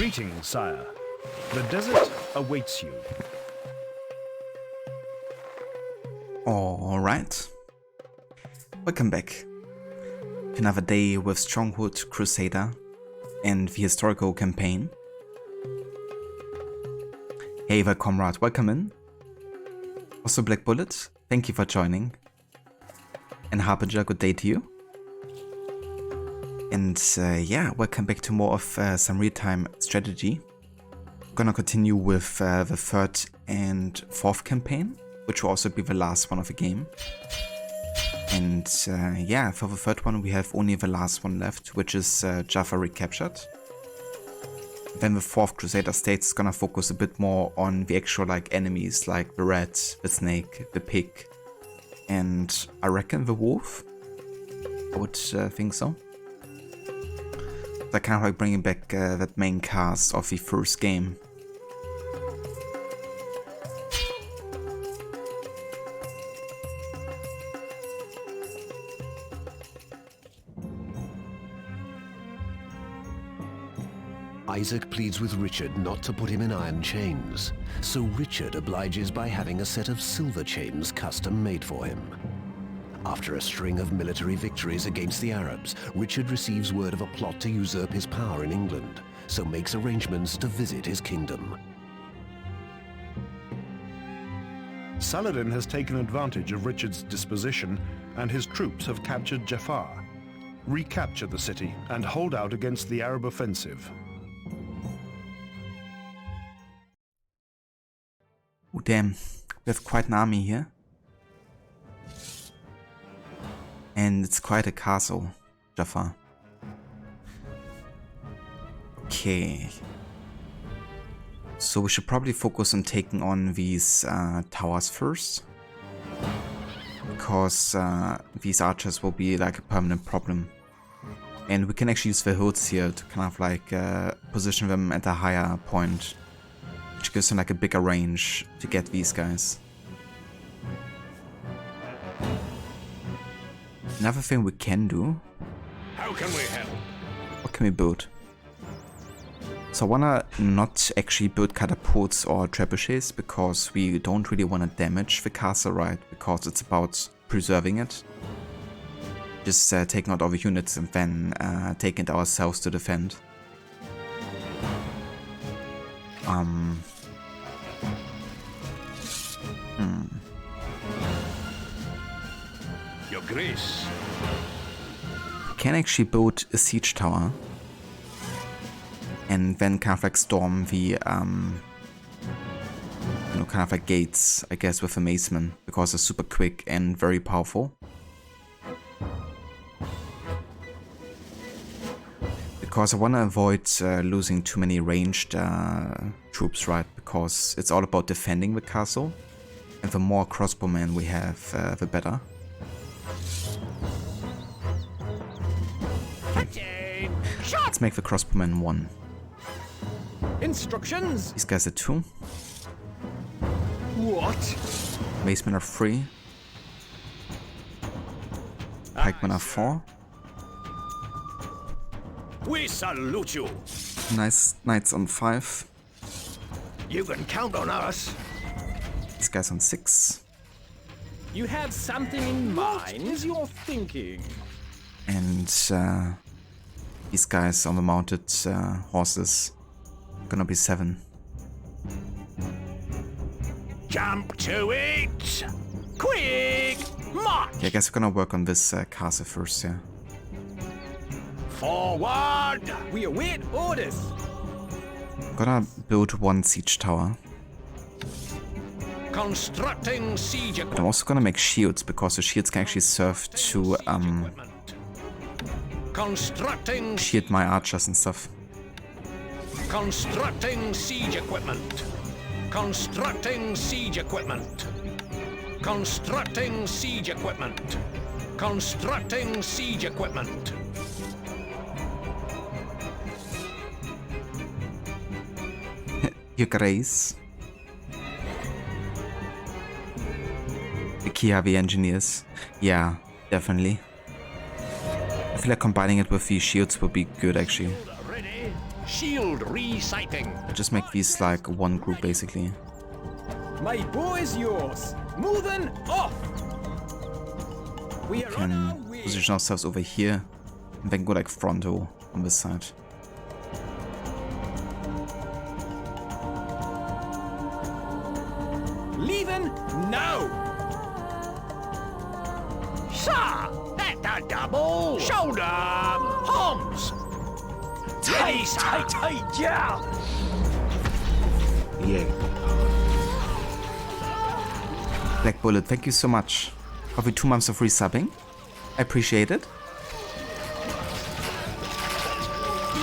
Greetings, sire. The desert awaits you. Alright. Welcome back to another day with Stronghold, Crusader and the historical campaign. Hey there, comrade, welcome in. Also Black Bullet, thank you for joining. And Harbinger, good day to you. And yeah, welcome back to more of some real-time strategy. I'm gonna continue with the third and fourth campaign, which will also be the last one of the game. And yeah, for the third one we have only the last one left, which is Jaffa Recaptured. Then the fourth Crusader state is gonna focus a bit more on the actual enemies, like the rat, the snake, the pig, and I reckon the wolf. I would think so. They're kind of bringing back that main cast of the first game. Isaac pleads with Richard not to put him in iron chains, so Richard obliges by having a set of silver chains custom made for him. After a string of military victories against the Arabs, Richard receives word of a plot to usurp his power in England, so makes arrangements to visit his kingdom. Saladin has taken advantage of Richard's disposition, and his troops have captured Jaffa. Recapture the city and hold out against the Arab offensive. Oh damn, we have quite an army here. And it's quite a castle, Jaffa. Okay. So we should probably focus on taking on these towers first. Because these archers will be like a permanent problem. And we can actually use the hills here to kind of position them at a higher point. Which gives them like a bigger range to get these guys. Another thing we can do. How can we help? What can we build? So I wanna not actually build catapults or trebuchets because we don't really wanna damage the castle, right? Because it's about preserving it. Just taking out all the units and then taking it ourselves to defend. Your Grace. Can actually build a siege tower and then kind of storm the you know, kind of gates, I guess, with amazement because they're super quick and very powerful. Because I want to avoid losing too many ranged troops, right? Because it's all about defending the castle, and the more crossbowmen we have, the better. Let's make the crossbowmen 1. Instructions. These guys are 2. What? Macemen are 3. Pikemen are 4. We salute you. Nice knights on 5. You can count on us. These guys on 6. You have something in mind? What is your thinking? And these guys on the mounted horses gonna be 7. Jump to it. Quick march. Yeah, I guess we're gonna work on this castle first, yeah. Forward. We await orders. Gonna build 1 siege tower. Constructing siege But I'm equipment. also gonna make shields because the shields can actually serve to Constructing. shield my archers and stuff. Constructing siege equipment. Constructing siege equipment. Constructing siege equipment. Constructing siege equipment. Your Grace. The key heavy engineers. Yeah, definitely. I feel like combining it with these shields would be good actually. Ready? Shield resighting. I just make these like one group basically. My bow is yours. Moving off. We are on our Can way. position ourselves over here and then go like frontal on this side. Leaving now. Sir, that a double. Shoulder. Homs. Tight, tight, tight, yeah. Yay. Black Bullet, thank you so much for the 2 months of resubbing. I appreciate it.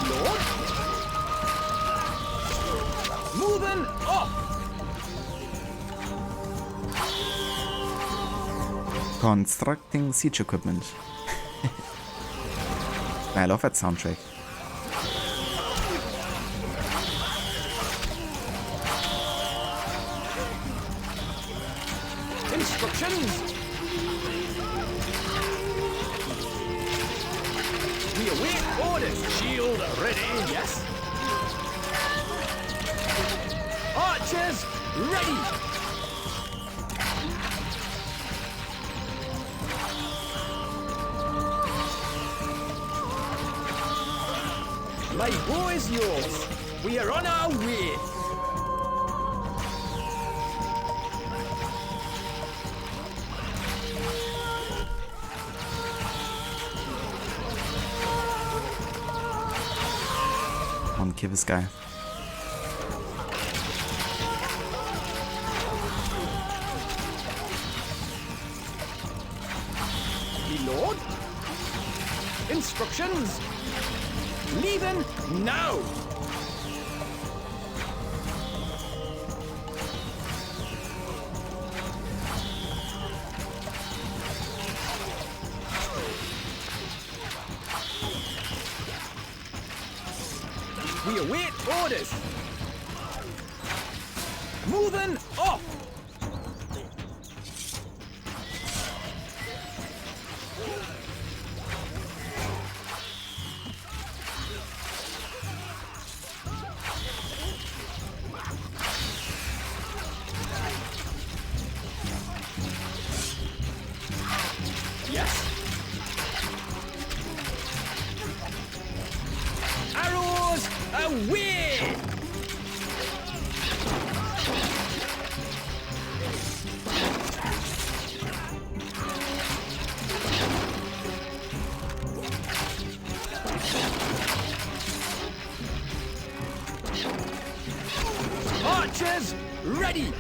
Lord. Moving off. Constructing siege equipment. I love that soundtrack. Instructions. We await orders. Shield ready. Yes. Archers ready. My bow is yours. We are on our way. Come on, kill this guy. Lord. Instructions. Leaving now. We await orders. Moving off. Yes. Arrows away! Archers ready!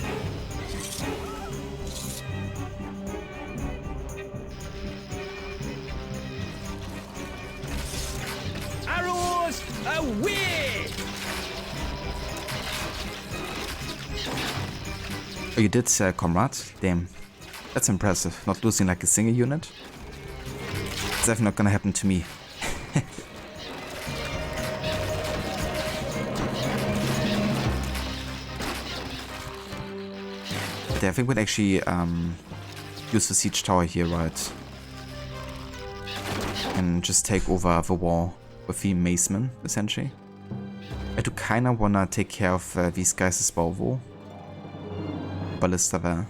Arrows away! Oh, you did, comrade? Damn. That's impressive. Not losing like a single unit. It's definitely not gonna happen to me. But I think we'd actually use the siege tower here, right? And just take over the wall with the macemen, essentially. I do kinda wanna take care of these guys as well, though. Ballista there.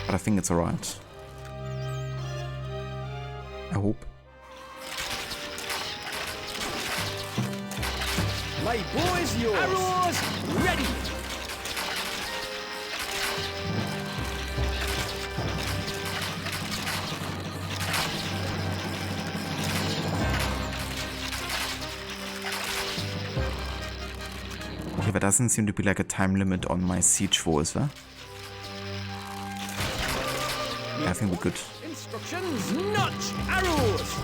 But I think it's alright. I hope. My bow is yours. Arrows ready. Okay, there doesn't seem to be like a time limit on my siege war, is there? Yeah, I think we're good. Instructions, notch, arrows.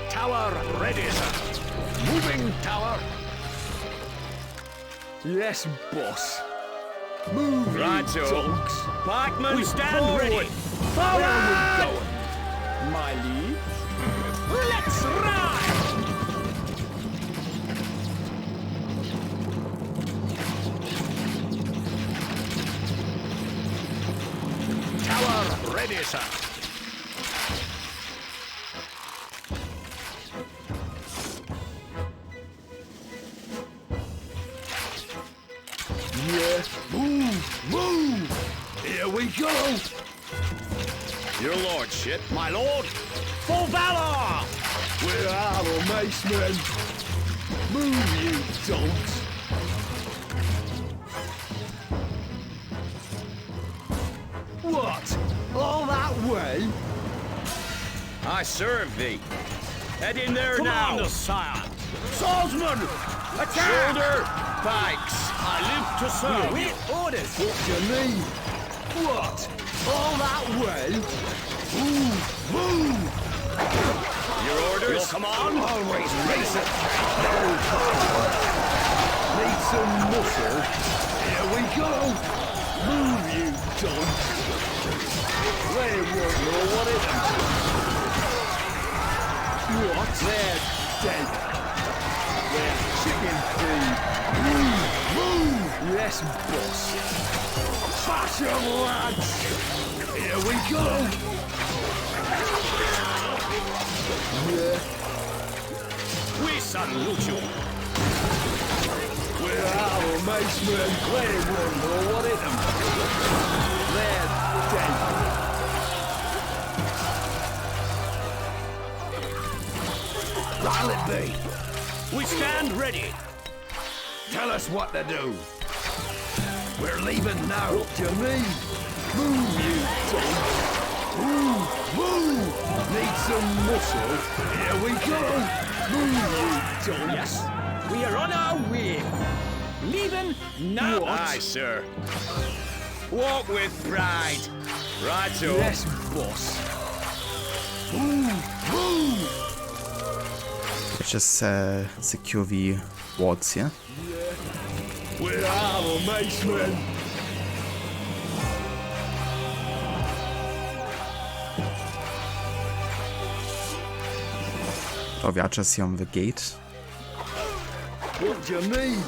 Tower ready, sir. Moving tower. Yes, boss. Move, Right, so. dogs. Parkman, We stand forward. ready. Where are we Forward! going? My liege. Let's ride. Tower ready, sir. Yeah. Move! Here we go! Your lordship, my lord. For valor! We're our macemen! Move, you dogs! What? All that way? I serve thee. Head in there now. Commander, sire. Swordsman! Attack! Shoulder! Pikes! I live to serve. Wait, orders. What do you mean? What? All that way? Move! Your orders? Come on! Always racing! Need some muscle? Here we go! Move, you dogs! They won't know what it is. What? They're dead. They're chicken feed. Move! Yes, boss. Bash 'em, lads! Here we go! Yeah. We salute you. We're our macemen. They won't know what it is. They're dead. I'll it be? We stand ready. Tell us what to do. We're leaving now. What do you mean? Move, you dogs. Move! Need some muscle? Here we go. Move, you dogs. Yes, we are on our way. Leaving now. Aye, sir. Walk with pride. Right, so. Yes, boss. Move! Let's just secure the wards here. We're our macemen. Oh, the archers here on the gate. What do you mean?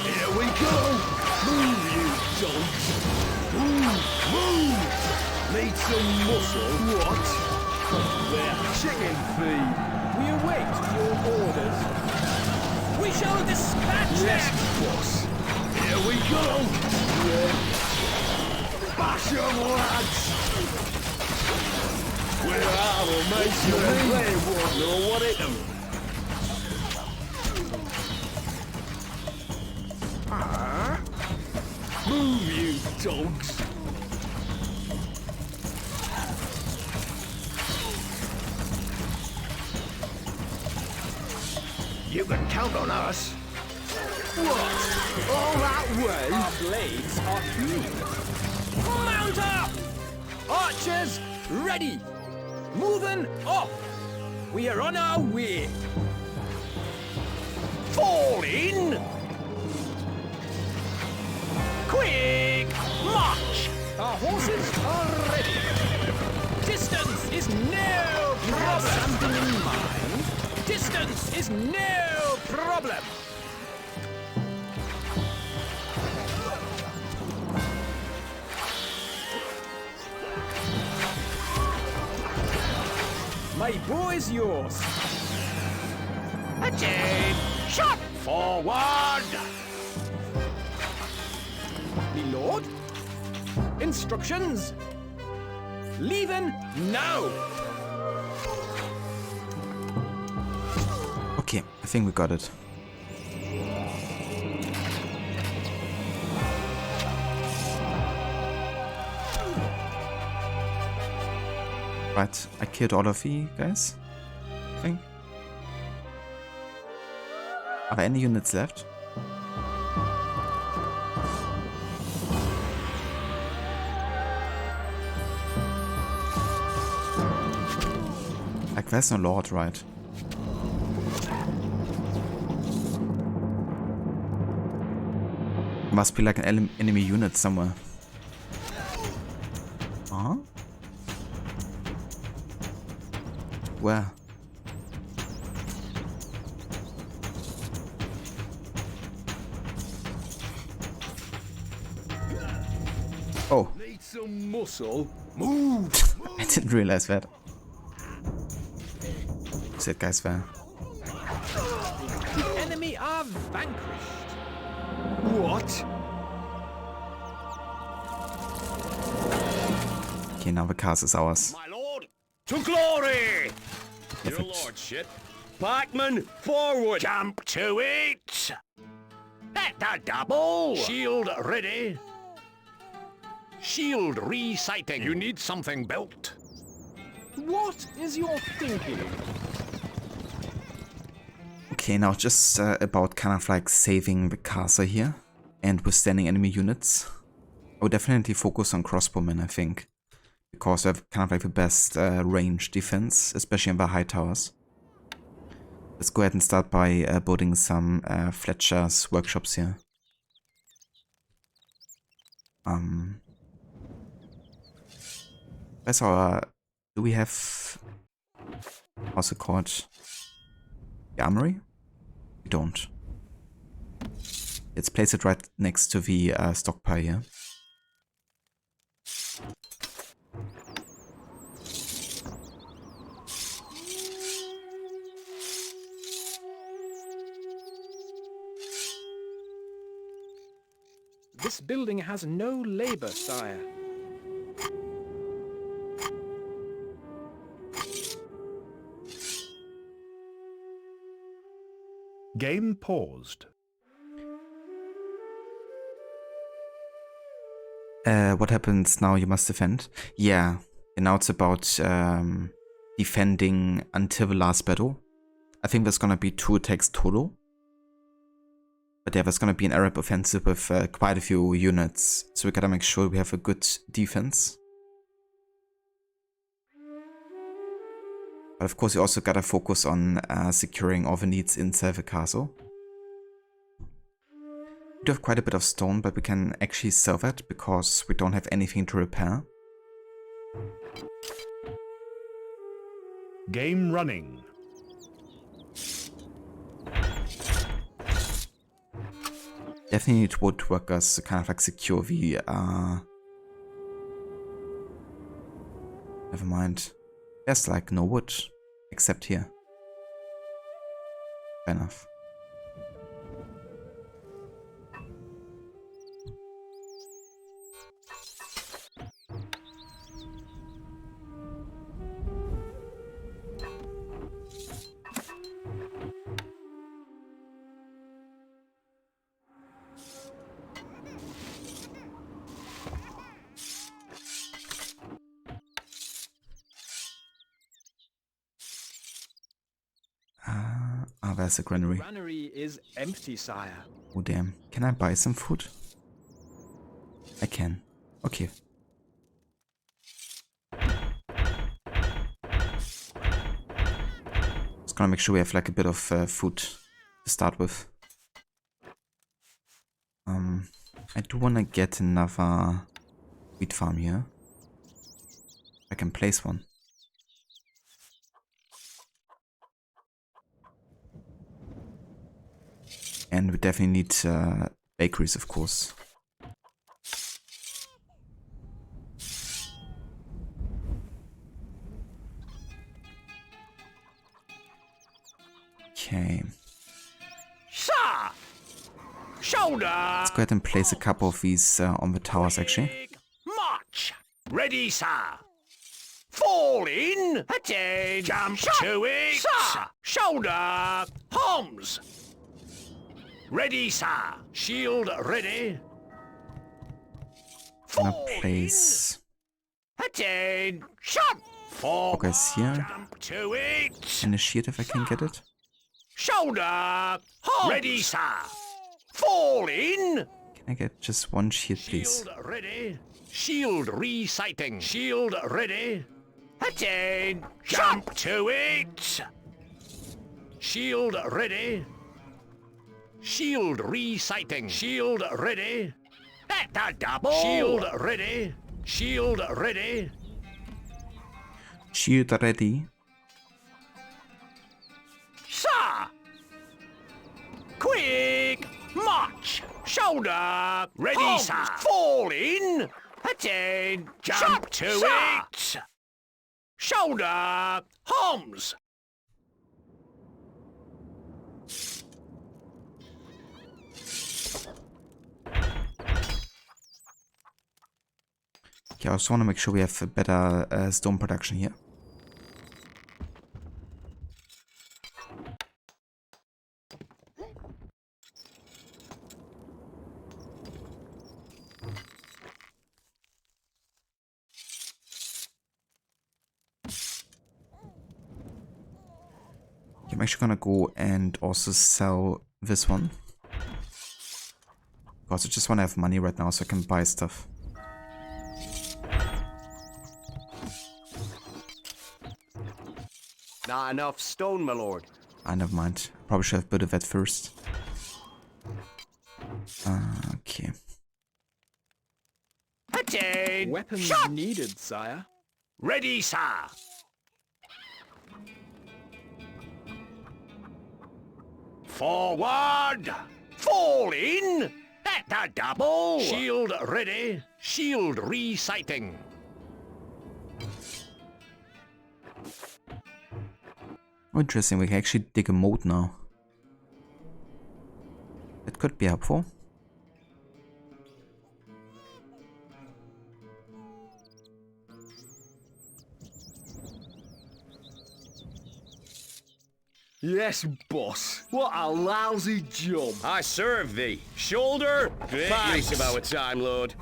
Here we go! Move, you dogs! Move! Need some muscle? What? They're chicken feed. We await your orders. We shall dispatch Yes, them. boss. Here we go! Yeah. Bash 'em, lads! We're our macemen. They won't know what it is. Move, you dogs! You can count on us. What? All that way? Our blades are free. Mount up! Archers, ready! Moving off! We are on our way. Fall in! Quick! March! Our horses are ready. Distance is no problem. Something in mind? Distance is no problem. My bow is yours. Attain! Shot! Forward! Me lord? Instructions? Leaving now! Okay, I think we got it. Right, I killed all of you guys, I think. Are there any units left? Like, there's no lord, right? Must be like an enemy unit somewhere. Huh? Where? Oh, Need some muscle. I didn't realize that. That guy's there. The enemy are vanquished. What? Okay, now the castle is ours. My lord, to glory! Your Perfect. lordship. Pikemen, forward! Jump to it! At the double! Shield ready. Shield resighting. You need something built. What is your thinking? Okay, now just about kind of like saving the castle here and withstanding enemy units. I would definitely focus on crossbowmen, I think, because they have kind of like the best range defense, especially in the high towers. Let's go ahead and start by building some Fletcher's workshops here. Where's our... Do we have... How's it called? The armory? We don't. Let's place it right next to the stockpile here. This building has no labor, sire. Game paused. What happens now? You must defend. Yeah, and now it's about defending until the last battle. I think there's gonna be 2 attacks total. But yeah, there's gonna be an Arab offensive with quite a few units, so we gotta make sure we have a good defense. But of course, you also gotta focus on securing all the needs inside the castle. We do have quite a bit of stone, but we can actually sell that because we don't have anything to repair. Game running. Definitely need woodworkers to kind of like secure the never mind. There's like no wood except here. Fair enough. There's a granary. Granary is empty, sire. Oh damn. Can I buy some food? I can. Okay. Just gonna make sure we have like a bit of food to start with. I do wanna get another wheat farm here. I can place one. And we definitely need bakeries, of course. Okay. Sir! Shoulder! Let's go ahead and place a couple of these on the towers, actually. March! Ready, sir! Fall in! Attain! Jump to it! Sir! Shoulder! Palms! Ready, sir! Shield ready! Gonna Fall place in! Attain! Jump! Fall! guys here. Jump to it! And a shield if I can get it. Shoulder! Palms! Ready, sir! Fall in! Can I get just one shield, please? Shield ready. Shield resighting. Shield ready. Attain. Jump to it. Shield ready. Shield resighting. Shield ready. At the double. Shield ready. Shield ready. Shield ready. Sir. Quick. March. Shoulder. Ready, sir. Fall in. Attain! Jump to it! Shoulder! Homs! Okay, I also want to make sure we have a better stone production here. Okay, I'm actually gonna go and also sell this one. Because I just want to have money right now so I can buy stuff. Not enough stone, my lord. Never mind. Probably should have built that first. Okay. Attain! Weapons needed, sire. Ready, sir. Forward! Fall in! At the double! Shield ready. Shield reciting. Oh, interesting, we can actually dig a moat now. That could be helpful. Yes, boss. What a lousy job. I serve thee. Shoulder! Great use of our time, lord.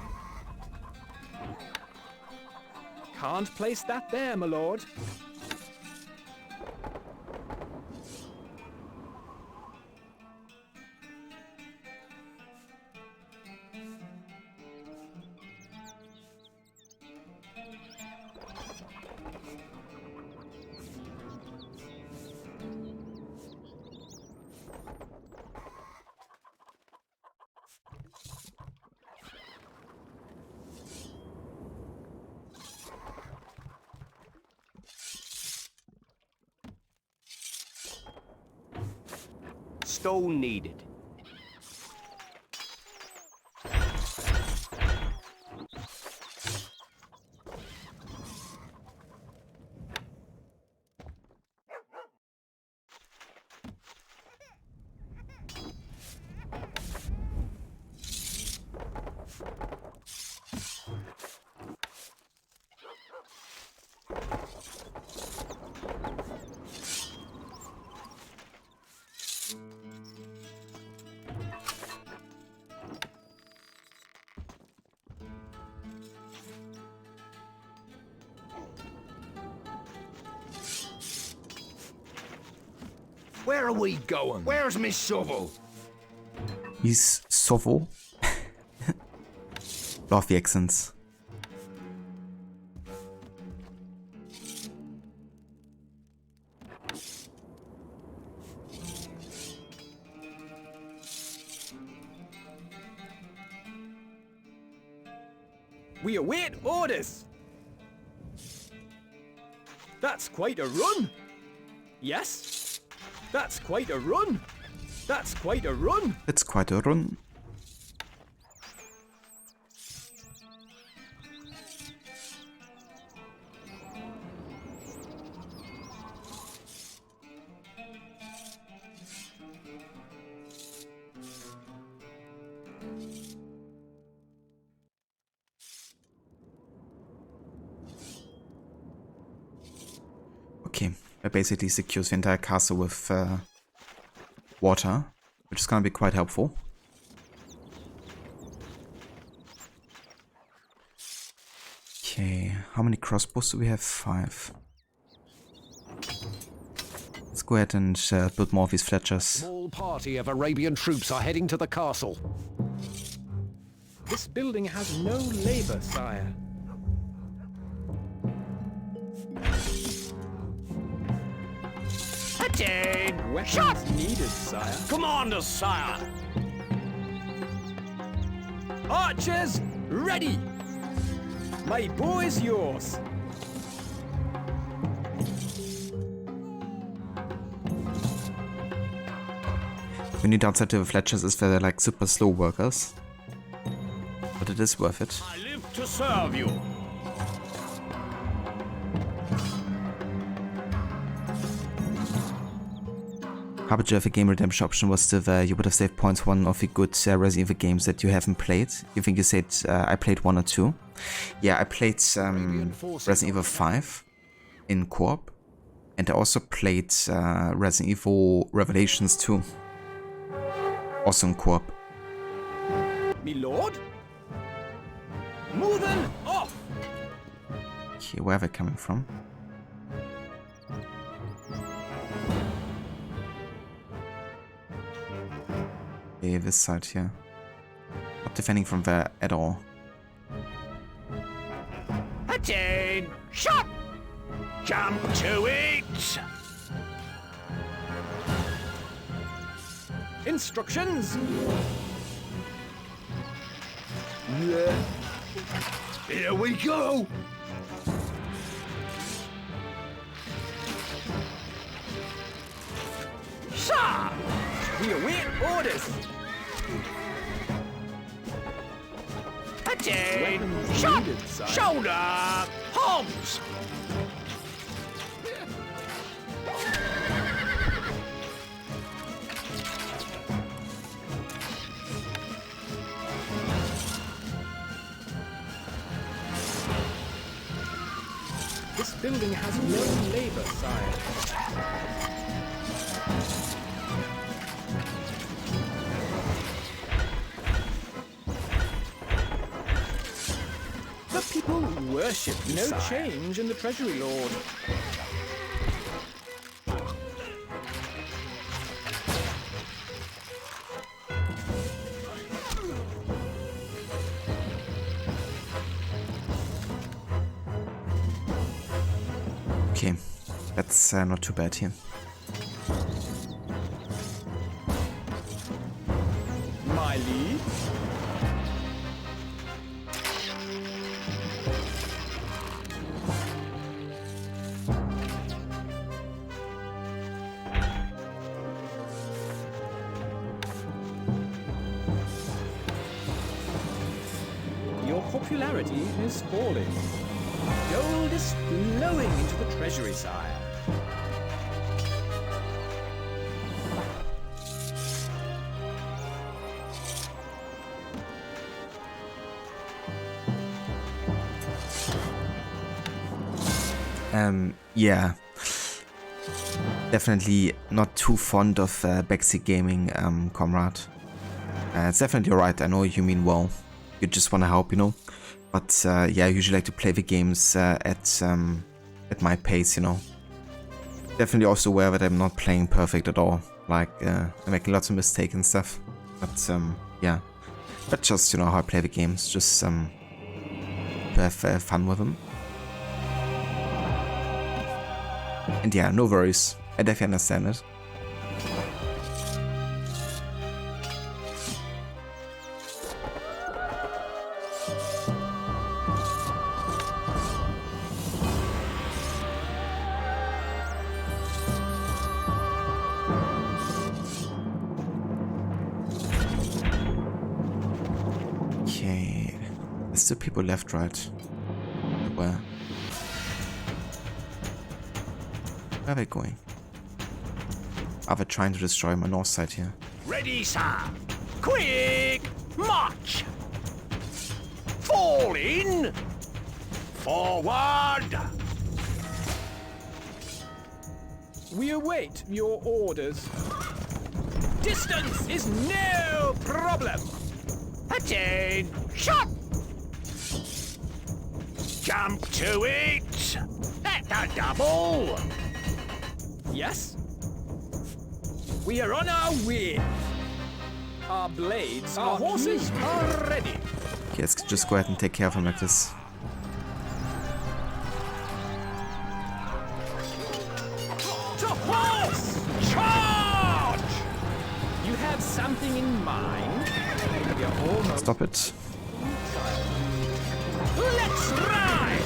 Can't place that there, my lord. Stone needed. Where are we going? Where's Miss Shovel? He's Sovo. Love the accents. We await orders. That's quite a run. Yes? That's quite a run. That's quite a run. It's quite a run. Okay, that basically secures the entire castle with water, which is gonna be quite helpful. Okay, how many crossbows do we have? 5. Let's go ahead and build more of these fletchers. Small party of Arabian troops are heading to the castle. This building has no labor, sire. Attain! Weapons needed, sire. Commander, sire! Archers, ready! My boy's yours. We need outside to the fletchers is they're like super slow workers. But it is worth it. I live to serve you. Harbinger of a game redemption option was still there. You would have saved points for one of the good Resident Evil games that you haven't played. You think you said I played 1 or 2? Yeah, I played Resident Evil 5 in co-op. And I also played Resident Evil Revelations 2. Also in co-op. Me lord? Moving off! Okay, where are they coming from? Okay, this side here. Not defending from there at all. Attain! Shot! Jump to it! Instructions! Here we go! Sir! We await orders! Attain! Weapons Shot! needed, sire. Shoulder! Homs! This building has no labor, sire. The people worship no change in the Treasury Lord. Okay, that's not too bad here. My lead? Your popularity is falling. Gold is flowing into the treasury, sire. Yeah. Definitely not too fond of backseat gaming, comrade. It's definitely alright, I know you mean well. You just wanna help, you know? But yeah, I usually like to play the games at my pace, you know. Definitely also aware that I'm not playing perfect at all. Like, I'm making lots of mistakes and stuff. But yeah. But just, you know, how I play the games. Just to have fun with them. And yeah, no worries. I definitely understand it. Okay. There's still people left, right? Where? Where are they going? Are they trying to destroy my north side here? Ready, sir! Quick! March! Fall in! Forward! We await your orders. Distance is no problem. Attain! Shot! Jump to it! At the double! Yes? We are on our way. Our blades, our horses are ready. Okay, let's just go ahead and take care of him like this. To horse! Charge! You have something in mind? We are almost... Stop it. Let's ride!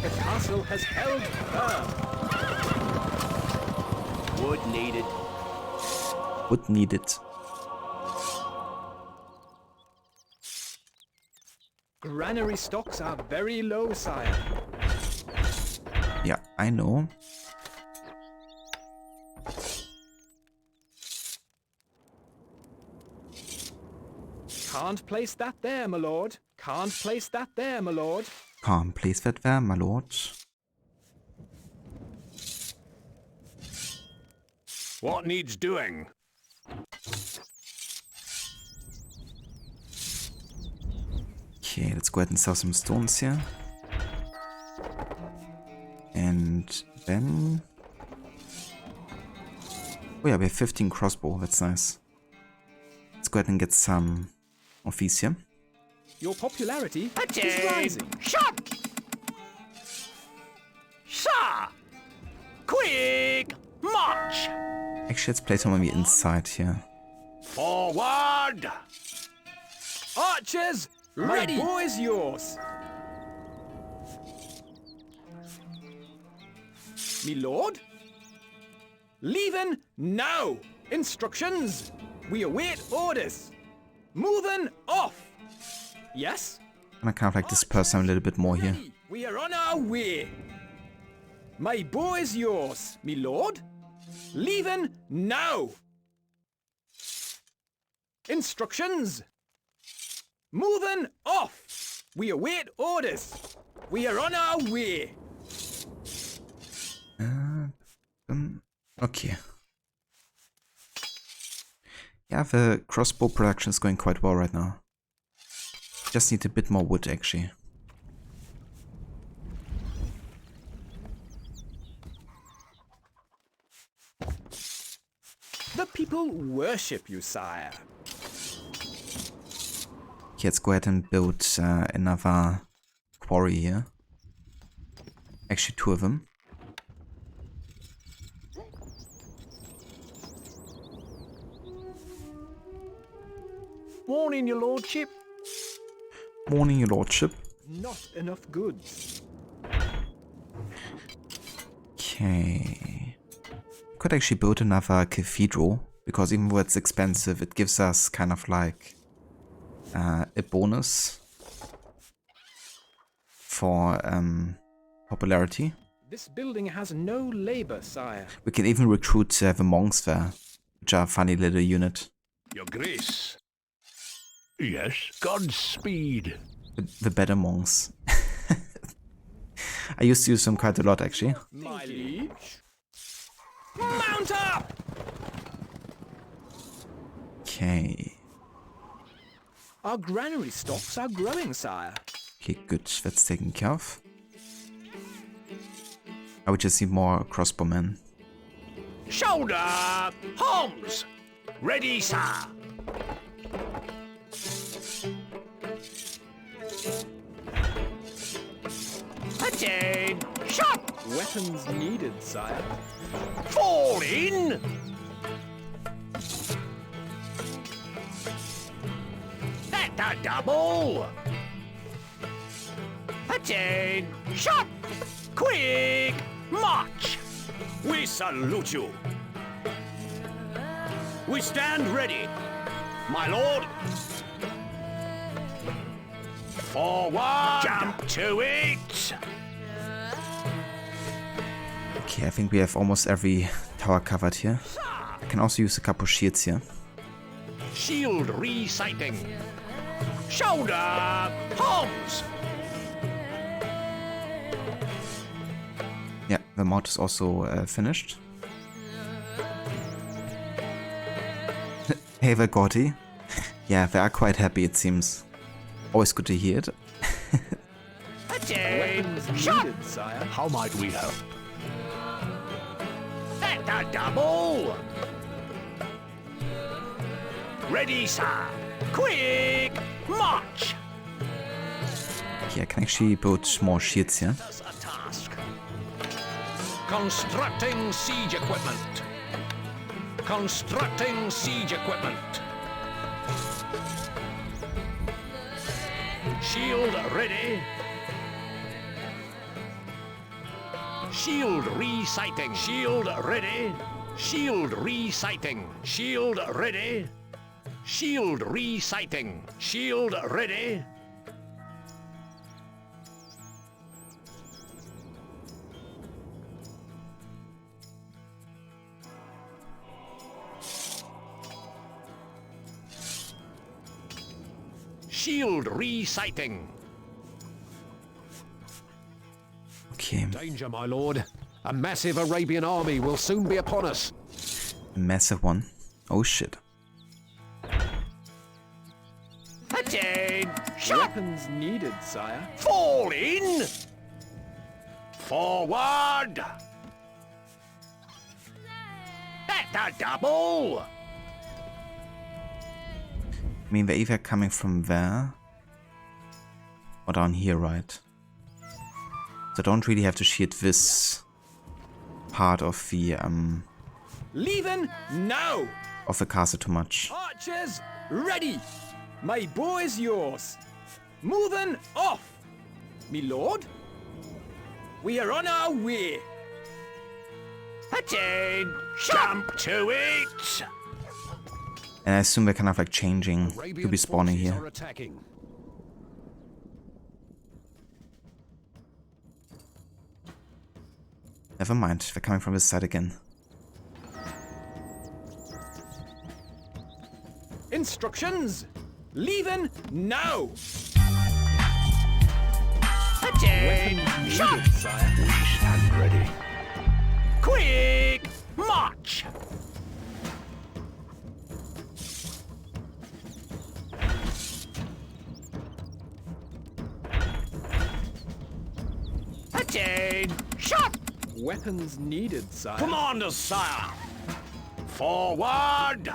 The castle has held firm. Wood needed. Would need it. granary stocks are very low, sire. Yeah, I know. Can't place that there, my lord. Can't place that there, my lord. Can't place that there, my lord. What needs doing? Okay, let's go ahead and sell some stones here. And then... Oh yeah, we have 15 crossbow, that's nice. Let's go ahead and get some of these here. Your popularity is Attain! rising. Shot! Sir! Quick! March! Actually, let's place some on the inside here. Forward! Archers, ready. My boy's yours. Me lord? Leaving now. Instructions. We await orders. Moving off. Yes? And I kind of like disperse them a little bit more here. Ready. We are on our way. My boy's yours, me lord. Leaving now. Instructions. Moving off. We await orders. We are on our way. Okay. Yeah, the crossbow production is going quite well right now. Just need a bit more wood, actually. The people worship you, sire. Okay, let's go ahead and build another quarry here. Actually, 2 of them. Morning, your lordship. Morning, your lordship. Not enough goods. Okay. Could actually build another cathedral, because even though it's expensive, it gives us kind of like a bonus for popularity. This building has no labor, sire. We can even recruit the monks there, which are a funny little unit. Your grace. Yes, Godspeed. The better monks. I used to use them quite a lot, actually. My liege. Mount up! Okay. Our granary stocks are growing, sire. Okay, good. That's taken care of. I would just need more crossbowmen. Shoulder! Arms! Ready, sir! Attain! Shot! Weapons needed, sire. Fall in! That a double! Attain! Shot! Quick! March! We salute you! We stand ready! My lord! Forward! Jump to it! Okay, I think we have almost every tower covered here. I can also use a couple shields here. Shield resighting. Shoulder! Arms! Yeah, the mod is also finished. Hey there, Gordy. Yeah, they are quite happy, it seems. Always good to hear it. Attain! Weapons Shot! needed, sire. How might we help? That a double! Ready, sir! Quick! March! Okay, I can actually build more shields here. That's a task. Constructing siege equipment. Constructing siege equipment. Shield ready. Shield resighting. Shield ready. Shield resighting. Shield ready. Shield resighting. Shield ready. Shield resighting. Okay, Danger, my lord. A massive Arabian army will soon be upon us. a massive one. Oh shit. Attain. Shot. Weapons needed, sire. Fall in. Forward. At the double. I mean, they're either coming from there or down here, right? So I don't really have to shield this part of the Leaving now! castle too much. Archers, ready! My bow is yours. Moving off! Me lord? We are on our way. Attain. Jump to it. And I assume they're kind of like changing to be spawning forces here. are attacking. Never mind, they're coming from this side again. Instructions! Leaving now! Attain. Weapons Shot. needed, sire. We stand ready. Quick march. Attain. Shot. Weapons needed, sire. Commanders, sire. Forward.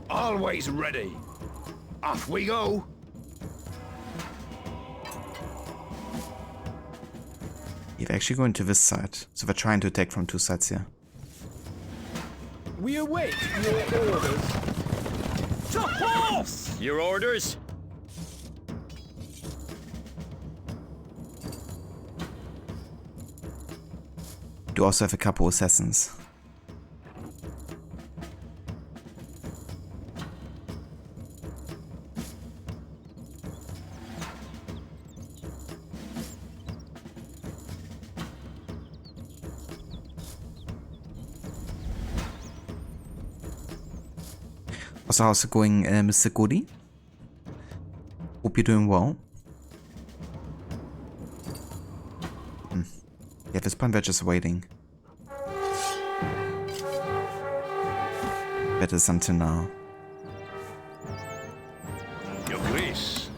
Always ready. Off we go. Yeah, they're actually going to this side. So they're trying to attack from two sides here. We await your orders. To horse! Your orders. Do also have a couple assassins. Also, how's it going, Mr. Goody? Hope you're doing well. Yeah, at this point we're just waiting. That is until now. Your grace.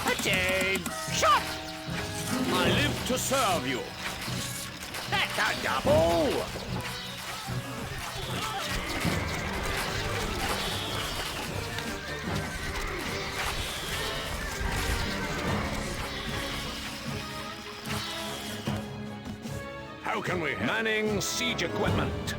Attain. Shot. I live to serve you. That's a double. How can we help? Manning siege equipment.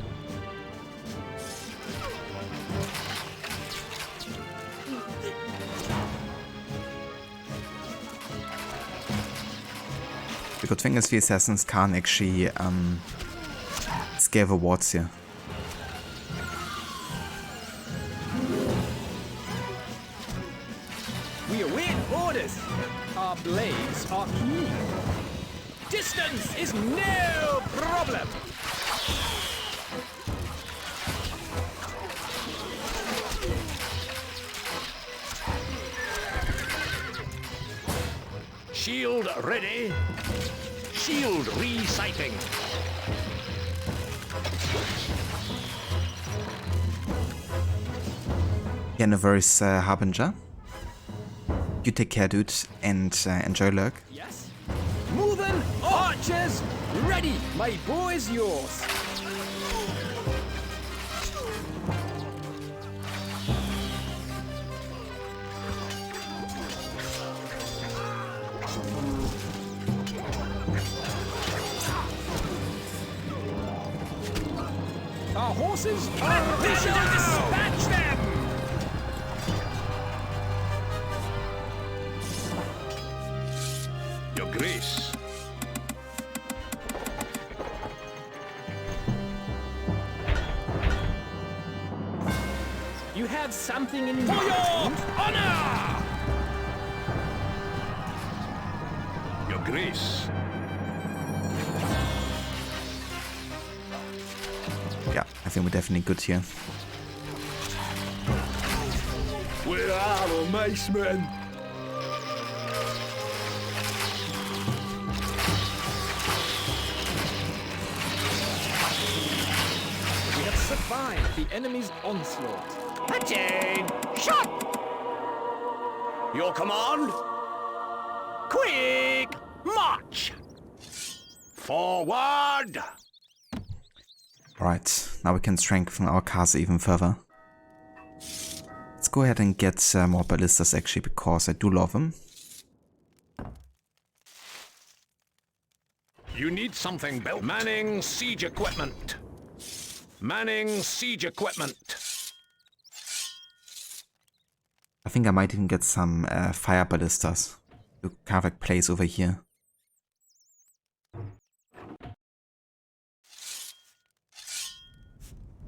The good thing is the assassins can't actually scare the wards here. We await orders. Our blades are keen. Distance is no problem. Shield ready. Shield resighting. Yeah, no worries, Harbinger. You take care, dude, and enjoy lurk. Yes. Moving. Archers, ready. My bow is yours. Our horses are ready. Dispatch them. Your grace. You have something in For your mind? honor! Your grace. Yeah, I think we're definitely good here. Where are the mace men? We have survived the enemy's onslaught. Attain! Shot! Your command? Quick! March! Forward! Right, now we can strengthen our castle even further. Let's go ahead and get more ballistas actually, because I do love them. You need something built. Manning siege equipment. Manning siege equipment. I think I might even get some fire ballistas to kind of like place over here.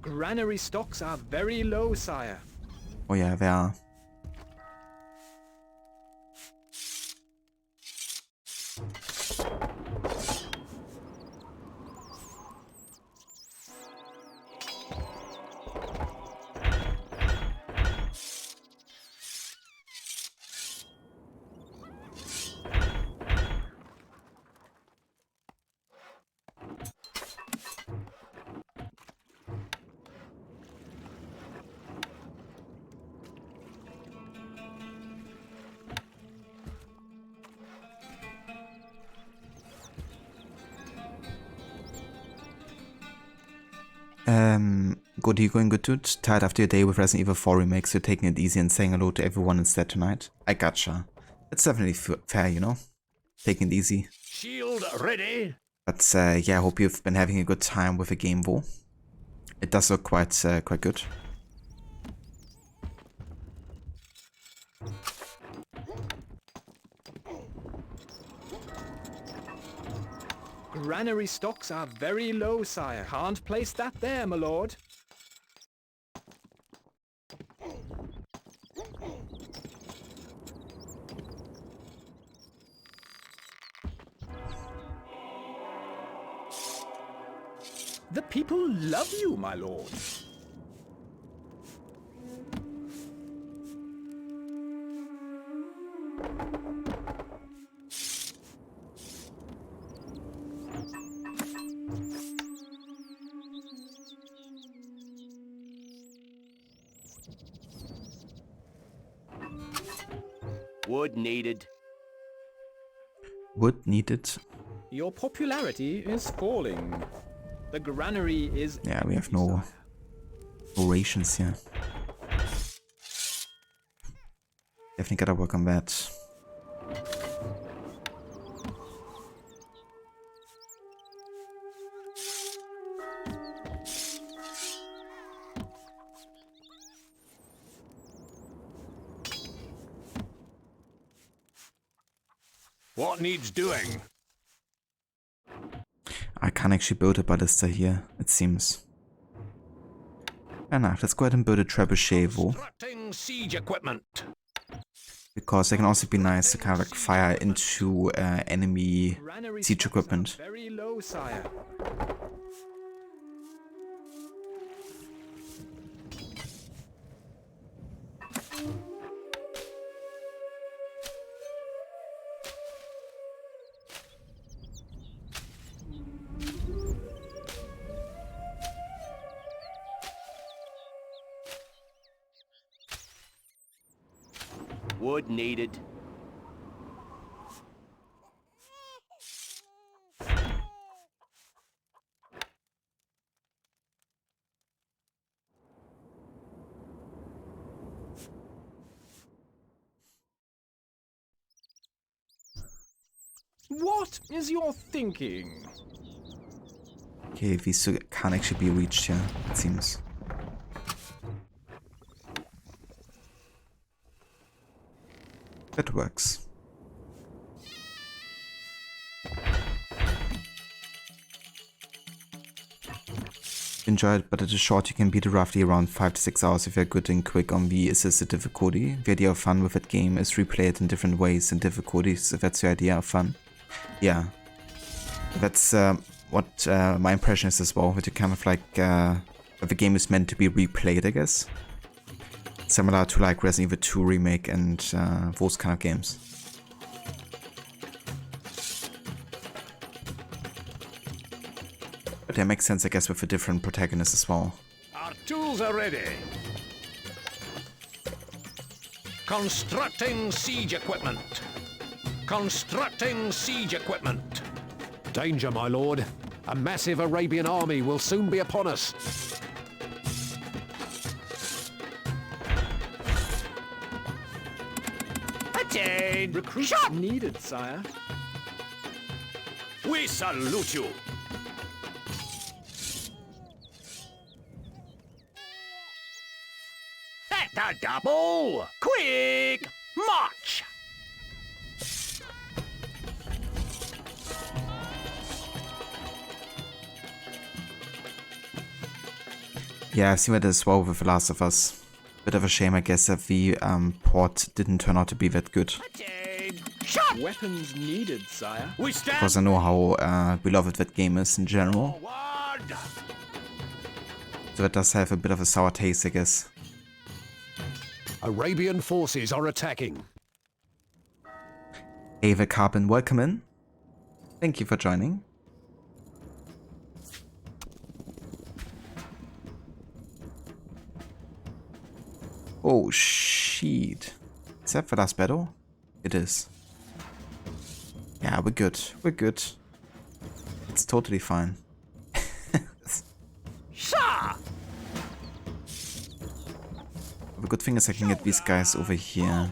Granary stocks are very low, sire. Oh yeah, they are. Good, you going good, dude? Tired after your day with Resident Evil 4 remakes, you're taking it easy and saying hello to everyone instead tonight? I gotcha. It's definitely fair, you know? Taking it easy. Shield ready. But yeah, I hope you've been having a good time with the game, though. It does look quite good. Granary stocks are very low, sire. Can't place that there, my lord. The people love you, my lord. Wood needed. Wood needed. Your popularity is falling. The granary is... Yeah, we have no rations here. Definitely gotta work on that. What needs doing? I can't actually build a ballista here, it seems. Fair enough, let's go ahead and build a trebuchet, though. Constructing siege equipment. Because they can also be nice to kind of like fire into enemy Granary siege stocks are equipment. very low, sire. Wood needed. What is your thinking? Okay, these two can't actually be reached here, it seems. That works. enjoy it, but it is short. You can beat it roughly around 5 to 6 hours if you're good and quick on the assisted difficulty. The idea of fun with that game is replay it in different ways and difficulties, if that's your idea of fun. Yeah, that's what my impression is as well, that you kind of like, the game is meant to be replayed, I guess. Similar to like Resident Evil 2 Remake and those kind of games. But that makes sense, I guess, with a different protagonist as well. Our tools are ready. Constructing siege equipment. Constructing siege equipment. Danger, my lord. A massive Arabian army will soon be upon us. Attain! Recruits needed, sire. We salute you. At the double! Quick! March! Yeah, I've seen that as well with The Last of Us. Bit of a shame, I guess, that the port didn't turn out to be that good. Attain! Shot! Weapons needed, sire. We stand Because I know how beloved that game is in general. forward! So that does have a bit of a sour taste, I guess. Arabian forces are attacking. Ava Carbon, welcome in. Thank you for joining. Oh shit. Is that the last battle? It is. Yeah, we're good. We're good. It's totally fine. Sir! The good thing is I can get these guys over here.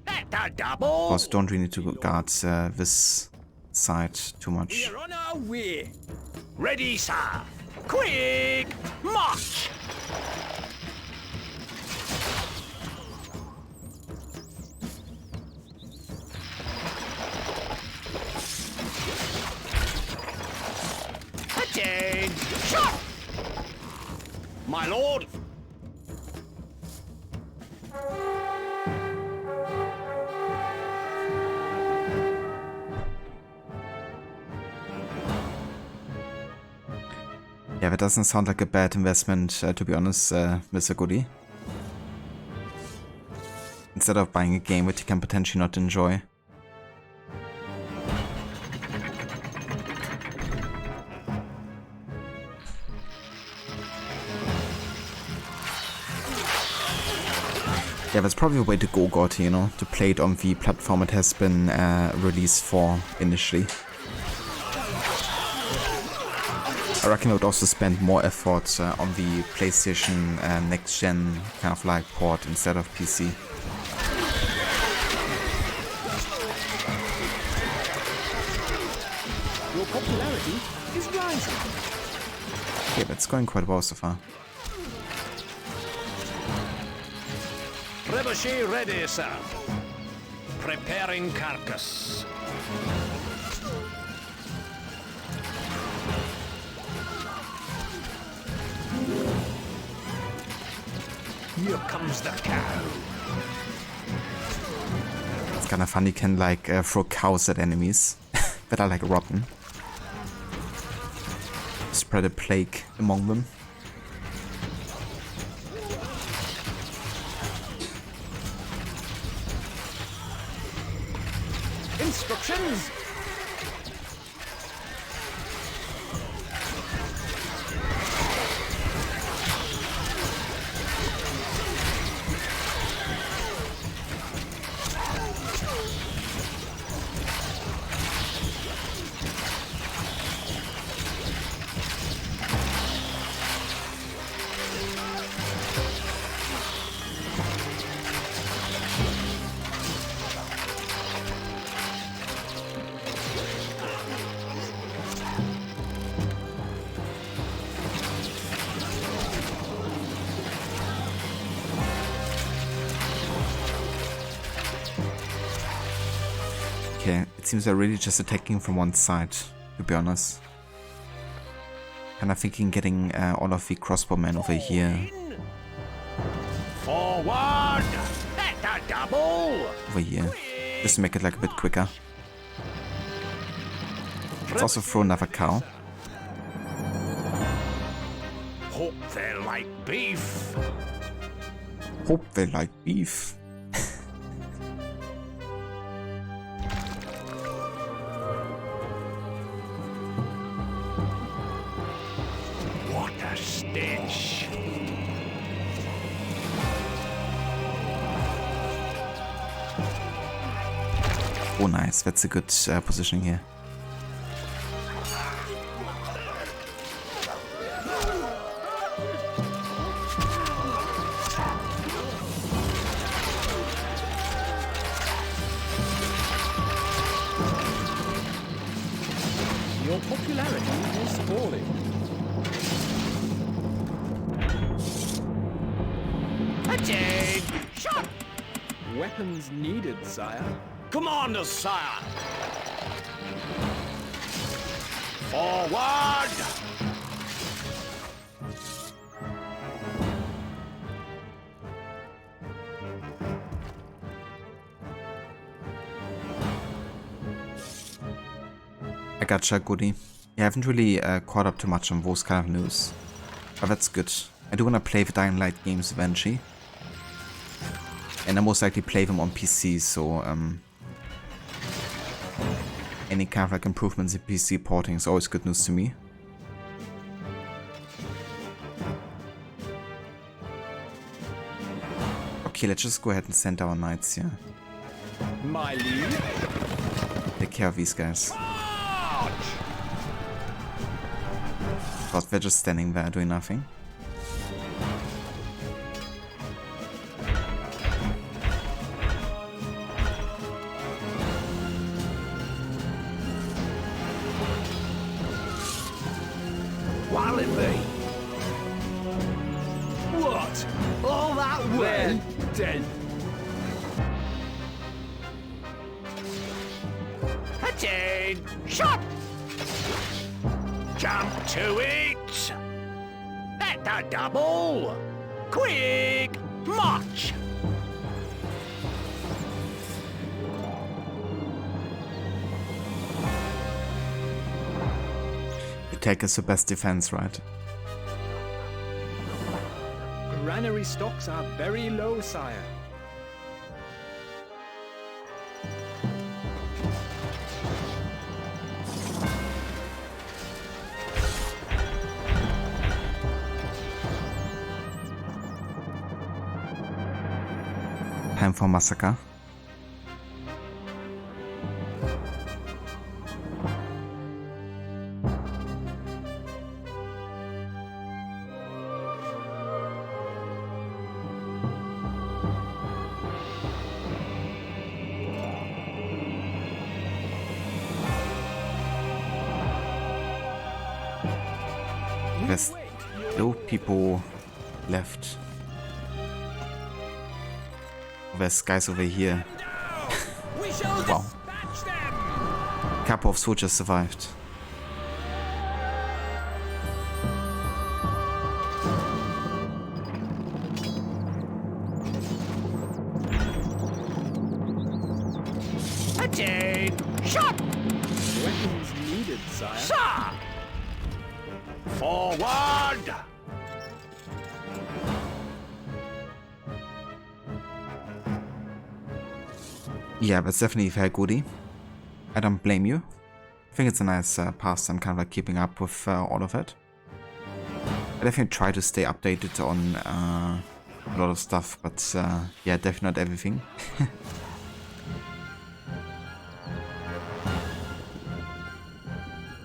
At the double! Also don't really need to guard this side too much. We're on our way. Ready, sir! Quick! March! Attain! Shot! My lord! Yeah, that doesn't sound like a bad investment, to be honest, Mr. Goody. Instead of buying a game which you can potentially not enjoy. Yeah, that's probably a way to go, Gotti, you know, to play it on the platform it has been released for initially. I reckon I would also spend more effort on the PlayStation next gen kind of like port instead of PC. Your popularity is rising. Okay, that's going quite well so far. Trebuchet ready, sir. Preparing carcass. Here comes the cow. It's kind of fun, you can like throw cows at enemies that are like rotten. Spread a plague among them. Instructions. Okay, it seems they're really just attacking from one side, to be honest. Kind of thinking getting all of the crossbowmen over here. Forward! At the double! Over here. Just to make it like a bit quicker. Let's also throw another cow. Hope they like beef. Hope they like beef. What a stench. Oh nice, that's a good positioning here. Your popularity is falling. Attain! Shot! Weapons needed, sire. Commander, sire! Forward! I gotcha, goodie. I haven't really caught up too much on those kind of news. But that's good. I do want to play the Dying Light games eventually. And I most likely play them on PC, so any kind of like improvements in PC porting is always good news to me. Okay, let's just go ahead and send our knights here. My liege. Take care of these guys. But they're just standing there doing nothing. Wallaby! What? All that way? Dead. Attain! Shot! Jump to it! At the double! Quick! March! Attack is the best defense, right? Granary stocks are very low, sire. Time for massacre. There's no people left. There's guys over here. We shall Wow. dispatch them. Couple of soldiers survived. Attain! Shot! Weapons needed, sire. Sir! Forward! Yeah, that's definitely very goodie. I don't blame you. I think it's a nice pastime, kind of like keeping up with all of it. I definitely try to stay updated on a lot of stuff, but yeah, definitely not everything.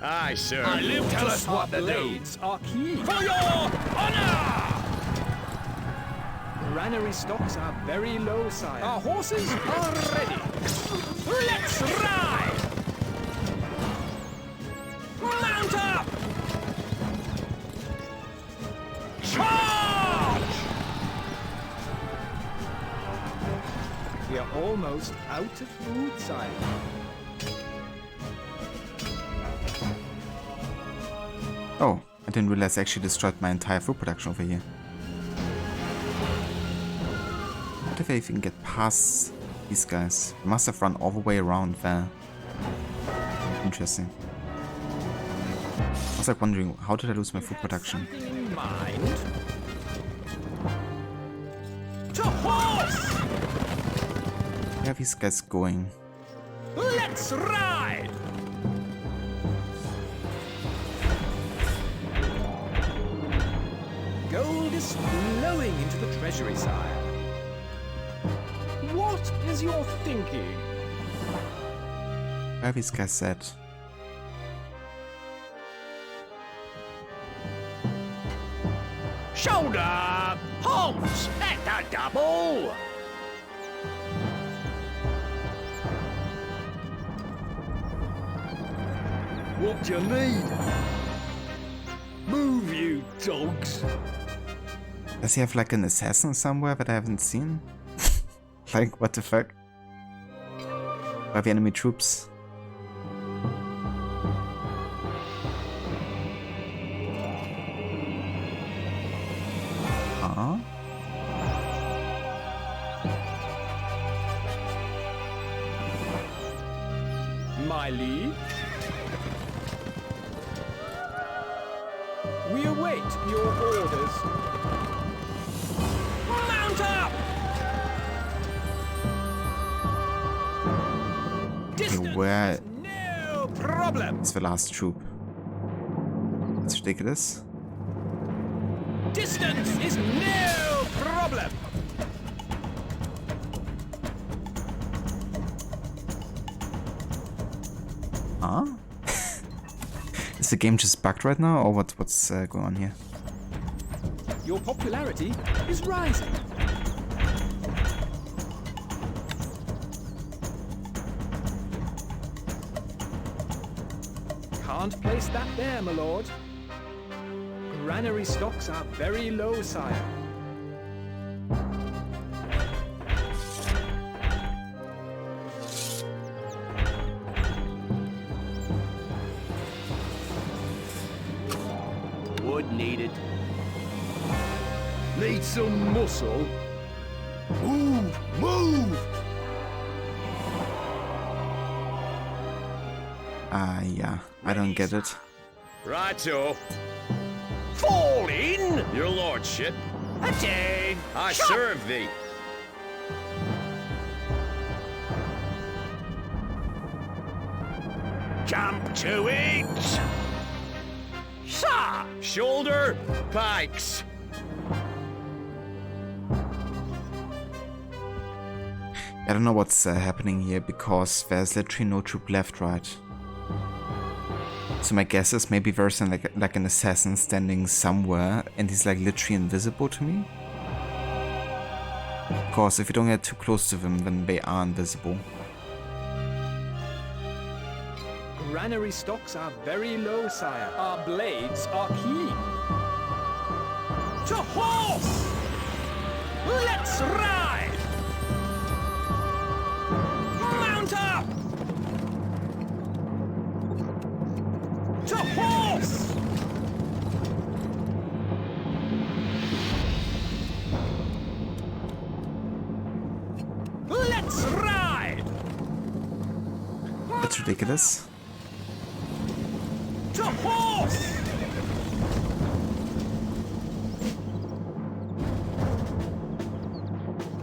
Aye, sir. I live tell us what the blades are key. For your honor! Granary stocks are very low, sire. Our horses are ready. Let's ride! Mount up! Charge! We are almost out of food, sire. Oh, I didn't realize I actually destroyed my entire food production over here. What if I even get past these guys? I must have run all the way around there. Interesting. I was like wondering, how did I lose my food production? Something in mind? To horse! Where are these guys going? Let's ride! Gold is flowing into the treasury, sire. What is your thinking? Where are these guys at? Shoulder! Holmes! At a double! What do you need? Move, you dogs. Does he have like an assassin somewhere that I haven't seen? Like, what the fuck? Where are the enemy troops? Huh? My liege? We await your orders. Mount up! Distance where- is no problem. It's the last troop. It's ridiculous. Distance is no problem. Huh? Is the game just bugged right now, or what's going on here? Your popularity is rising. Can't place that there, my lord. Granary stocks are very low, sire. Wood needed. Need some muscle? Move! Move! Yeah, I don't get it. Righto. Fall in! Your lordship, Attain! I serve thee. Jump to it! Sir! Shoulder pikes. I don't know what's happening here, because there's literally no troop left, right? So my guess is maybe there's like an assassin standing somewhere, and he's like literally invisible to me? Because if you don't get too close to them, then they are invisible. Granary stocks are very low, sire. Our blades are keen. To horse! Let's ride! Mount up! To horse! Let's ride! That's ridiculous. To horse!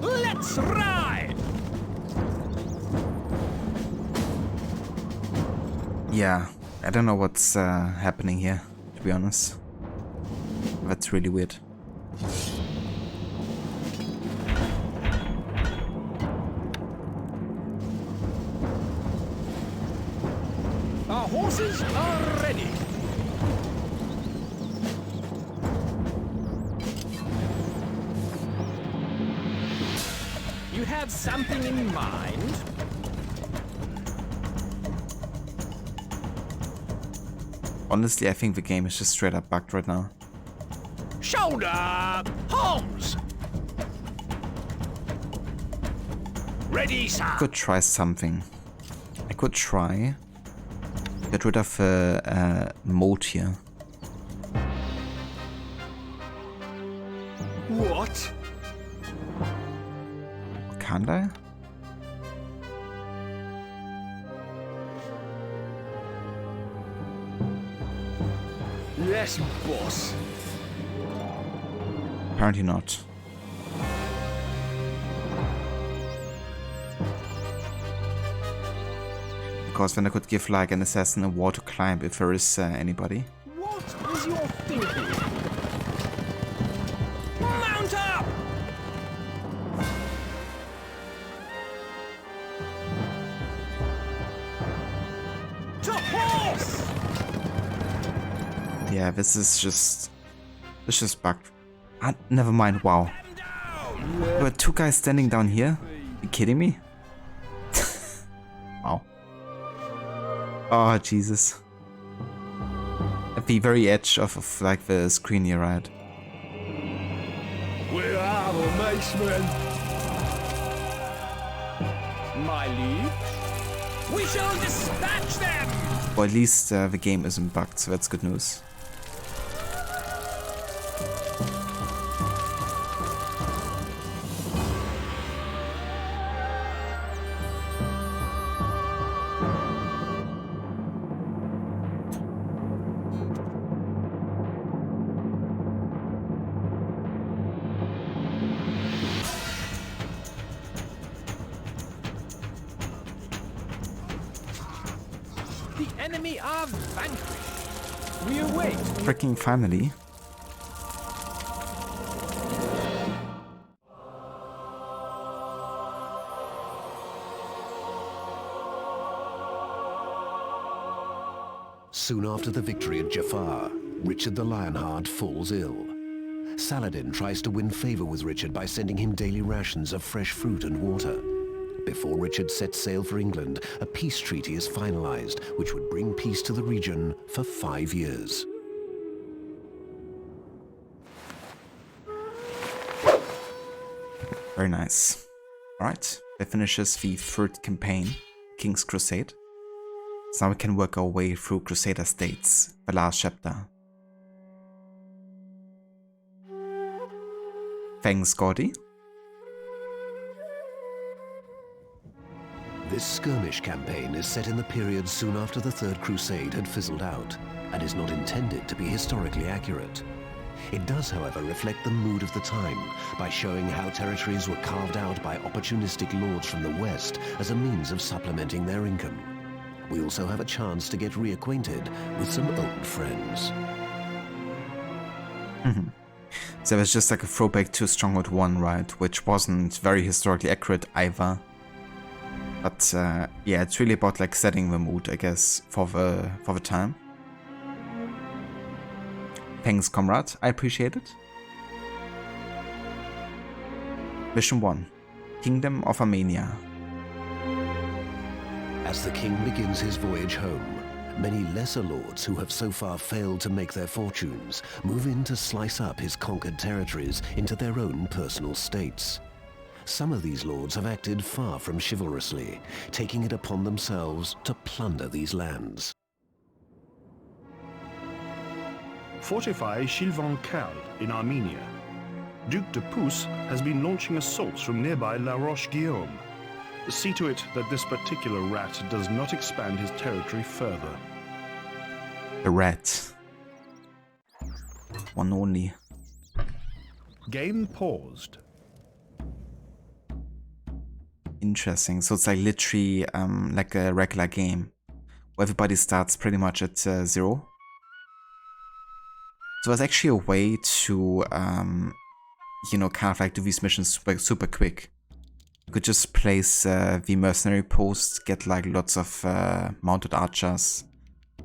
Let's ride! Yeah, I don't know what's happening here, to be honest. That's really weird. Our horses are ready. You have something in mind? Honestly, I think the game is just straight up bugged right now. Shoulder! Holmes! Ready, sir! I could try something. I could try get rid of moat here. What? Can't I? Yes, boss. Apparently not. Because then I could give like an assassin a wall to climb if there is anybody. What is your thinking? Mount up! To horse! Yeah, this is just bugged. Ah, never mind. Wow, there were two guys standing down here. You kidding me? Wow. Oh Jesus. At the very edge of like the screen here, right? Where are the macemen? My liege? We shall dispatch them! Or at least the game isn't bugged, so that's good news. The enemy are vanquished. We await. Freaking finally. Soon after the victory at Jaffa, Richard the Lionheart falls ill. Saladin tries to win favor with Richard by sending him daily rations of fresh fruit and water. Before Richard sets sail for England, a peace treaty is finalized, which would bring peace to the region for 5 years. Very nice. Alright, that finishes the third campaign, King's Crusade. So now we can work our way through Crusader states, the last chapter. Thanks, Gordy. This skirmish campaign is set in the period soon after the Third Crusade had fizzled out, and is not intended to be historically accurate. It does, however, reflect the mood of the time by showing how territories were carved out by opportunistic lords from the West as a means of supplementing their income. We also have a chance to get reacquainted with some old friends. So it was just like a throwback to Stronghold 1, right? Which wasn't very historically accurate either. But yeah, it's really about like setting the mood, I guess, for the time. Thanks, comrade. I appreciate it. Mission 1. Kingdom of Armenia. As the king begins his voyage home, many lesser lords who have so far failed to make their fortunes move in to slice up his conquered territories into their own personal states. Some of these lords have acted far from chivalrously, taking it upon themselves to plunder these lands. Fortify Chilvan-Carl in Armenia. Duke de Pouce has been launching assaults from nearby La Roche-Guillaume. See to it that this particular rat does not expand his territory further. The rat. One only. Game paused. Interesting. So it's like literally like a regular game, where everybody starts pretty much at 0. So there's actually a way to, you know, kind of like do these missions super quick. You could just place the mercenary post, get like lots of mounted archers,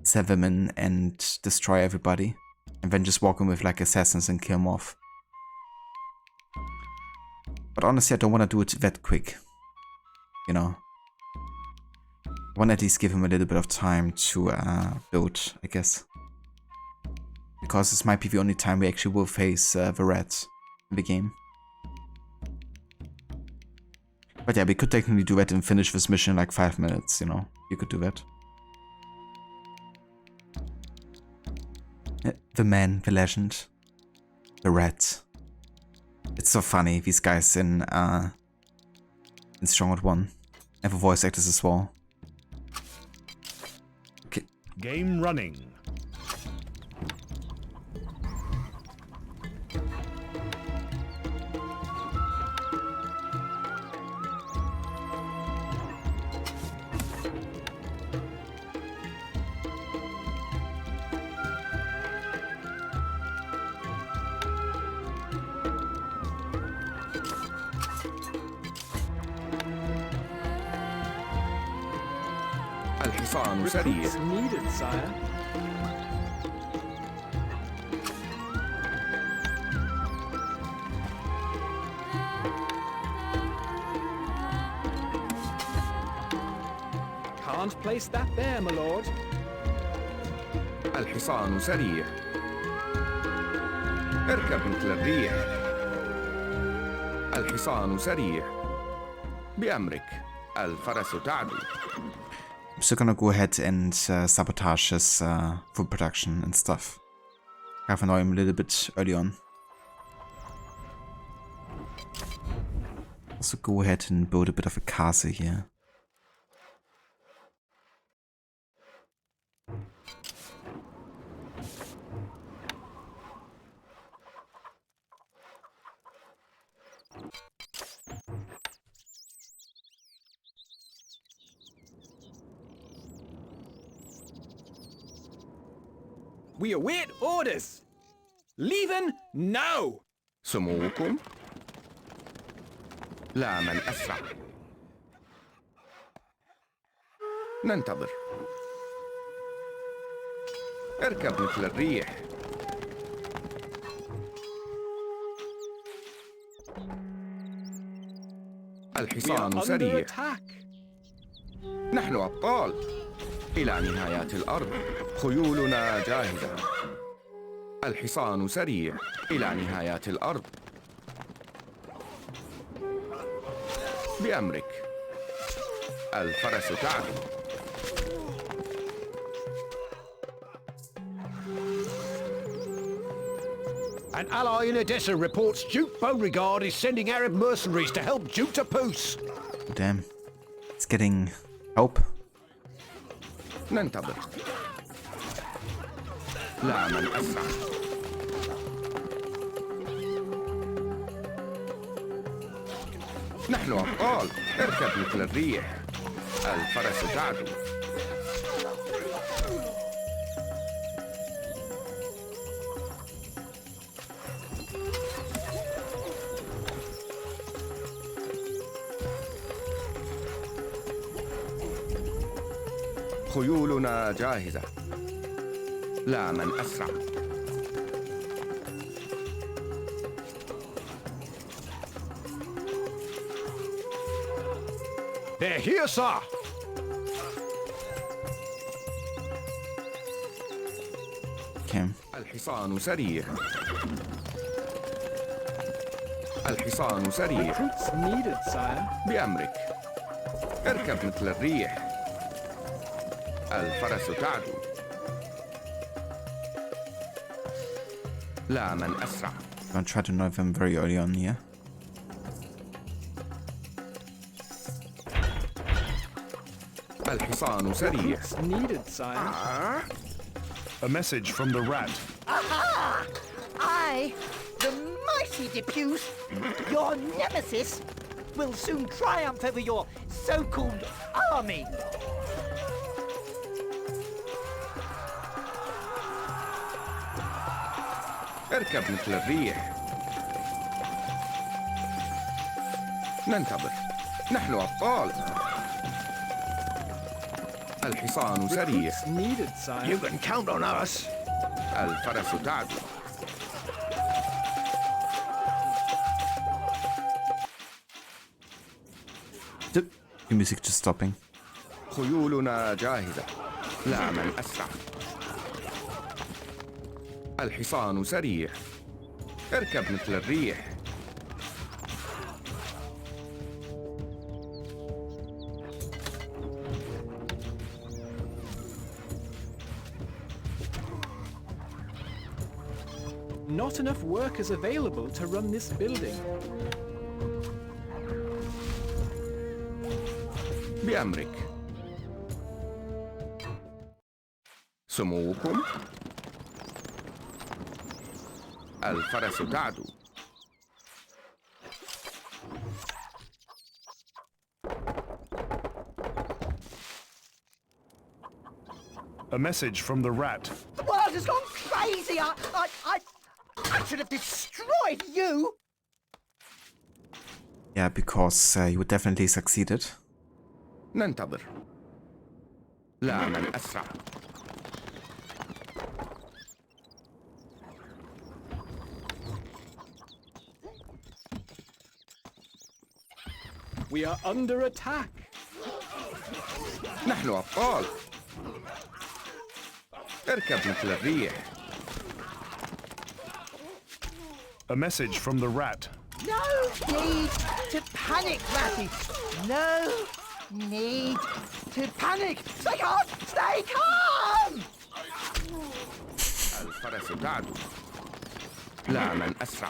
set them in and destroy everybody. And then just walk in with like assassins and kill them off. But honestly, I don't want to do it that quick. You know. I want to at least give him a little bit of time to build, I guess. Because this might be the only time we actually will face the rat in the game. But yeah, we could technically do that and finish this mission in like 5 minutes, you know. You could do that. The man, the legend, the rat. It's so funny, these guys in Stronghold 1. And the voice actors as well. Okay. Game running. الحصان سريع. Recruits needed, sire. Can't place that there, my lord. الحصان سريع. اركب مثل الريح. الحصان سريع. بأمرك. الفرس تعدو. I'm still gonna go ahead and sabotage his food production and stuff. I've annoyed him a little bit early on. Also go ahead and build a bit of a castle here. We await orders. Leaving now. سموكم. لا من أسرع. ننتظر. اركب مثل الريح. We are الحصان under سريع. attack. نحن أبطال. إلى نهايات الأرض. خيولنا جاهزة. الحصان سريع. إلى نهايات الأرض. بأمرك. الفرس تعدو. An ally in Edessa reports Duke Beauregard is sending Arab mercenaries to help Duke Tapus. Damn. It's getting help. ننتظر. لا من أسرع. نحن أبطال. اركب مثل الريح. الفرس تعدو. خيولنا جاهزة. لا من أسرع. They're here, sir. Okay. الحصان سريع. الحصان سريع. Recruits needed, sire. بأمرك. اركب مثل الريح. الفرس تعدو. لا من أسرع. I'm gonna try to annoy them very early on here. الحصان سريع. Recruits needed, sire. A message from the rat. Aha! I, the mighty Depuce, your nemesis, will soon triumph over your so-called army. اركب مثل الريح. ننتظر. نحن أبطال. الحصان سريع. Recruits needed, sire. You can count on us. الفرس تعدو. The music just stopping. خيولنا جاهزة. لا من أسرع. الحصان سريع. اركب مثل الريح. Not enough workers available to run this building. بأمرك. سموكم. الفرس تعدو. A message from the rat. The world has gone crazy. I should have destroyed you. Yeah, because you definitely succeeded. ننتظر. لا من أسرع. We are under attack. نحن أبطال. اركب مثل الريح. A message from the rat. No need to panic, Ratty. No need to panic. Stay calm. Stay calm. الفرس تعدو. لا من أسرع.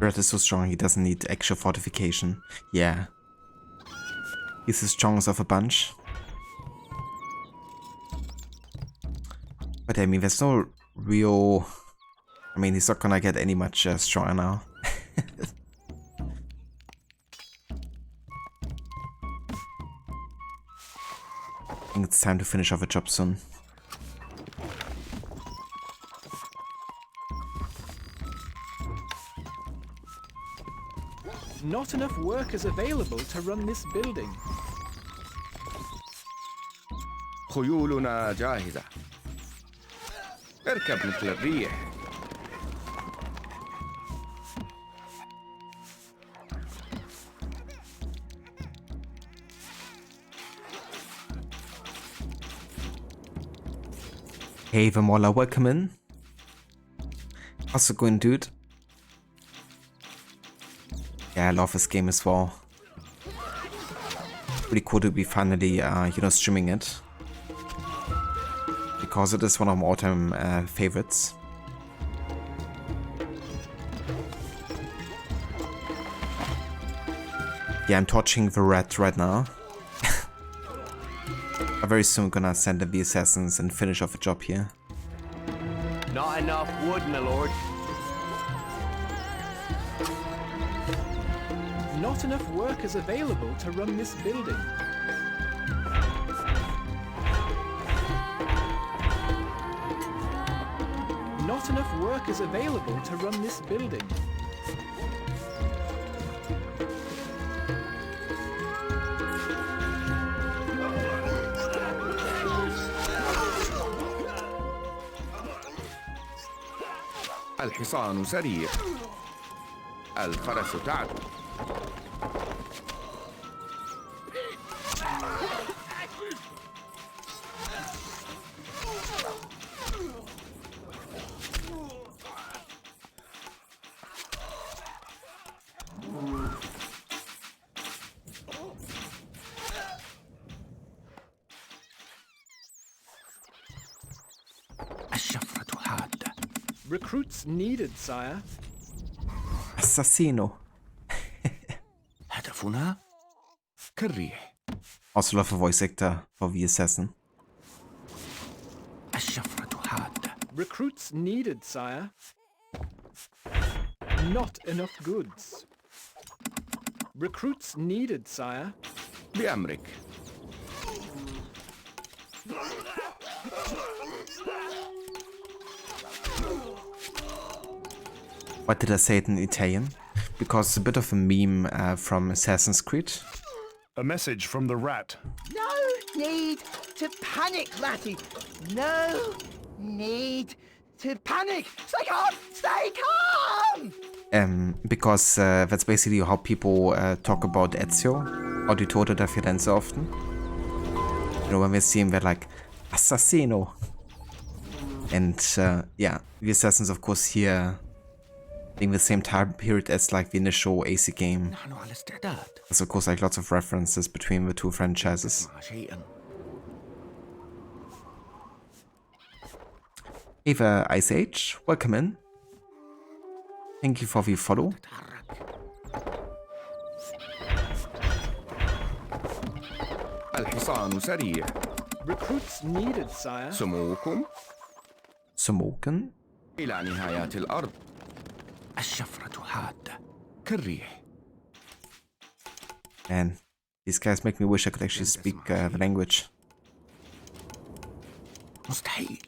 Red is so strong he doesn't need extra fortification. Yeah. He's the strongest of a bunch. But I mean, there's no real... I mean, he's not gonna get any much stronger now. I think it's time to finish off a job soon. Not enough workers available to run this building. خيولنا جاهزة. اركب مثل الريح. Hey Vamola, welcome in. How's it going, dude? Yeah, I love this game as well. Pretty cool to be finally, you know, streaming it. Because it is one of my all-time favorites. Yeah, I'm torching the rat right now. I'm very soon gonna send in the assassins and finish off a job here. Not enough wood, my lord. Not enough workers available to run this building. Not enough workers available to run this building. الحصان سريع. الفرس تعدو. الشفرة حادة. Recruits needed, sire. Assassino. هدفنا كالريح. Also love a voice actor for the assassin. الشفرة حادة. Recruits needed, sire. Not enough goods. Recruits needed, sire. بأمرك. Why did I say it in Italian? Because it's a bit of a meme from Assassin's Creed. A message from the rat. No need to panic, Ratty. No need to panic. Stay calm. Stay calm. Because that's basically how people talk about Ezio, Auditore da Firenze often. You know, when we see him, they're like, Assassino! And yeah, the assassins of course hear being the same time period as like the initial AC game. نحن على استعداد. There's of course like lots of references between the two franchises. مع شيئا. Ava Ice Age, welcome in. Thank you for the follow. الحصان سريع. Recruits needed, sire. سموكم Sumoken. إلى نهايات الأرض. الشفرة حادة. كالريح. Man, these guys make me wish I could actually speak the language. مستحيل.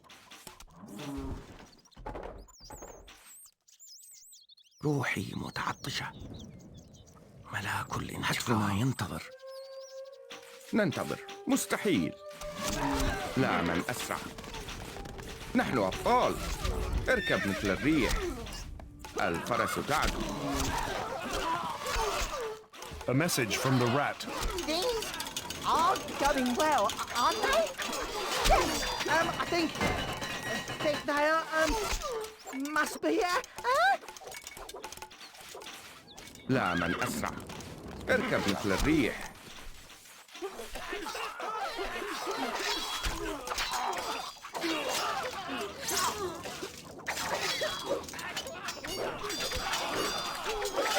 روحي متعطشة. ملاك الانتقام. حتفنا ينتظر. ننتظر. مستحيل. لا من أسرع. نحن أبطال. اركب مثل الريح. الفرس تعدو. A message from the rat. Things are going well, aren't they? Yes, I think they are, must be, لا من أسرع. اركب مثل الريح.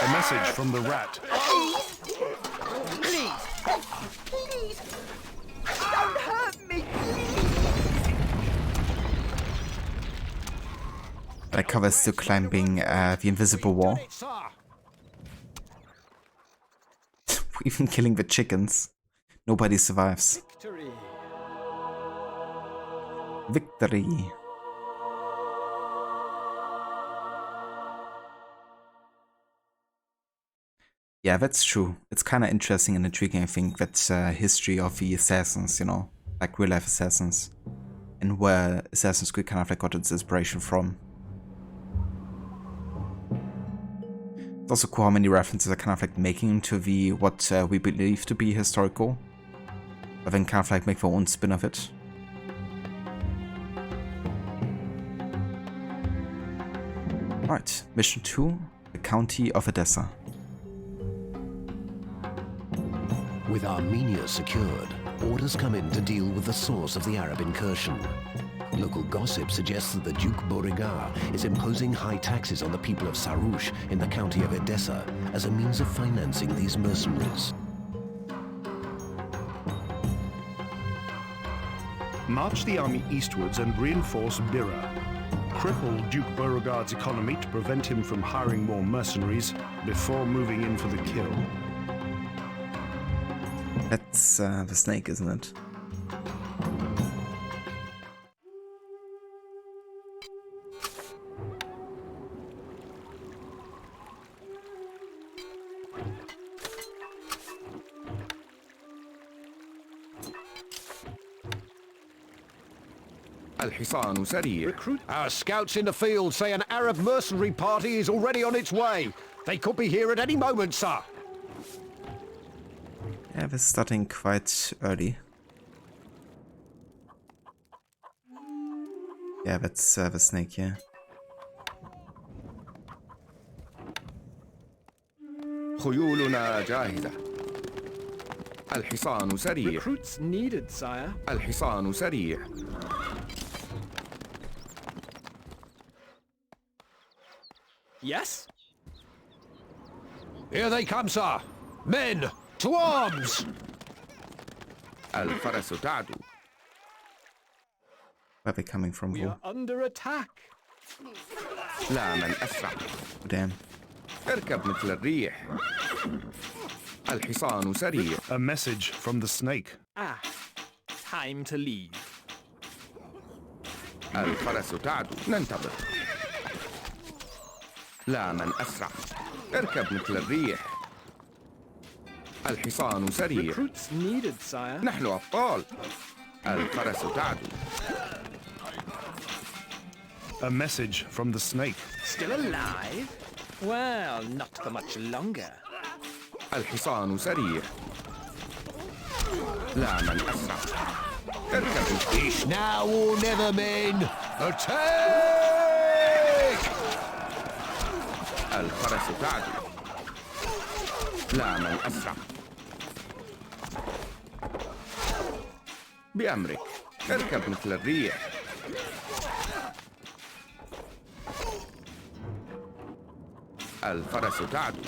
A message from the rat. Please, don't hurt me, That covers still climbing the invisible wall. Even killing the chickens. Nobody survives. Victory. Victory. Yeah, that's true. It's kind of interesting and intriguing, I think, that history of the assassins, you know, like real-life assassins, and where Assassin's Creed kind of like got its inspiration from. It's also cool how many references are kind of like making into the what we believe to be historical, but then kind of like make their own spin of it. Alright, mission 2, the county of Edessa. With Armenia secured, orders come in to deal with the source of the Arab incursion. Local gossip suggests that the Duke Beauregard is imposing high taxes on the people of Sarouche in the county of Edessa as a means of financing these mercenaries. March the army eastwards and reinforce Bira. Cripple Duke Beauregard's economy to prevent him from hiring more mercenaries before moving in for the kill. That's the snake, isn't it? الحصان سريع. Our scouts in the field say an Arab mercenary party is already on its way. They could be here at any moment, sir. Yeah, we're starting quite early. Yeah, that's the snake, yeah. خيولنا جاهزة. الحصان سريع. Recruits needed, sire. الحصان سريع. Yes? Here they come, sir. Men, to arms! الفرس تعدو. Where are they coming from, We bro? are under attack. لا من أسرع. Damn. اركب مثل الريح. الحصان سريع. A message from the snake. Time to leave. الفرس تعدو. ننتظر. لا من أسرع. اركب مثل الريح. الحصان سريع. Recruits needed, sire. نحن أبطال. الفرس تعدو. A message from the snake. Still alive? Well, not for much longer. الحصان سريع. لا من أسرع. اركب. It's now or never, men. Attack! الفرس تعدو. لا من أسرع. بأمرك. اركب مثل الريح. الفرس تعدو.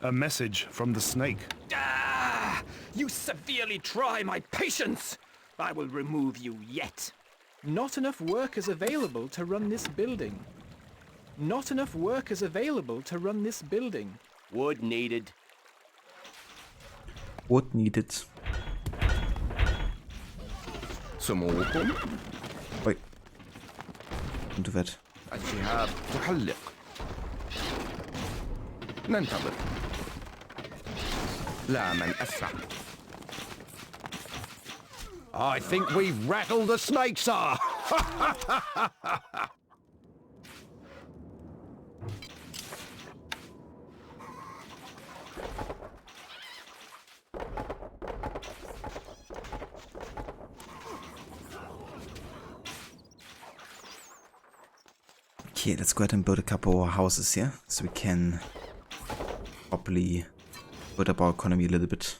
A message from the snake. Ah! You severely try my patience! I will remove you yet. Not enough workers available to run this building. Not enough workers available to run this building. Wood needed. Wood needed. سموكم. Wait. Don't do that. الشهاب تحلق. ننتظر. لا من أسرع. I think we've rattled the snake, sir. Okay, let's go ahead and build a couple more houses here, so we can properly build up our economy a little bit.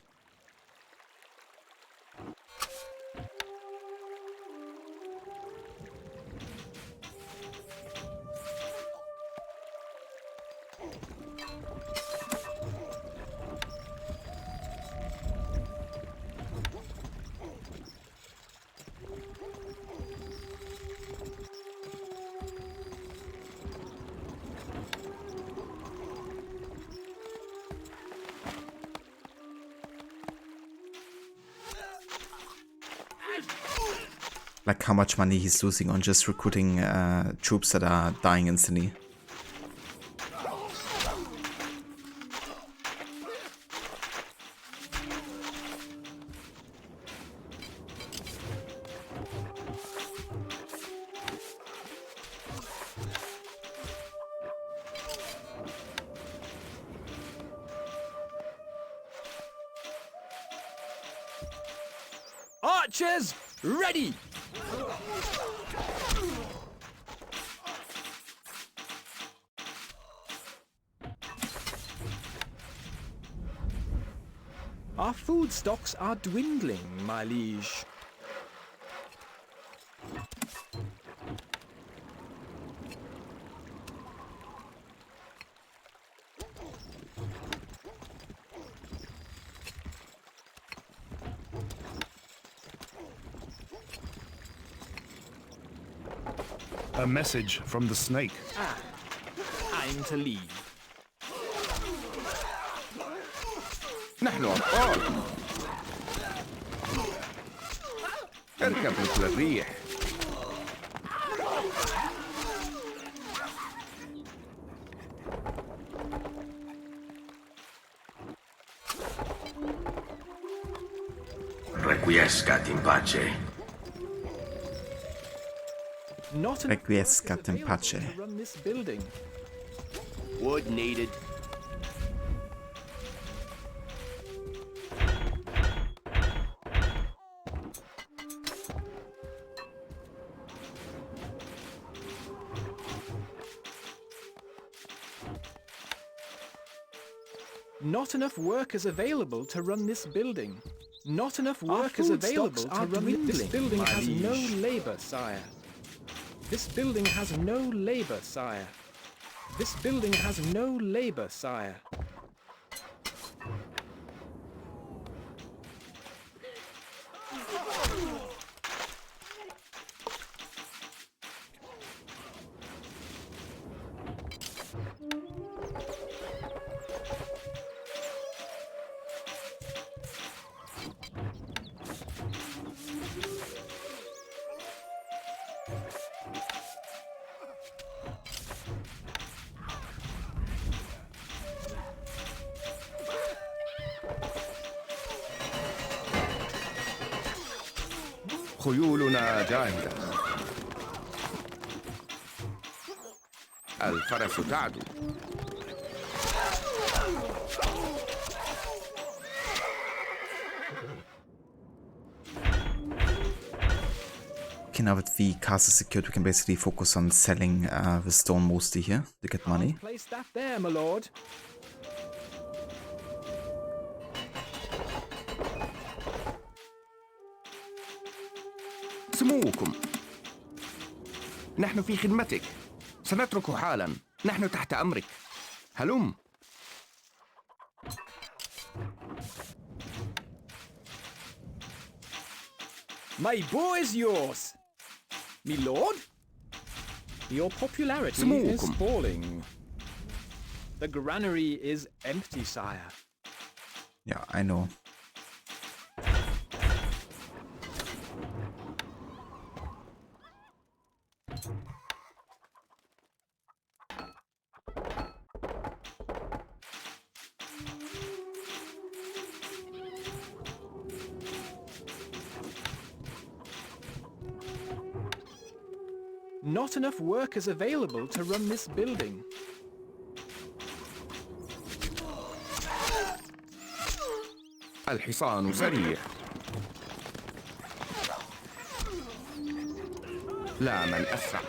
Like how much money he's losing on just recruiting troops that are dying instantly. Archers, ready! Our food stocks are dwindling, my liege. A message from the snake. Ah, time to leave. نحن أبطال. اركب مثل الريح. Requiescat in pace. Not enough Requiescat workers in available pace. to run this building. Wood needed. Not enough workers available to run this building. Not enough workers available to run this building. Has no labor, sire. This building has no labor, sire. This building has no labor, sire. خيولنا جاهزة. الفرس تعدو. Okay, now that the castle is secured, we can basically focus on selling the stone mostly here to get money. Place that there, my lord. سموكم. نحن في خدمتك. سنترك حالا. نحن تحت أمرك. هلم. My boy is yours. Me lord? Your popularity is سموكم. falling. The granary is empty, sire. Yeah, I know. Not enough workers available to run this building. الحصان سريع. لا من أسرع.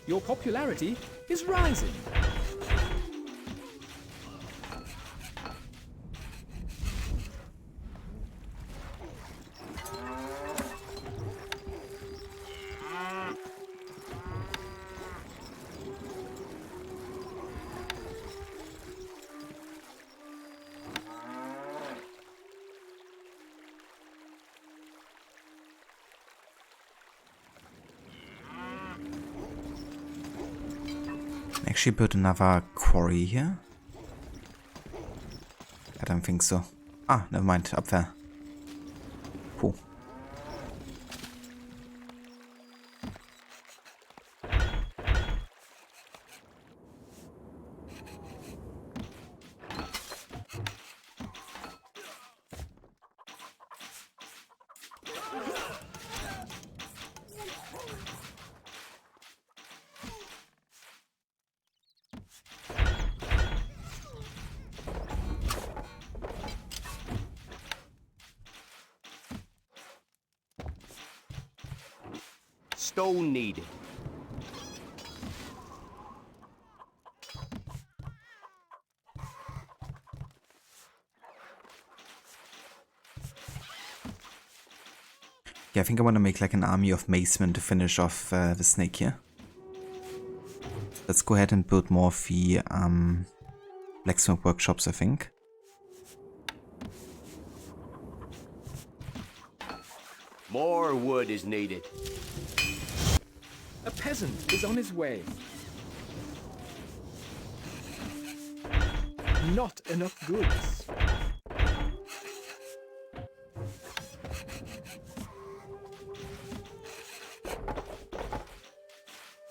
Your popularity is rising. Actually build another quarry here. I don't think so. Ah, never mind, up there. Cool. Stone needed. Yeah, I think I want to make like an army of macemen to finish off the snake here. Let's go ahead and build more of the blacksmith workshops, I think. More wood is needed. A peasant is on his way. Not enough goods.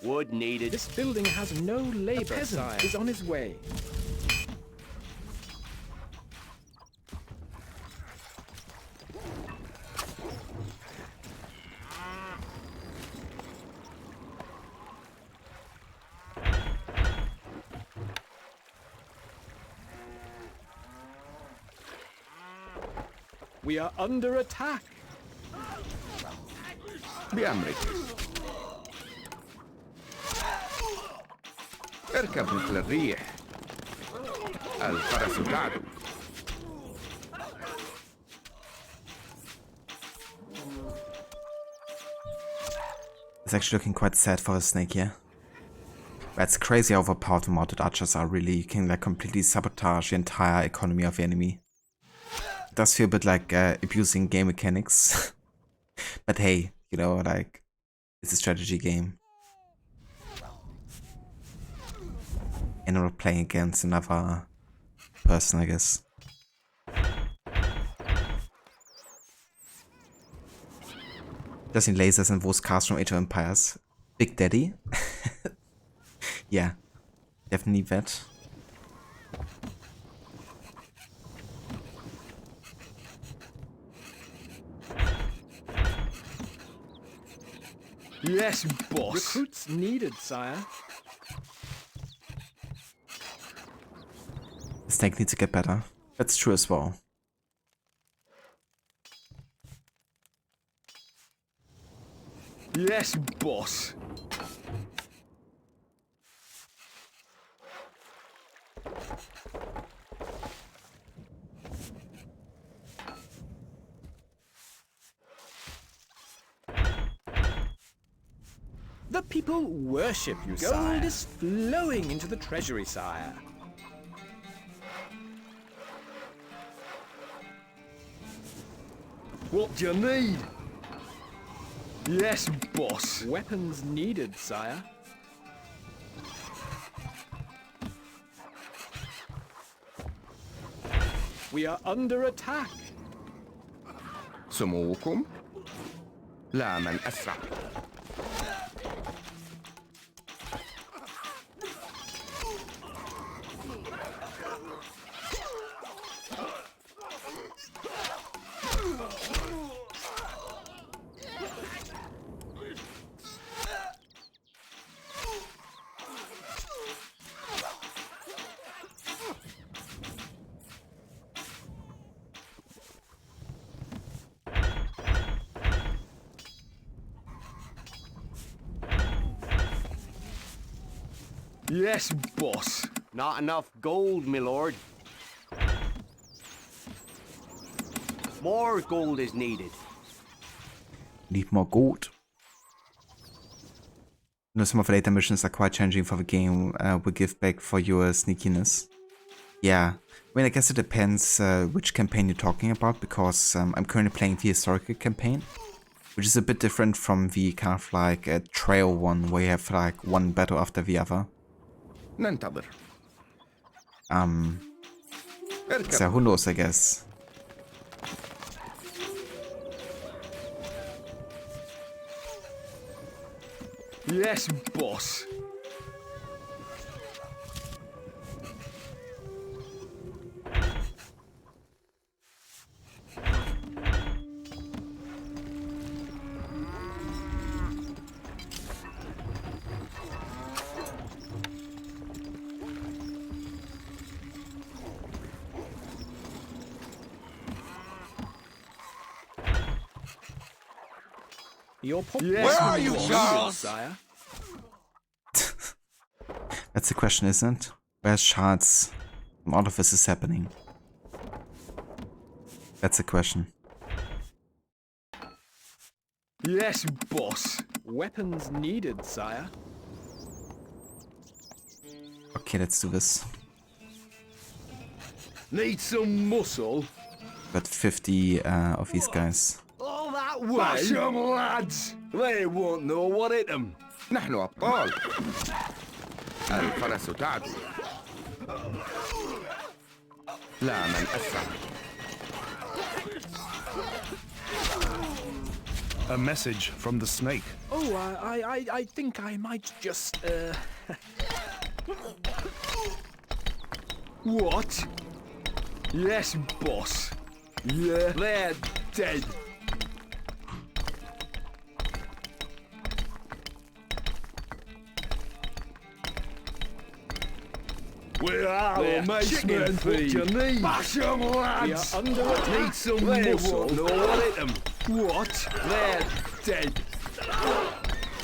Wood needed. This building has no labor. A peasant is on his way. We are under attack. بأمرك. اركب مثل الريح. الفرس تعدو. It's actually looking quite sad for the snake here. That's crazy how overpowered the mounted archers are, really. You can like completely sabotage the entire economy of the enemy. It does feel a bit like abusing game mechanics. But hey, you know, like, it's a strategy game. And we're playing against another person, I guess. Doesn't lasers and voice cast from Age of Empires. Big Daddy? Yeah, definitely that. Yes, boss. Recruits needed, sire. Snake needs to get better. That's true as well. Yes, boss. The people worship you, sire. Gold is flowing into the treasury, sire. What do you need? Yes, boss. Weapons needed, sire. We are under attack. سموكم لا من أسرع. Yes, boss. Not enough gold, my lord. More gold is needed. Need more gold. You know, some of the later missions are quite challenging for the game. Will give back for your sneakiness. Yeah, I mean, I guess it depends which campaign you're talking about, because I'm currently playing the historical campaign, which is a bit different from the kind of like a trail one, where you have like one battle after the other. ننتظر. So who knows, I guess. Yes, boss. Where are you, Charles? Sire? That's the question, isn't it? Where's Charles? All of this is happening. That's the question. Yes, boss. Weapons needed, sire. Okay, let's do this. Need some muscle. Got 50 of these guys. All that way. Bash 'em, lads. They won't know what hit them. نحن أبطال. الفرس تعدو. لا من أسرع. A message from the snake. Oh, I think I might just, What? Yes, boss. Yeah, they're dead. We are chicken thieves. What do you need? Bash 'em, lads. We are under attack. Need some muscle. No, what hit them? What? They're dead.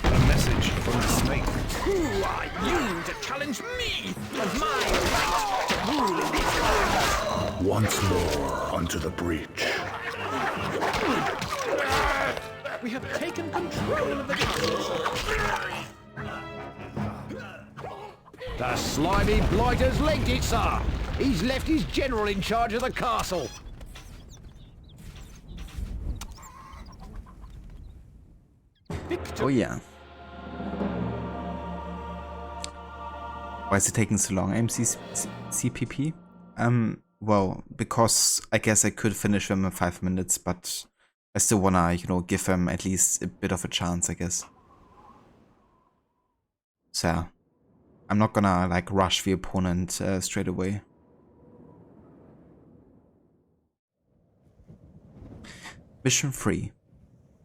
A message from the snake. Who are you to challenge me and my right to rule in these lands? Once more onto the breach. We have taken control of the castle. The slimy blighter's legged it, sir. He's left his general in charge of the castle. Oh yeah. Why is it taking so long? CPP? Well, because I guess I could finish them in 5 minutes, but I still wanna, you know, give them at least a bit of a chance, I guess. So yeah. I'm not gonna like rush the opponent straight away. Mission 3.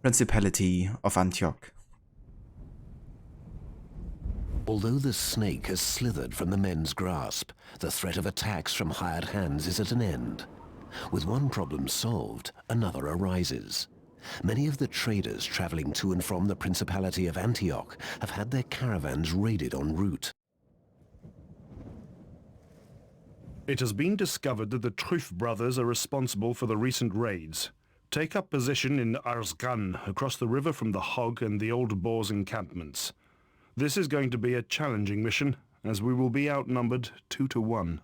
Principality of Antioch. Although the snake has slithered from the men's grasp, the threat of attacks from hired hands is at an end. With one problem solved, another arises. Many of the traders traveling to and from the Principality of Antioch have had their caravans raided en route. It has been discovered that the Truff brothers are responsible for the recent raids. Take up position in Arzgan, across the river from the Hog and the Old Boar's encampments. This is going to be a challenging mission, as we will be outnumbered 2 to 1.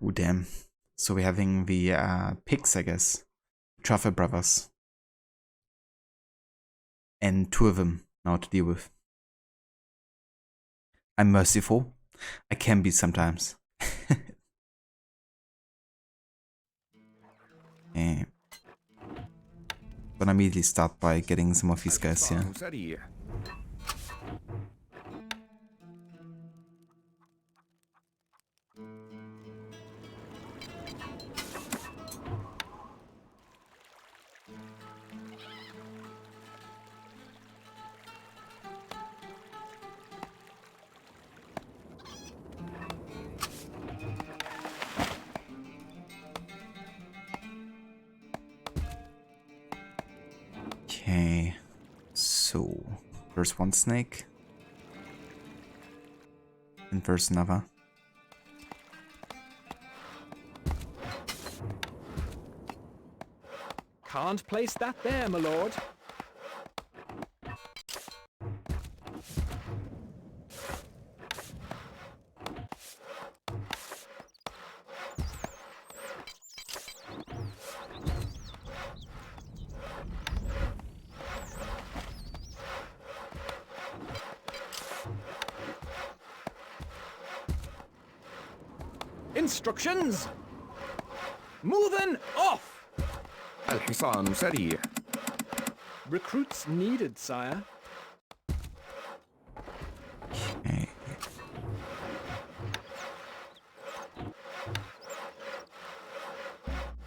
Oh damn. So we're having the pigs, I guess. Jaffa brothers. And 2 of them now to deal with. I'm merciful. I can be sometimes. Okay. Gonna immediately start by getting some of these guys here. Okay, so there's one snake, and there's another. Can't place that there, my lord. Instructions! Moving off! الحصان سريع. Recruits needed, sire. Okay.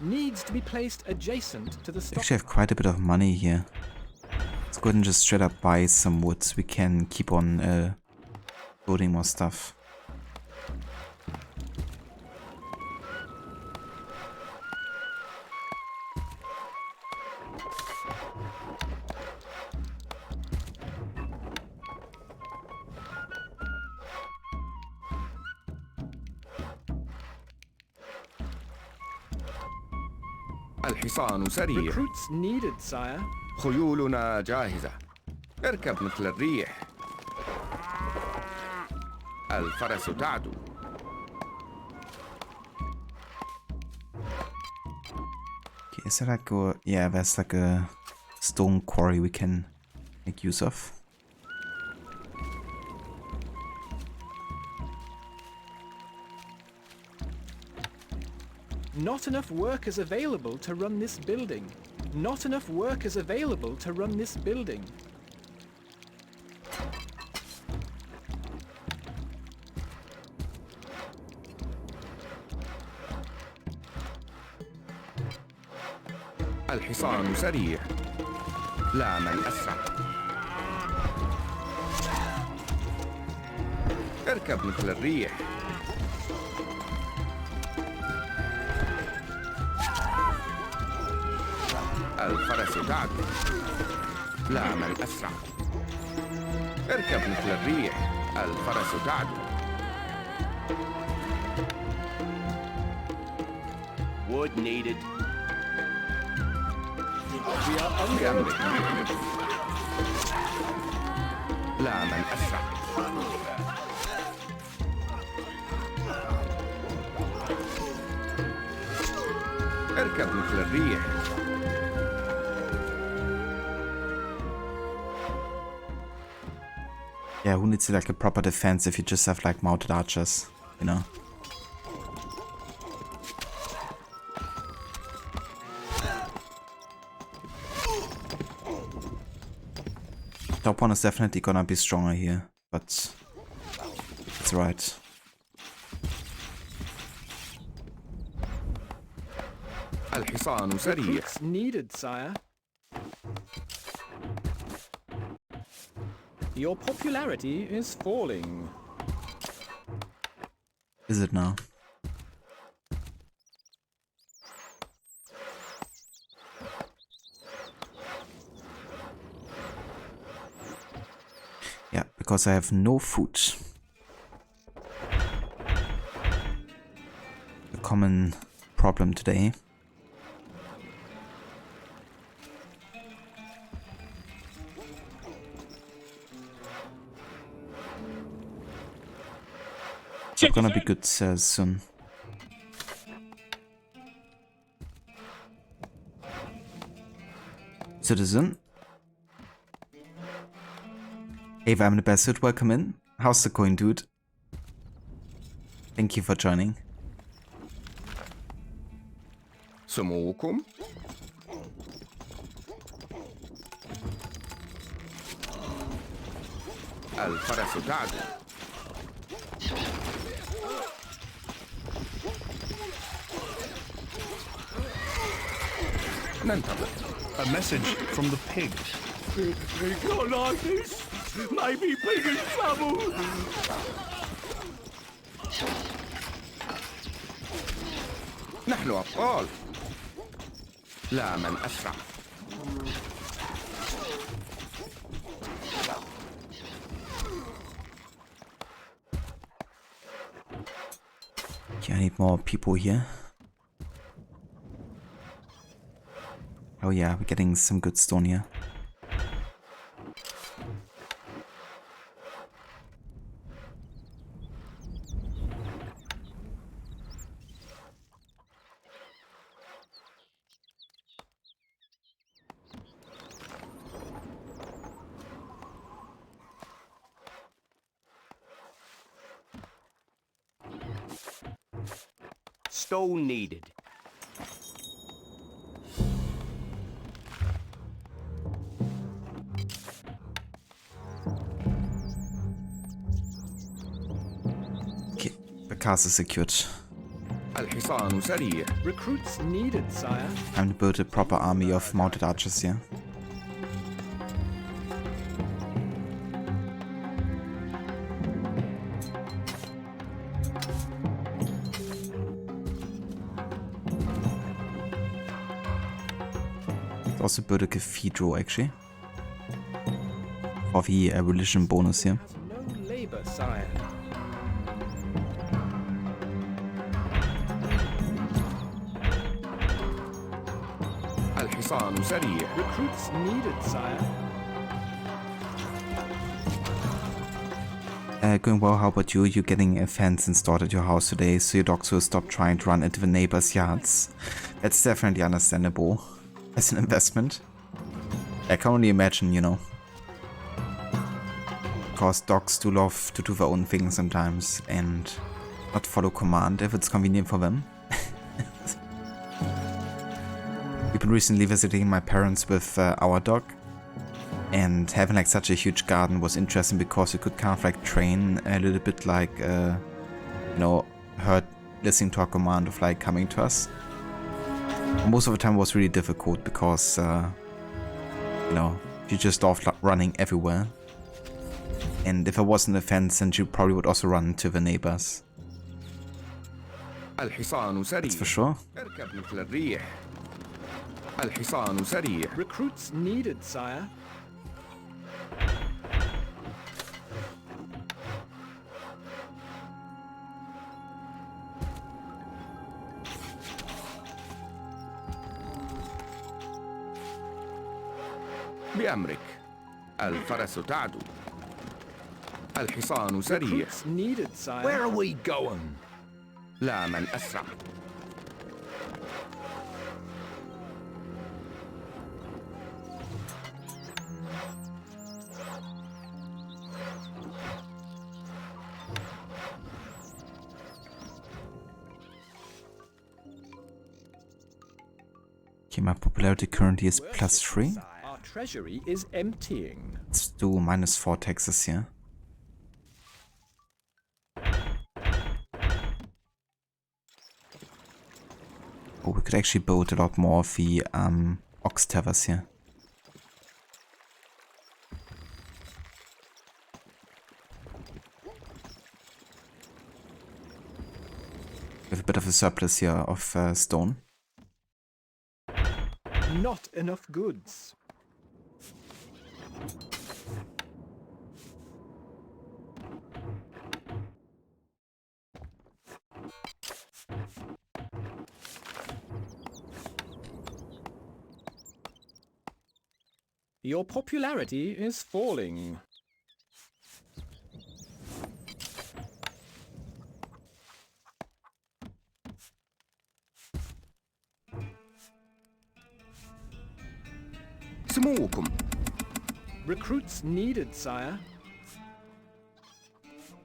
Needs to be placed adjacent to the We stock. actually have quite a bit of money here. Let's go ahead and just straight up buy some wood so we can keep on building more stuff. الحصان سريع. Recruits needed, sire. خيولنا جاهزة. اركب مثل الريح. الفرس تعدو. Okay, is there like a... yeah, there's like a stone quarry we can make use of. Not enough workers available to run this building. Not enough workers available to run this building. الحصان سريع. لا من أسرع. اركب مثل الريح. الفرس تعدو. لا من أسرع. اركب مثل الريح. الفرس تعدو. Wood needed. We are under لا من أسرع. اركب مثل الريح. Yeah, who needs like a proper defense if you just have like mounted archers, you know? Top one is definitely gonna be stronger here, but it's right. الحصان سريع. recruits needed, sire. Your popularity is falling. Is it now? Yeah, because I have no food. A common problem today. I'm gonna be good soon. Citizen. Ava, I'm the best. Welcome in. How's it going, dude? Thank you for joining. سموكم الفرس تعدو ننتظر. A message from the pig. He got like this. Maybe big in trouble. نحن أبطال لا من أسرع. Okay, I need more people here. Oh yeah, we're getting some good stone here. Stone needed. Okay, the castle secured. الحصان سريع. Recruits needed, sire. Time to build a proper army of mounted archers here. Also build a cathedral actually. For the religion bonus here. Has no labor, sire. الحصان سريع. Recruits needed, sire. Going well, how about you? You're getting a fence installed at your house today, so your dogs will stop trying to run into the neighbors' yards. That's definitely understandable as an investment. I can only imagine, you know. Because dogs do love to do their own thing sometimes and not follow command if it's convenient for them. We've been recently visiting my parents with our dog. And having like such a huge garden was interesting because you could kind of like train a little bit like, you know, her listening to our command of like coming to us. Most of the time it was really difficult because, you know, she just loved running everywhere. And if I wasn't a fence, then she probably would also run to the neighbors. الحصان سريع. That's for sure. اركب مثل الريح. الحصان سريع. Recruits needed, sire. بأمرك. الفرس تعدو. الحصان سريع. Recruits needed, sire. Where are we going? لا من أسرع. Okay, my popularity currently is +3. Our treasury is emptying. Let's do -4 taxes here. Oh, we could actually build a lot more of the ox tethers here. have a bit of a surplus here of stone. Not enough goods. Your popularity is falling. سموكم. Recruits needed, sire.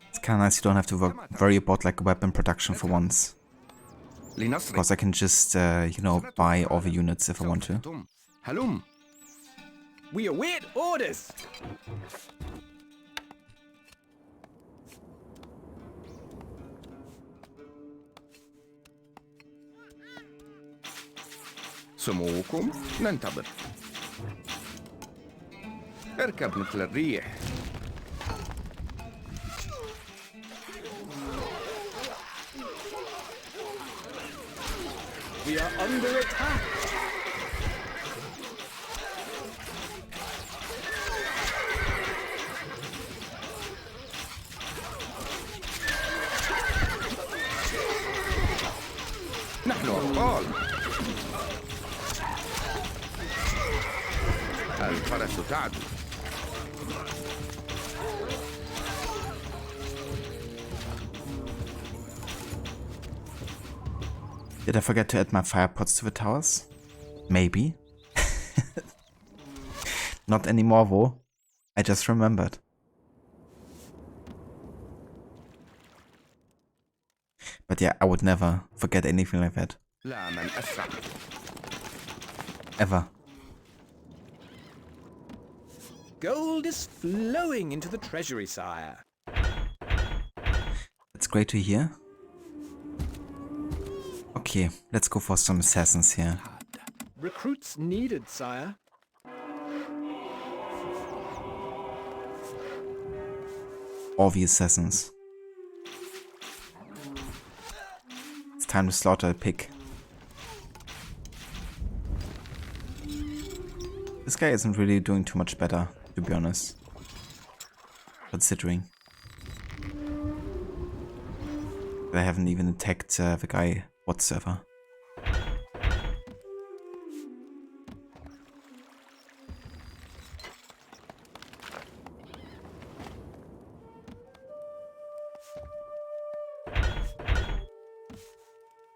It's kind of nice you don't have to worry about like weapon production for once. لنصر. Because I can just, you know, buy all the units if I want to. هلم. We await orders. سموكم ننتظر. اركب مثل الريح. We are under attack. نحن أبطال. الفرس تعدو. Did I forget to add my fire pots to the towers? Maybe. Not anymore though. I just remembered. But yeah, I would never forget anything like that. لا من أسرع. Ever. Gold is flowing into the treasury, sire. That's great to hear. Okay, let's go for some assassins here. Recruits needed, sire. All the assassins. It's time to slaughter a pig. This guy isn't really doing too much better, to be honest. Considering. I haven't even attacked the guy whatsoever.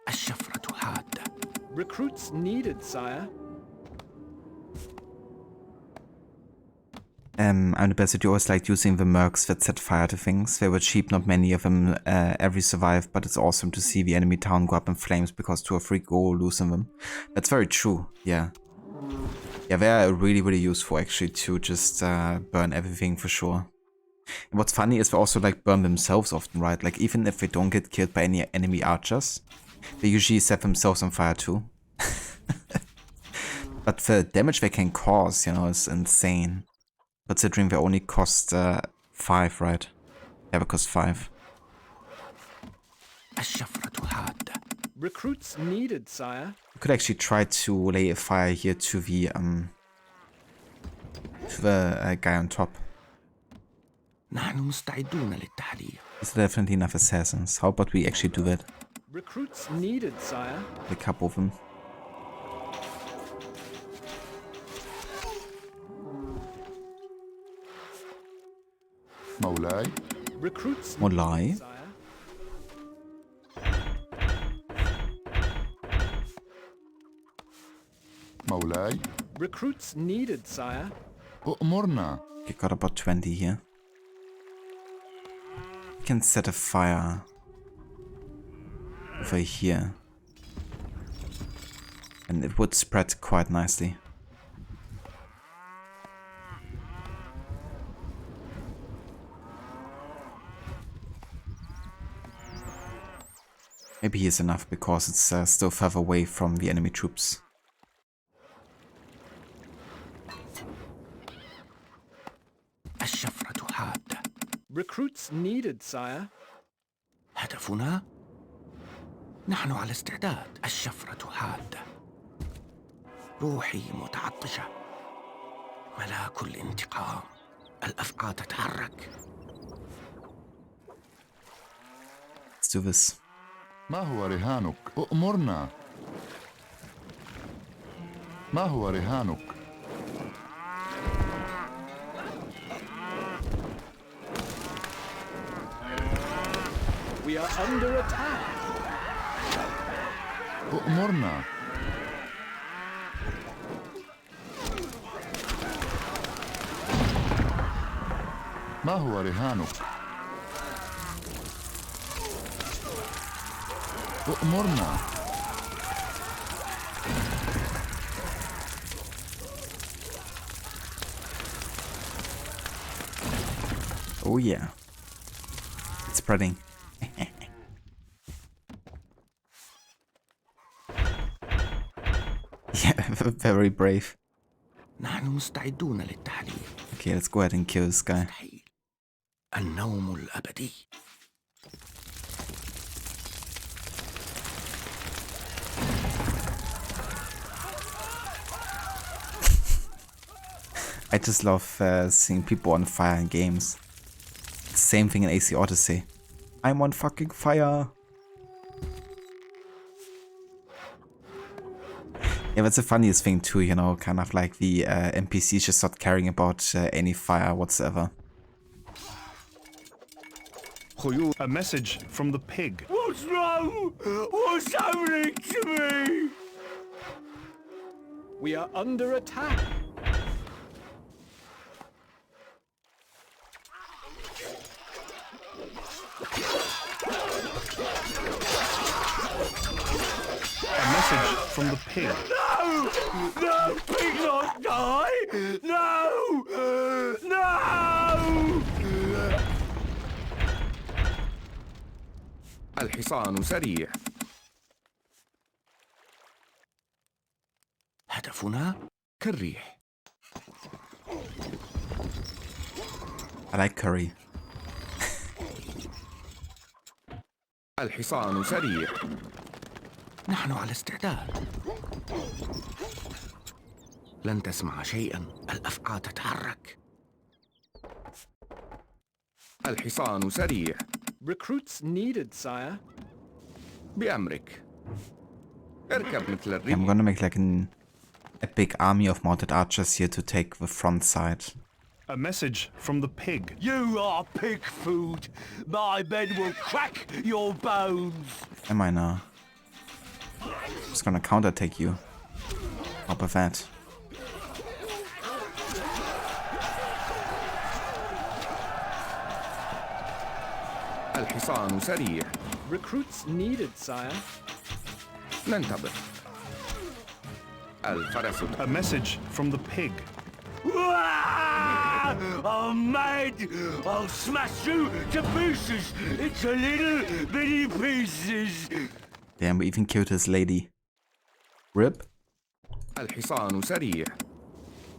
الشفرة حادة. Recruits needed, sire. I'm the best that you always liked using the mercs that set fire to things. They were cheap, not many of them ever survived, but it's awesome to see the enemy town go up in flames because 2 or 3 go losing them. That's very true, yeah. Yeah, they are really, really useful actually to just burn everything for sure. And what's funny is they also like burn themselves often, right? Like even if they don't get killed by any enemy archers, they usually set themselves on fire too. But the damage they can cause, you know, is insane. Considering they only cost 5, right? Yeah, they cost 5. الشفرة حادة. Recruits needed, sire. You could actually try to lay a fire here to the guy on top. نحن مستعدون للتحرير. There's definitely enough assassins. How about we actually do that? Recruits needed, sire. A couple of them. مولاي. Recruits Molai. needed, sire. مولاي. Recruits needed, sire. أؤمرنا. Okay, got about 20 here. We can set a fire over here. And it would spread quite nicely. Maybe here's enough because it's still further away from the enemy troops. الشفرة حادة. Recruits needed, sire. هدفنا نحن على استعداد. الشفرة حادة. روحي متعطشة. ملاك الانتقام. الأفعى تتحرك. Let's do this. ما هو رهانك؟ أؤمرنا. ما هو رهانك؟ We are under attack. أؤمرنا. ما هو رهانك؟ أؤمرنا. Oh yeah. It's spreading. Yeah, very brave. نحن مستعدون للتحليل. Okay, let's go ahead and kill this guy. النوم الأبدي. I just love seeing people on fire in games. Same thing in AC Odyssey. I'm on fucking fire. Yeah, that's the funniest thing too, you know, kind of like the NPCs just not caring about any fire whatsoever. A message from the pig. What's wrong? What's happening to me? We are under attack. A message from the pig. No! No! Pig not die! No! No! الحصان سريع. هدفنا كالريح. I like curry. الحصان سريع. نحن على استعداد. لن تسمع شيئا. الأفعى تتحرك. الحصان سريع. Recruits needed, sire. بأمرك. اركب مثل الريح. I'm gonna make like an epic army of mounted archers here to take the front side. A message from the pig. You are pig food. My men will crack your bones. Am I now? Just gonna counterattack you. How about that? الحصان سريع. Recruits needed, sire. ننتظر. الفرس. A message from the pig. I'm mad! I'll smash you to pieces into little bitty pieces! Damn, we even killed his lady. Rip. الحصان سريع.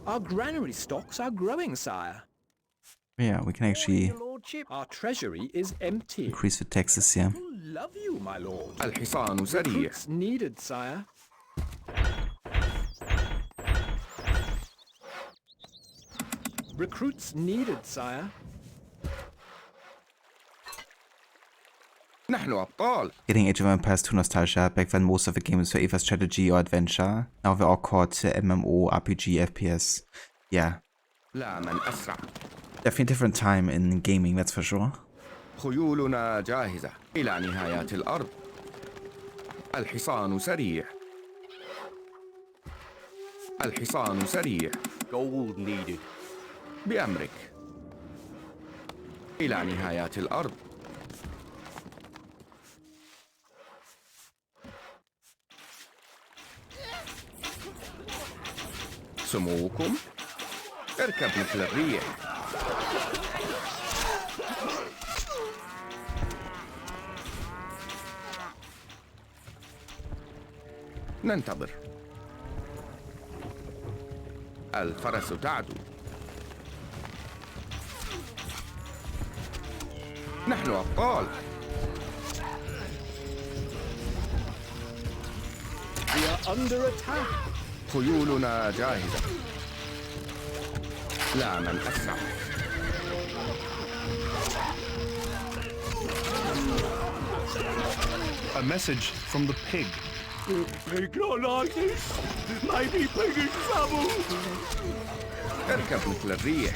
Our granary stocks are growing, sire. Yeah, we can actually Our treasury is empty. increase the taxes here. Love you, my lord. الحصان سريع. Recruits needed, sire. Recruits needed, sire. نحن أبطال. Getting Age of Empires 2 nostalgia back when most of the games were either strategy or adventure. Now they're all called MMO, RPG, FPS. Yeah, لا من أسرع. definitely a different time in gaming, that's for sure. خيولنا جاهزة إلى نهايات الأرض. الحصان سريع. الحصان سريع. Gold needed. بأمرك. إلى نهايات الأرض. سموكم. اركب مثل الريح. ننتظر. الفرس تعدو. نحن أبطال. under attack. خيولنا جاهزة. لا من أسرع. A message from the pig. Pig not like this. Maybe pig in trouble. اركب مثل الريح.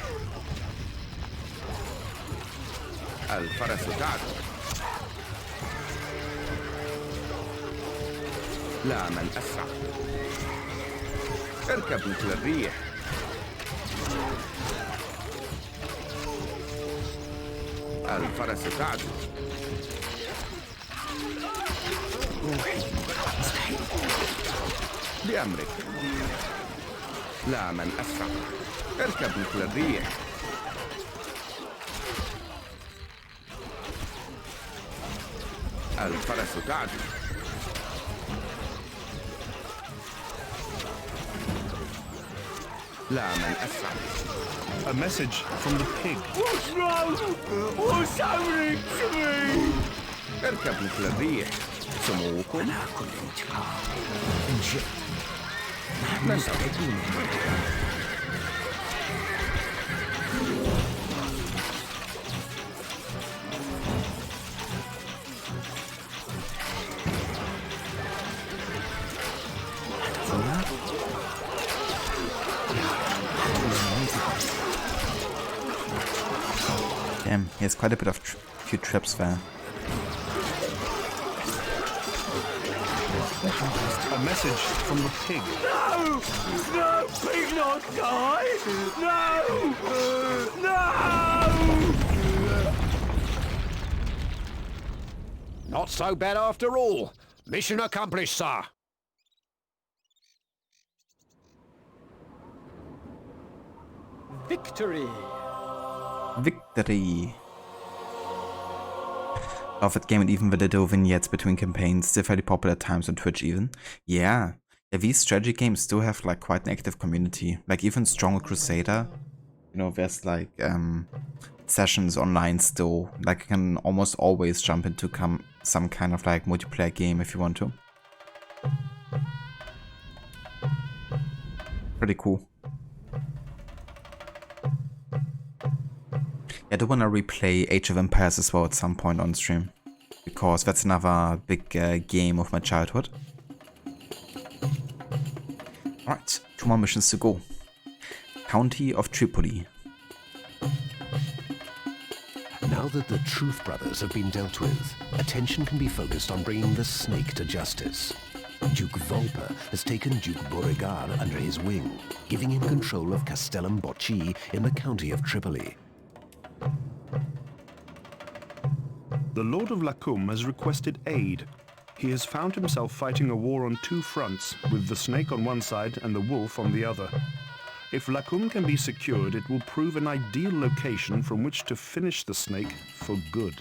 الفرس تعدو. لا من أسرع. اركب مثل الريح. الفرس تعدو. روحي مستحيل. بأمرك. لا من أسرع. اركب مثل الريح. الفرس تعدو. لا من أسرع. A message from the pig. What's wrong? What's happening to me? اركب مثل الريح. سموكم. Damn, he has quite a bit of few traps there. A message from the pig. No! No! Pig not die! No! No! Not so bad after all. Mission accomplished, sir. Victory. Victory! Love that game, and even the little vignettes between campaigns, still fairly popular at times on Twitch even. Yeah, these strategy games still have like quite an active community. Like even Stronghold Crusader, you know, there's like sessions online still. Like you can almost always jump into some kind of like multiplayer game if you want to. Pretty cool. I do want to replay Age of Empires as well at some point on stream, because that's another big game of my childhood. Alright, 2 more missions to go. County of Tripoli. Now that the Truth Brothers have been dealt with, attention can be focused on bringing the Snake to justice. Duke Volpa has taken Duke Beauregard under his wing, giving him control of Castellum Bocci in the county of Tripoli. The Lord of Lacum has requested aid. He has found himself fighting a war on 2 fronts, with the snake on one side and the wolf on the other. If Lacum can be secured, it will prove an ideal location from which to finish the snake for good.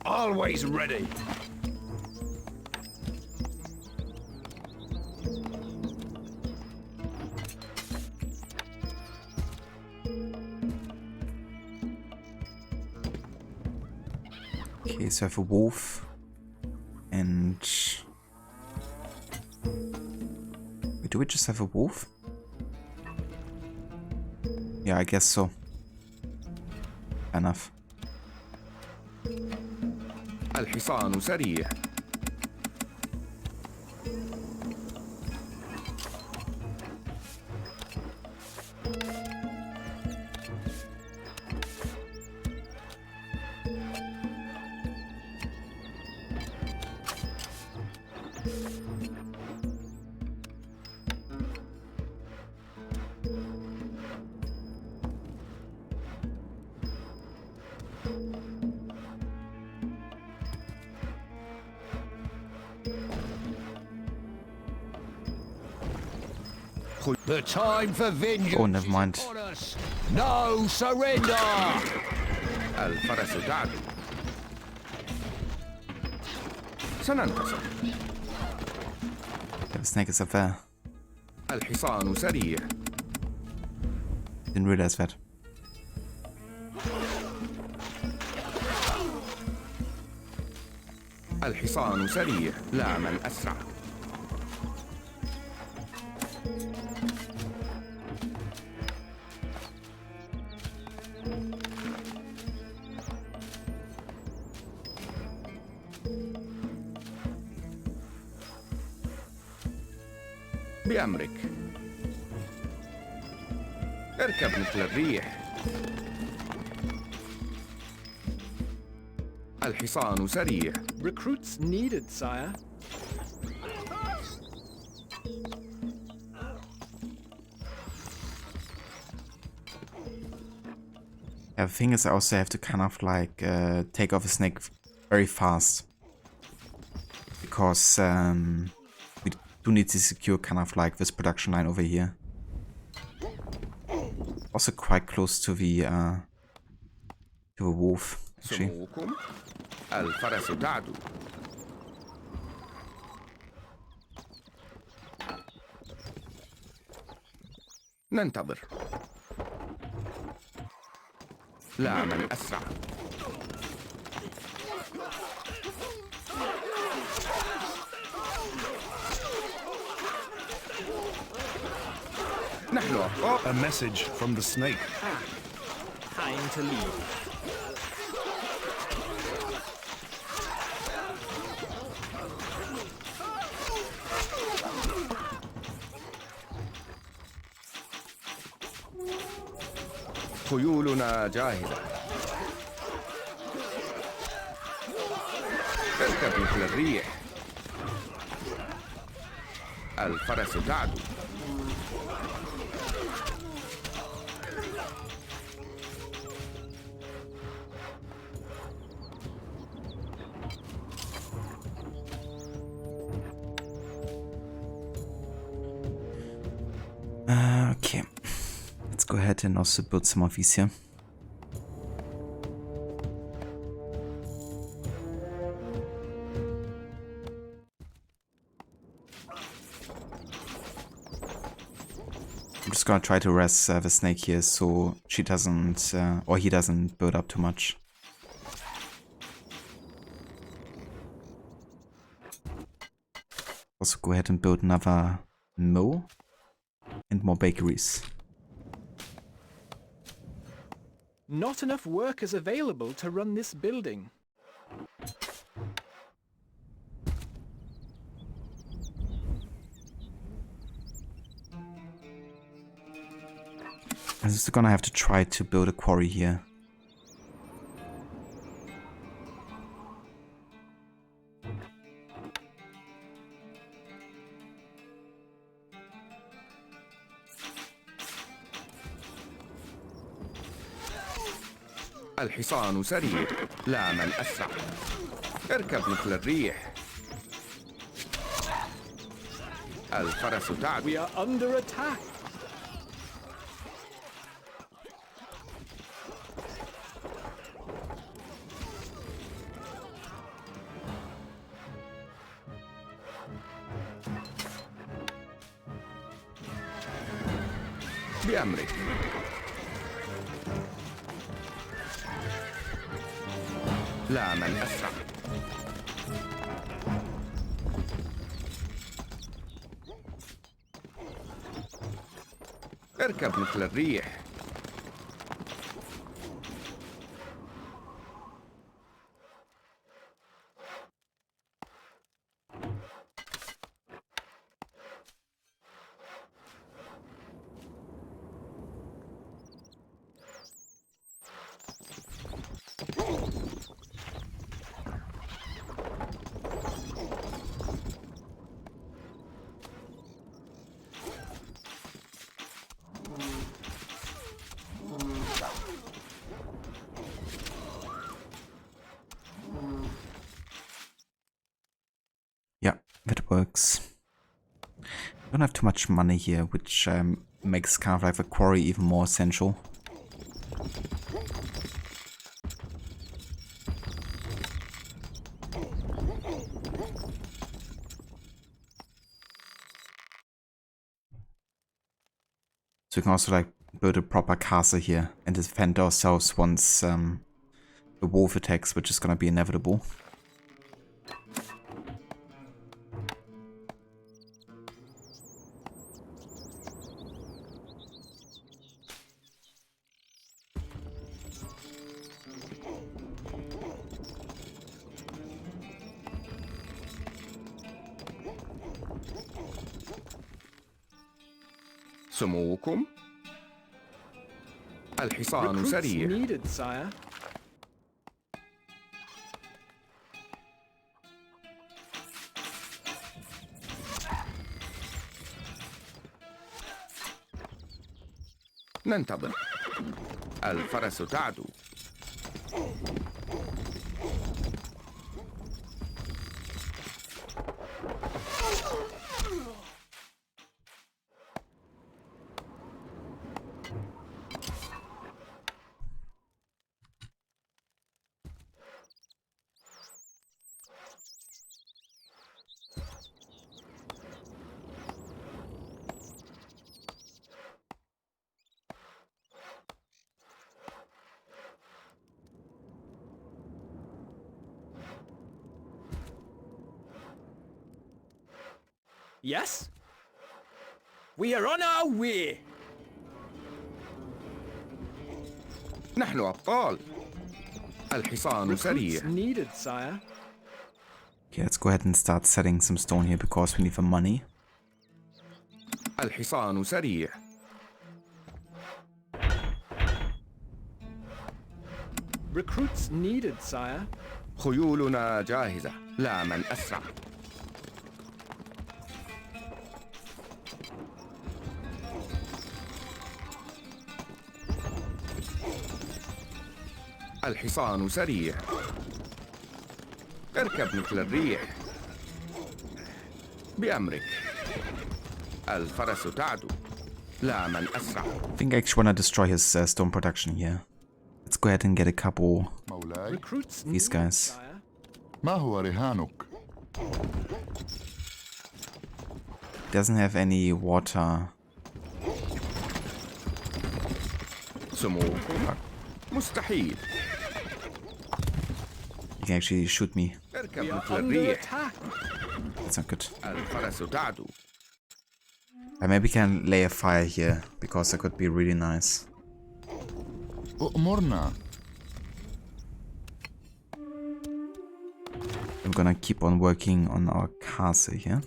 Always ready. Okay, so I have a wolf and... Wait, do we just have a wolf? Yeah, I guess so. Fair enough. الحصان سريع. The time for vengeance Oh, never mind. is upon us. No surrender! الفرس تعدو. سننتصر. The snake is up there. الحصان سريع. Didn't realize that. الحصان سريع. لا من أسرع. بأمرك. اركب مثل الريح. الحصان سريع. Recruits needed, sire. Yeah, the thing is, I also have to kind of like take off a snake very fast. Because we do need to secure kind of like this production line over here. Also quite close to the wolf, actually. سموكم. الفرس تعدو. ننتظر. لا من أسرع. نحن أقوى. A message from the snake. Time to leave. خيولنا جاهزة. اركب مثل الريح. الفرس تعدو. Okay, let's go ahead and also build some of these here. I'm just gonna try to rest the snake here so she doesn't, or he doesn't build up too much. Also go ahead and build another mill and more bakeries. Not enough workers available to run this building. I'm just gonna have to try to build a quarry here. الحصان سريع. لا من أسرع. اركب مثل الريح. الفرس تعدو. We are under attack. بأمرك. لا من أسرع. اركب مثل الريح. Yeah, that works. Don't have too much money here, which makes kind of like the quarry even more essential. So we can also like build a proper castle here and defend ourselves once the wolf attacks, which is gonna be inevitable. سموكم الحصان Recruits سريع needed, sire. ننتظر الفرس تعدو Yes? We are on our way. نحن أبطال الحصان Recruits سريع needed, sire. Okay, let's go ahead and start setting some stone here because we need the money. الحصان سريع Recruits needed, sire. خيولنا جاهزة لا من أسرع الحصان سريع اركب مثل الريح بأمرك الفرس تعدو لا من أسرع I think I actually want to destroy his stone production here. Let's go ahead and get a couple مولاي Recruits these needed, guys. ما هو رهانك؟ Doesn't have any water. سموكم مستحيل You can actually shoot me. اركب We are مثل under الريح attack. That's not good. الفرس تعدو I maybe can lay a fire here because that could be really nice. أؤمرنا. I'm gonna keep on working on our castle here.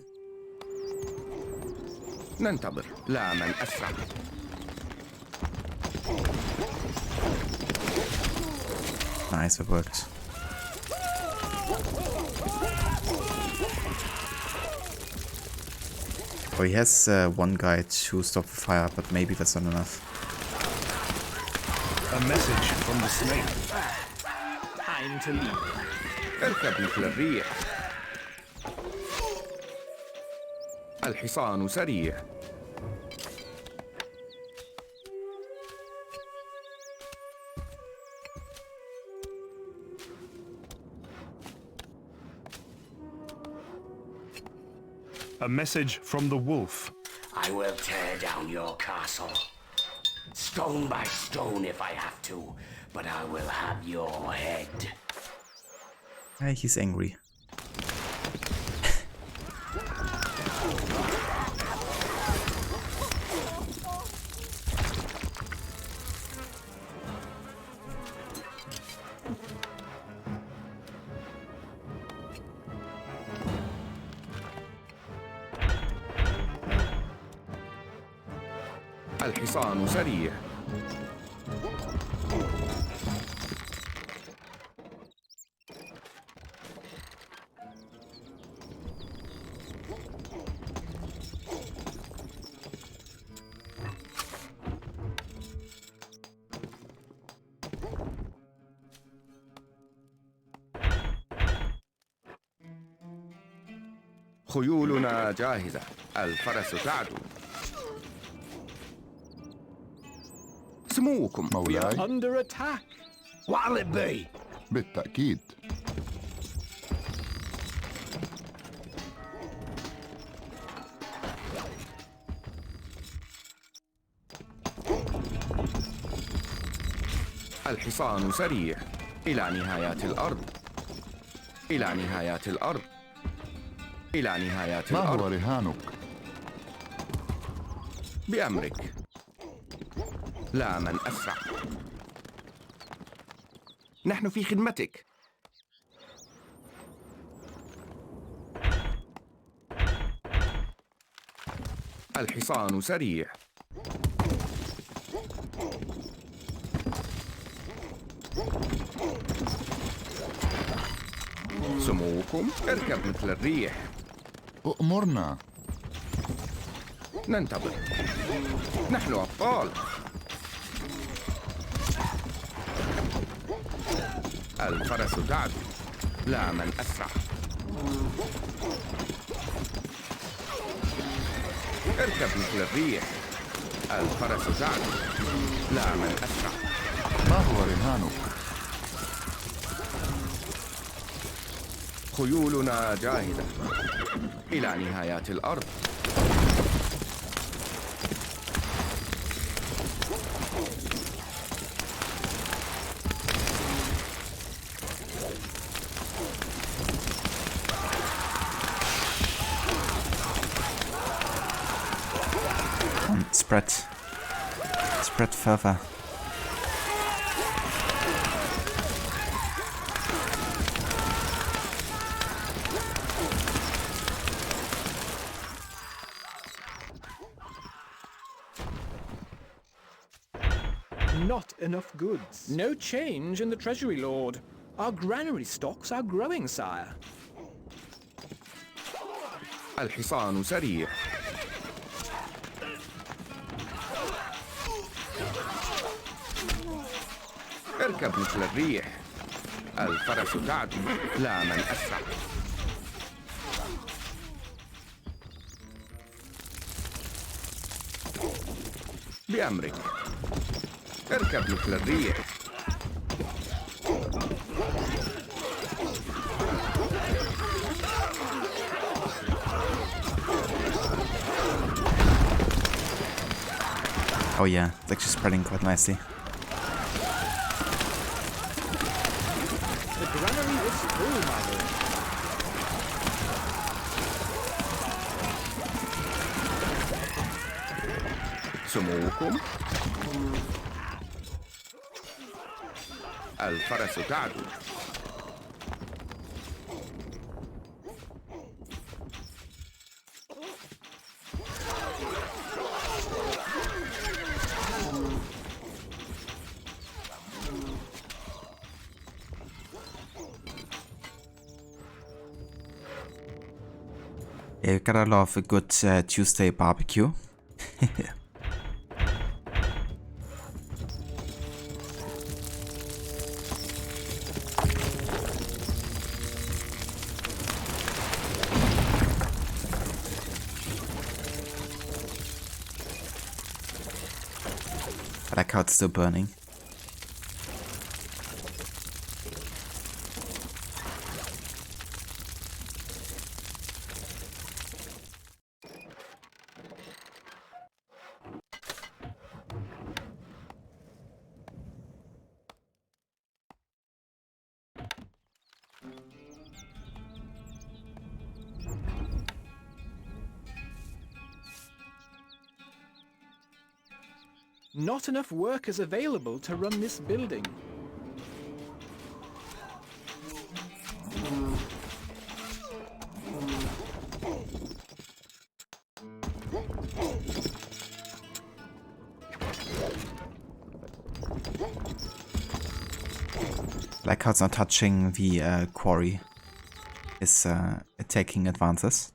ننتظر لا من أسرع Nice, it worked. Oh, he has one guy to stop the fire, but maybe that's not enough. A message from the snake. Time to leave. اركب مثل الريح الحصان سريع A message from the wolf. I will tear down your castle. Stone by stone if I have to, but I will have your head. He's angry. الحصان سريع خيولنا جاهزة. الفرس تعدو. سموكم. We are مولاي. under attack. What'll it be? بالتأكيد. الحصان سريع. إلى نهايات الأرض. إلى نهايات الأرض. إلى نهايات ما هو الأرض. رهانك؟ بأمرك. لا من أسرع. نحن في خدمتك. الحصان سريع. سموكم اركب مثل الريح. أؤمرنا. ننتظر. نحن أبطال. الفرس تعدو. لا من أسرع. اركب مثل الريح. الفرس تعدو. لا من أسرع. ما هو رهانك؟ خيولنا جاهزة. إلى نهايات الأرض. Spread further. Not enough goods. No change in the treasury, Lord. Our granary stocks are growing, sire. الحصان سريع. اركب مثل الريح. الفرس تعدو. لا من أسرع. بأمرك. اركب مثل الريح. Oh yeah, it's actually spreading quite nicely. The granary is full, my lord. سموكم. الفرس تعدو. Yeah, gotta love a good Tuesday barbecue. I like how it's still burning. Not enough workers available to run this building. Like how it's not touching the quarry. Is taking advances.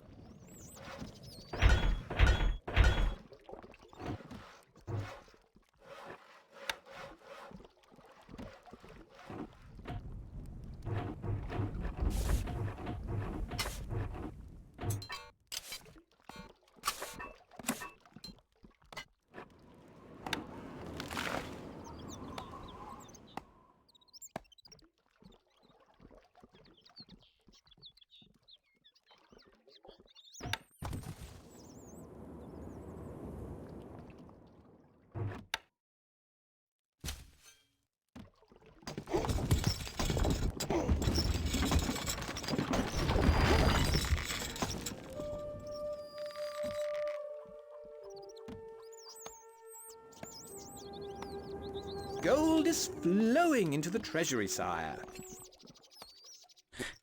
Gold is flowing into the treasury, sire.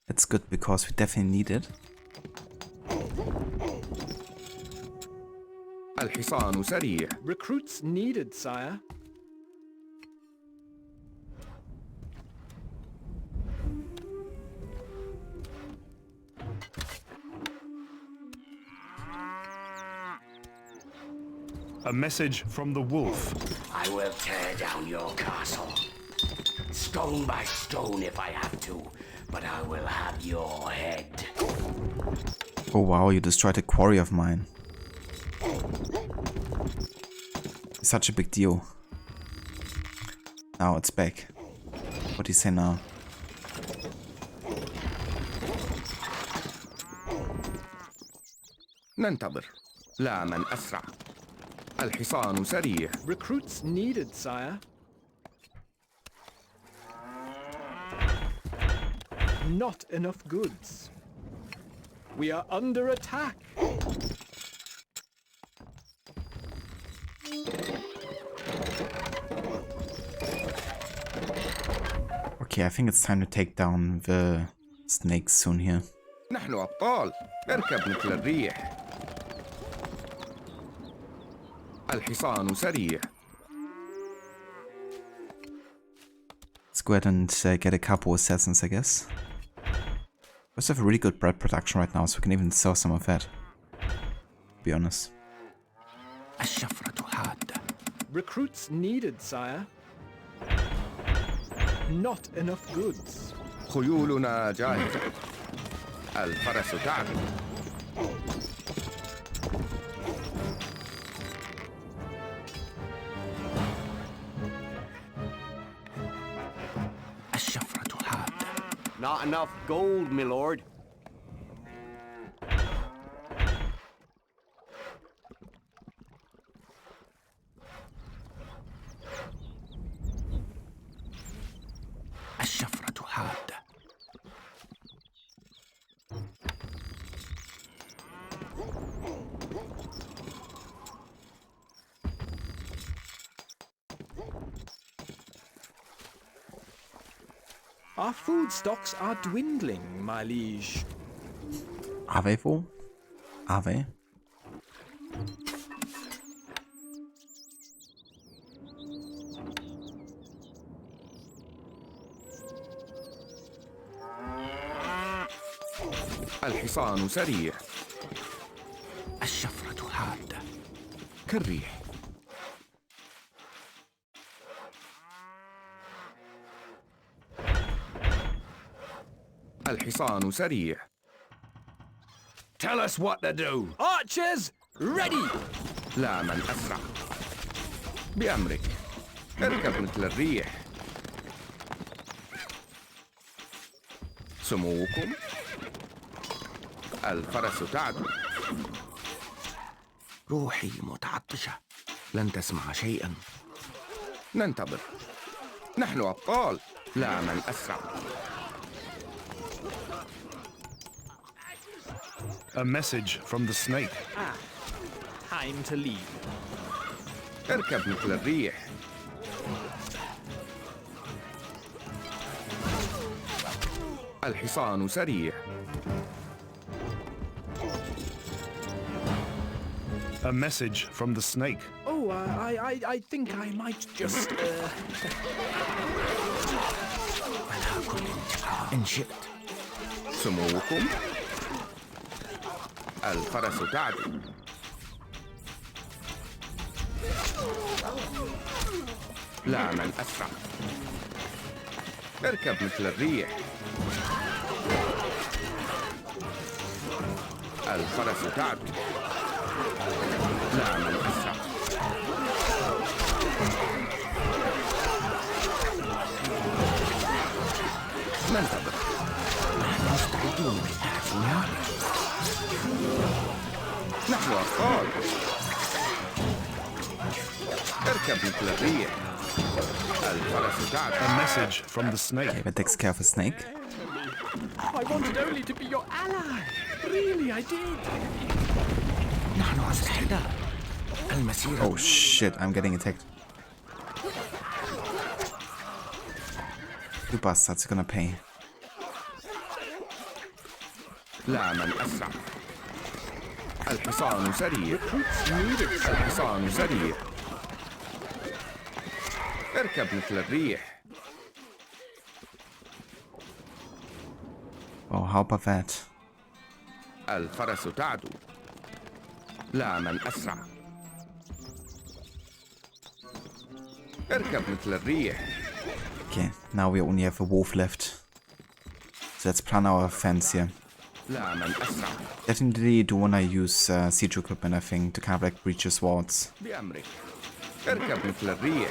That's good because we definitely need it. الحصان سريع. Recruits needed, sire. A message from the wolf. I will tear down your castle. Stone by stone if I have to, but I will have your head. Oh wow, you destroyed a quarry of mine. Such a big deal. Now it's back. What do you say now? ننتظر. لا من أسرع. الحصان سريع. Recruits needed, sire. Not enough goods. We are under attack. Okay, I think it's time to take down the snakes soon here. نحن أبطال. اركب مثل الريح. الحصان سريع. Let's go ahead and get a couple assassins, I guess. We also have a really good bread production right now, so we can even sell some of that. To be honest. الشفرة حادة. Recruits needed, sire. Not enough goods. خيولنا جاهزة. الفرس تعدو. الشفرة حادة. Not enough gold, my lord. الشفرة حادة. Our food stocks are dwindling, my liege. Are they though? Are they? الحصان سريع. الشفرة حادة. كالريح. الحصان سريع. Tell us what to do. Archers, ready! لا من أسرع. بأمرك. اركب مثل الريح. سموكم. الفرس تعدو. روحي متعطشة. لن تسمع شيئا. ننتظر. نحن أبطال. لا من أسرع. A message from the snake. Ah, time to leave. اركب مثل الريح. الحصان سريع. A message from the snake. Oh, I think I might just, إن شئت. سموكم. الفرس تعدو. لا من أسرع. اركب مثل الريح. الفرس تعدو. لا من أسرع. ننتظر. نحن مستعدون للهجوم. نحن أطفال. اركب مثل الريح. A message from the snake. Okay, that takes care of a snake. I wanted only to be your ally. Really, I did. Oh shit, I'm getting attacked. You bastards are gonna pay. لا من أسرع. الحصان سريع. Recruits needed, sire. الحصان سريع. اركب مثل الريح. Oh, how about that? الفرس تعدو. لا من أسرع. اركب مثل الريح. Okay, now we only have a wolf left. So let's plan our fence here. لا من أسرع. Definitely do wanna use siege equipment, I think, to kind of like breach his walls. بأمرك. اركب مثل الريح.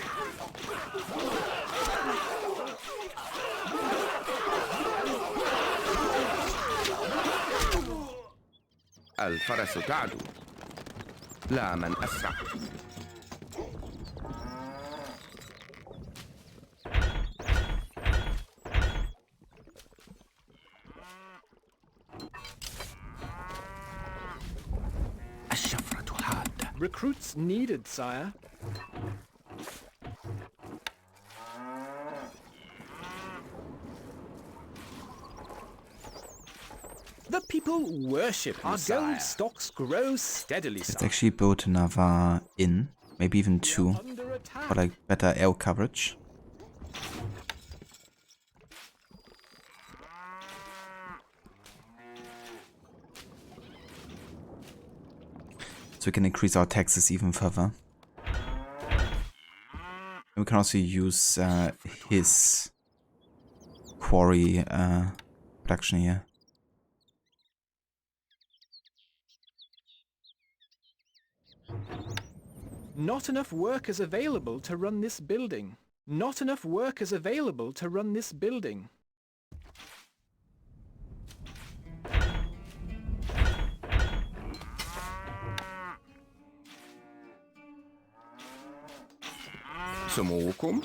الفرس تعدو. لا من أسرع. الشفرة حادة. Recruits needed, sire. The people worship you, our gold stocks grow steadily, Let's sire. actually build another inn, maybe even two, Under attack. for like better air coverage. So we can increase our taxes even further. And we can also use his quarry production here. Not enough workers available to run this building. Not enough workers available to run this building. سموكم.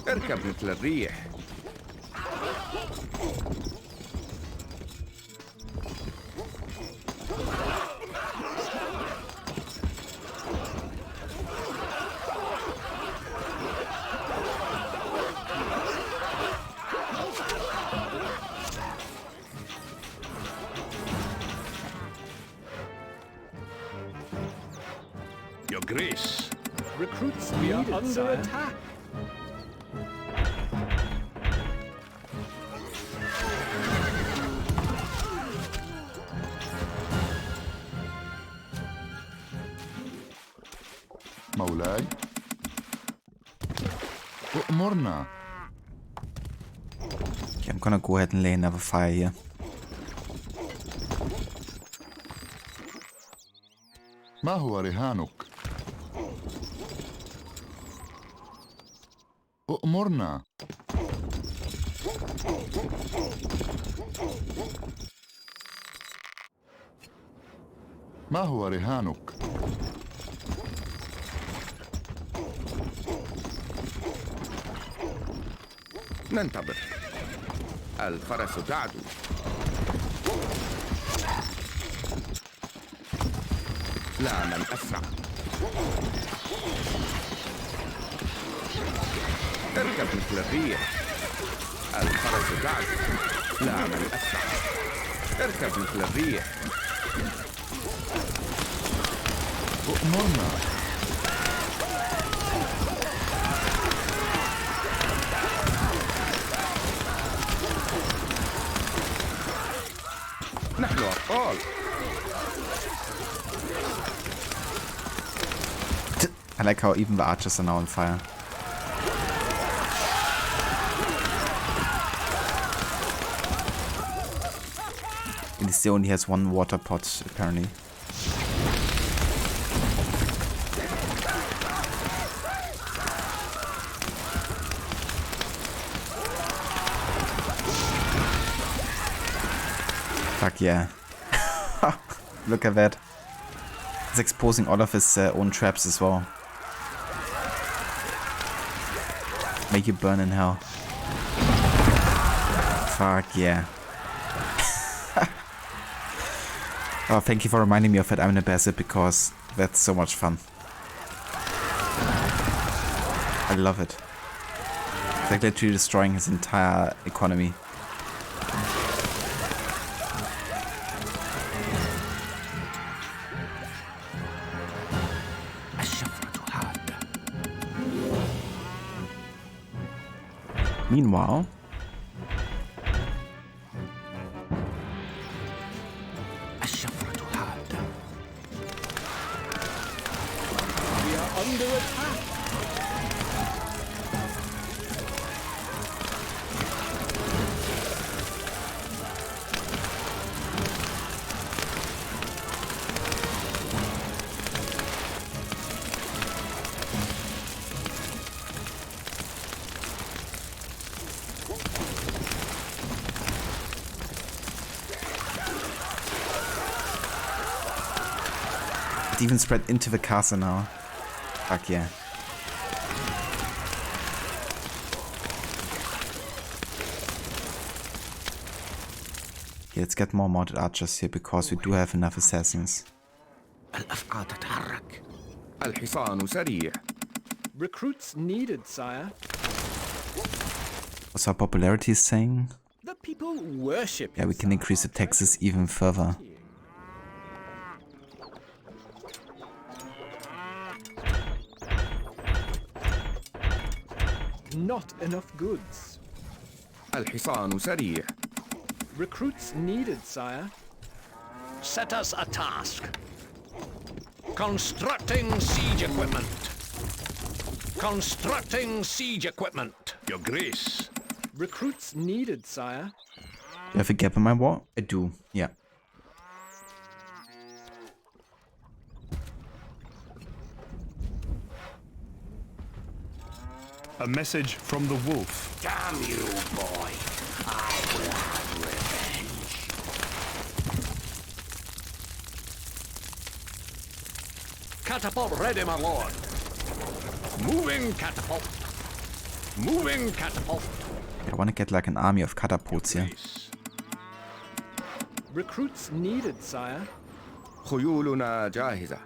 اركب مثل الريح. Your Grace. Recruits needed, under sire. attack. مولاي أؤمرنا. Okay, I'm gonna go ahead and lay another fire here. ما هو رهانك؟ أؤمرنا. ما هو رهانك؟ ننتظر. الفرس تعدو. لا من أسرع. اركب مثل الريح. الفرس تعدو. لا من أسرع. اركب مثل الريح. أؤمرنا. نحن أبطال. I like how even the archers are now on fire. And he still only has one water pot, apparently. Fuck yeah. Look at that. He's exposing all of his own traps as well. Make you burn in hell. Fuck yeah. Oh, thank you for reminding me of that, I'm an Edessa, because that's so much fun. I love it. It's like literally destroying his entire economy. Meanwhile, We are under attack. it even spread into the castle now. Fuck yeah. Okay, let's get more mounted archers here because we do have enough assassins. الأفعى تتحرك. الحصان سريع. Recruits needed, sire. What's our popularity saying? The people worship. Yeah, we can increase the taxes even further. Not enough goods. الحصان سريع. Recruits needed, sire. Set us a task. Constructing siege equipment. Constructing siege equipment. Your Grace. Recruits needed, sire. Do I have a gap in my war? I do, yeah. A message from the wolf. Damn you, boy. I will have revenge. Catapult ready, my lord. Moving catapult. Moving catapult. I want to get like an army of catapults here. Recruits needed, sire. خيولنا جاهزة.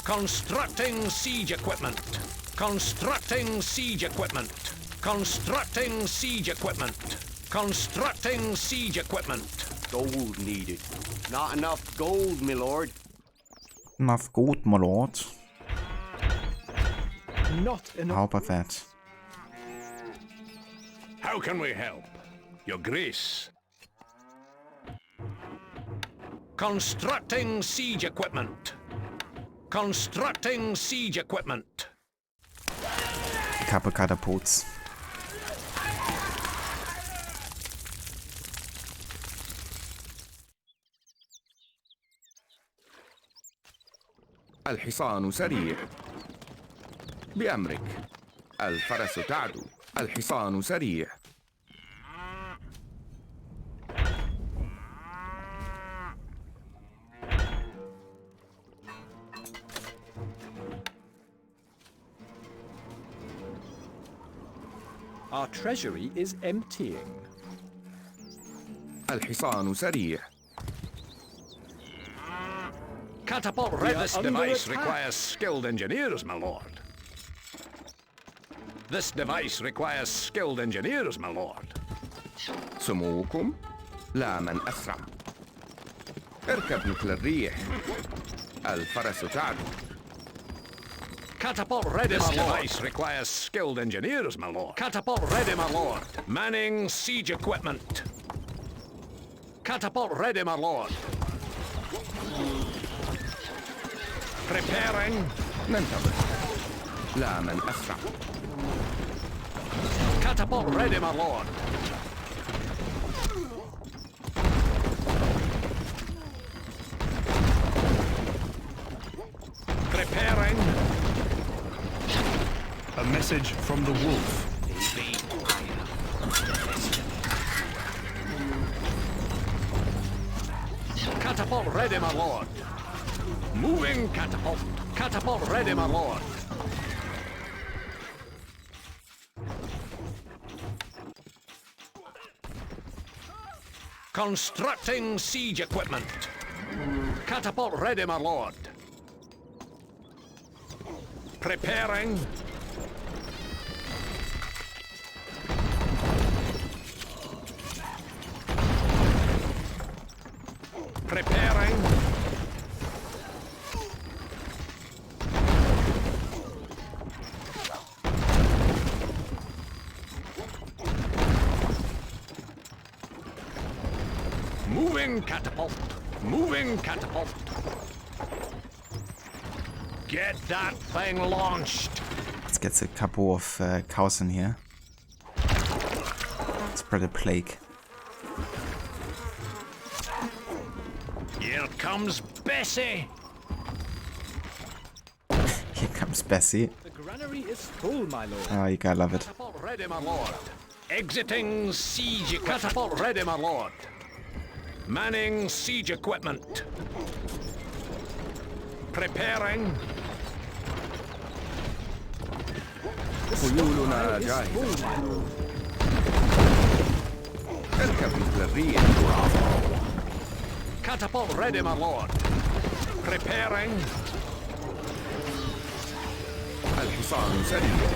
Constructing siege equipment. Constructing siege equipment. Constructing siege equipment. Constructing siege equipment. Gold needed. Not enough gold, my lord. Enough gold, my lord. Not enough. How about that? How can we help? Your Grace. Constructing siege equipment. Constructing siege equipment. A couple catapults. الحصان سريع. بأمرك. الفرس تعدو. الحصان سريع. Our treasury is emptying. الحصان سريع. Catapult ready. This device requires skilled engineers, my lord. This device requires skilled engineers, my lord. سموكم لا من أسرع. اركب مثل الريح. الفرس تعدو. Catapult ready, my lord. This device requires skilled engineers, my lord. Catapult ready, my lord. Manning siege equipment. Catapult ready, my lord. Preparing. ننتظر. لا من أسرع. Catapult ready, my lord. Preparing. A message from the wolf. Catapult ready, my lord. Moving catapult. Catapult ready, my lord. Constructing siege equipment. Catapult ready, my lord. Preparing. Preparing. Moving catapult. Moving catapult. Get that thing launched. Let's get a couple of cows in here. Spread a plague. Here comes Bessie. Here comes Bessie. The granary is full, my lord. Oh, you gotta love it. Catapult ready, my lord. Exiting siege. Catapult ready, my lord. Manning siege equipment. Preparing. خيولنا جاهزة. اركب مثل الريح. Catapult ready, my lord. Preparing. الحصان سريع.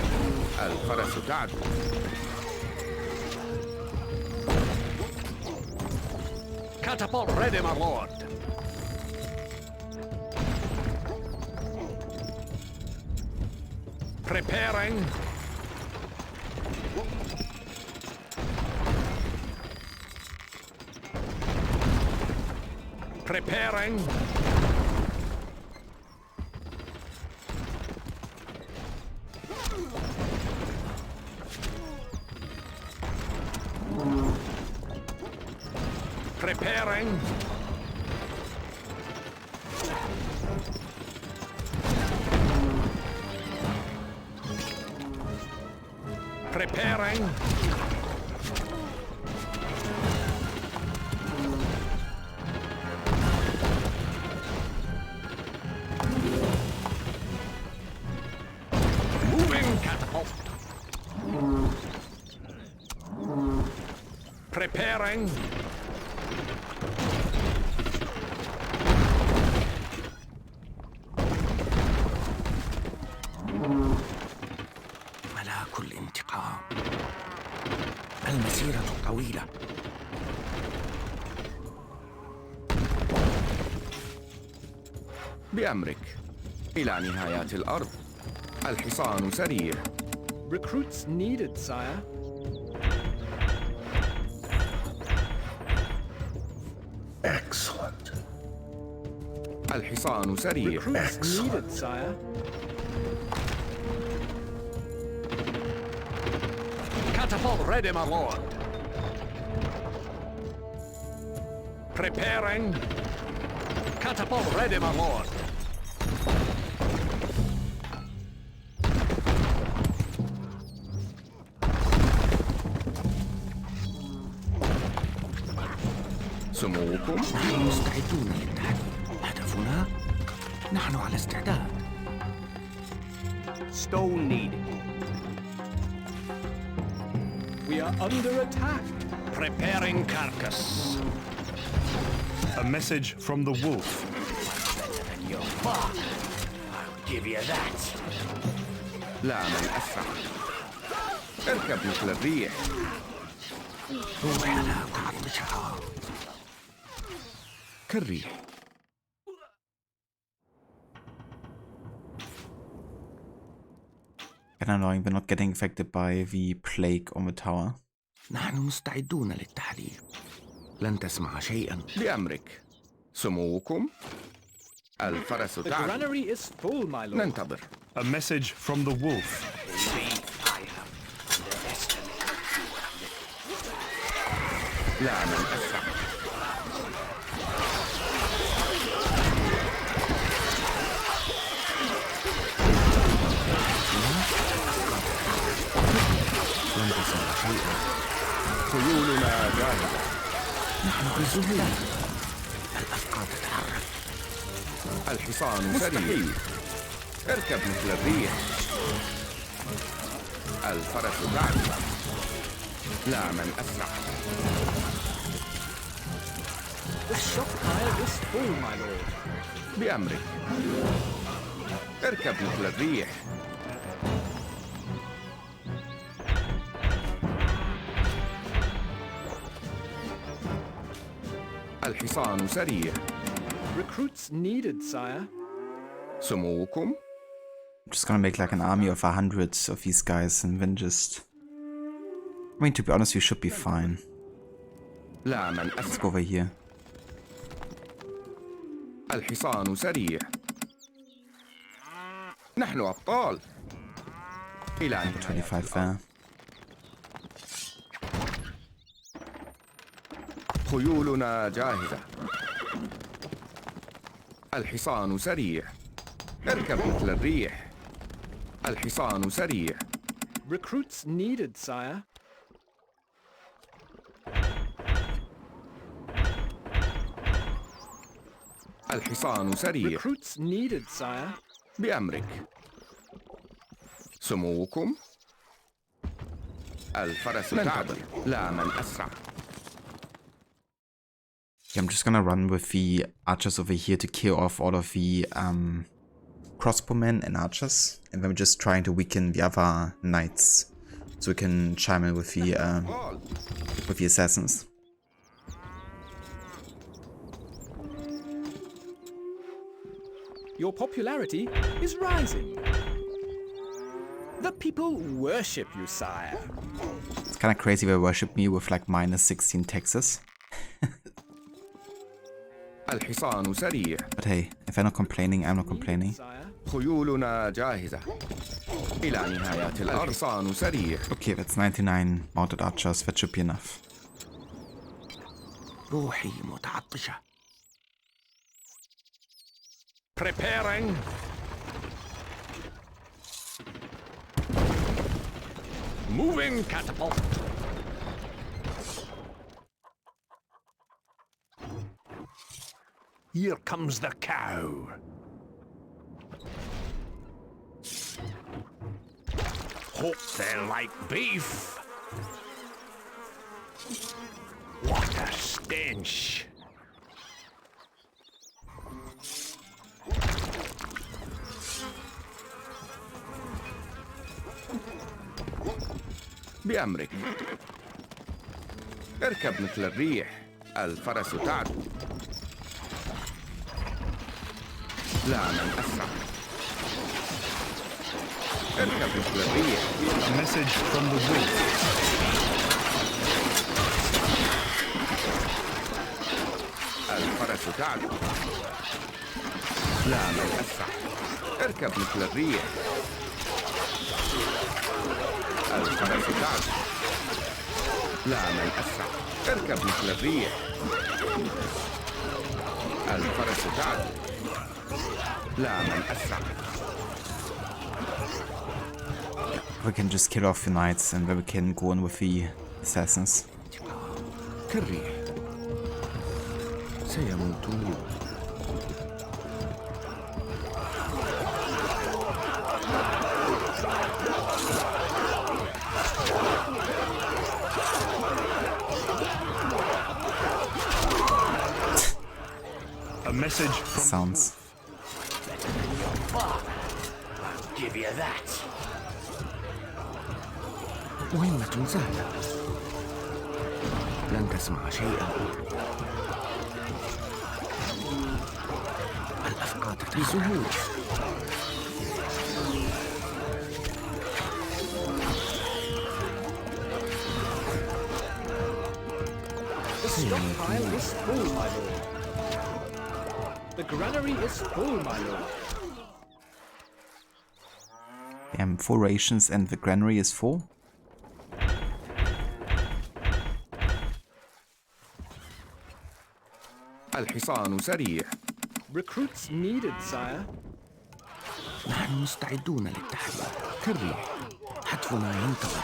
الفرس تعدو. Catapult ready, my lord. Preparing. Preparing. Preparing. Preparing. Moving catapult. Preparing. ملاك الانتقام. المسيرة طويلة. بأمرك. إلى نهايات الأرض. الحصان سريع. Recruits needed, sire. Excellent. الحصان سريع. Recruits needed, sire. Catapult ready, my lord. Preparing. Catapult ready, my lord. سموكم. نحن مستعدون للتحدي. هدفنا نحن على استعداد. Stone needed. We are under attack. Preparing carcass. A message from the wolf. Better than your father. I'll give you that. لا من أسرع. اركب مثل الريح. روح لا تعطشها. كالريح. Kinda annoying we're not getting affected by the plague on the tower. نحن مستعدون للتحدي. لن تسمع شيئا. بأمرك. سموكم. الفرس The تعدو. granary is full, my lord. ننتظر. A message from the wolf. لا من أسرع. لن تسمع شيئا. خيولنا جاهزة. نحن كالزهور. الأفكار تتحرك. الحصان سريع. اركب مثل الريح. الفرس تعدو. لا من أسرع. stockpile is full, my lord. بأمرك. اركب مثل الريح. الحصان سريع. Recruits needed, sire. سموكم. I'm just gonna make like an army of 100 of these guys and then just... I mean, to be honest, we should be fine. لا من Let's أسرع. go over here. الحصان سريع. نحن أبطال. إلى نهاية 25 there. خيولنا جاهزة. الحصان سريع. اركب مثل الريح. الحصان سريع. Recruits needed, sire. الحصان سريع. Recruits needed, sire. بأمرك. سموكم. الفرس تعدل. لا من أسرع. Yeah, I'm just gonna run with the archers over here to kill off all of the crossbowmen and archers, and then we're just trying to weaken the other knights so we can chime in with the assassins. Your popularity is rising. The people worship you, sire. It's kind of crazy they worship me with like minus 16 taxes. الحصان سريع. But hey, if I'm not complaining, I'm not complaining. Sire. خيولنا جاهزة. إلى نهاية الأرض. الحصان سريع. Okay, that's 99 mounted archers, that should be enough. روحي متعطشة. Preparing. Moving catapult. Here comes the cow. Hope they like beef. What a stench. بأمرك. اركب مثل الريح. الفرس تعدو. لا من أسرع. اركب مثل الريح. A message from the wolf. الفرس تعدو. لا من أسرع. اركب مثل الريح. الفرس تعدو. لا من أسرع. اركب مثل الريح. الفرس تعدو. لا من أسرع. We can just kill off the knights and then we can go on with the assassins. كالريح. سيموتون. A message from Sounds. I'll give you that. مهمة سهلة. لن تسمع شيئا. الأفقاد بسهولة. The stockpile is full, my lord. The granary is full, my lord. Damn, 4 rations and the granary is full. الحصان سريع. Recruits needed, sire. نحن مستعدون للتحدي. كالريح. حتفنا ينتظر.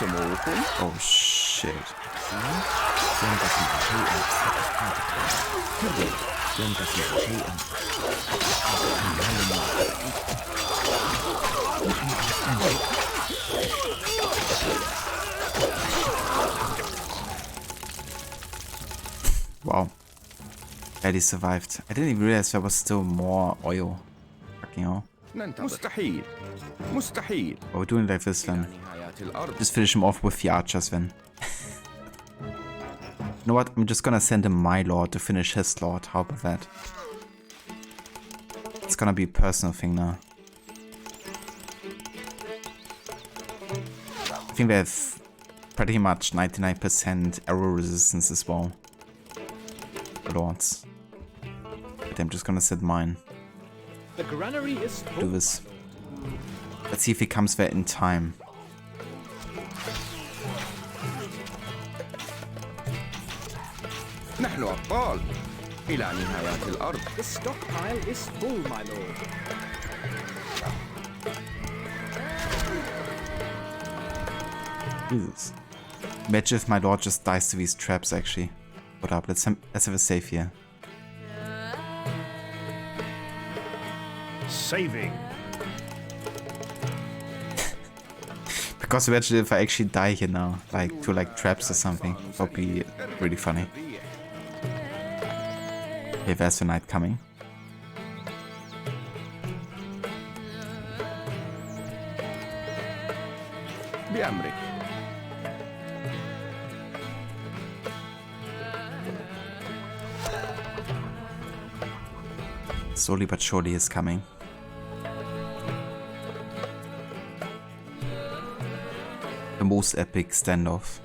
سموكم. Oh shit. لن تسمع شيئا. لن تصنع شيئا. Wow. Barely survived. I didn't even realize there was still more oil. Fucking hell. مستحيل. مستحيل. What we're doing like this then. نهايات الأرض. Just finish him off with the archers then. You know what? I'm just gonna send him my lord to finish his lord. How about that? It's gonna be a personal thing now. I think they have pretty much 99% arrow resistance as well. Lords. But I'm just gonna set mine. The granary is full. Do this. Let's see if he comes there in time. نحن أبطال إلى نهايات الأرض. The stockpile is full, my lord. Jesus. Imagine if my lord just dies to these traps actually. What up? Let's have a save here. Saving. Because imagine if I actually die here now, like to like traps or something. That would be really funny. Okay, there's the night coming. بأمرك. Slowly but surely is coming. The most epic standoff.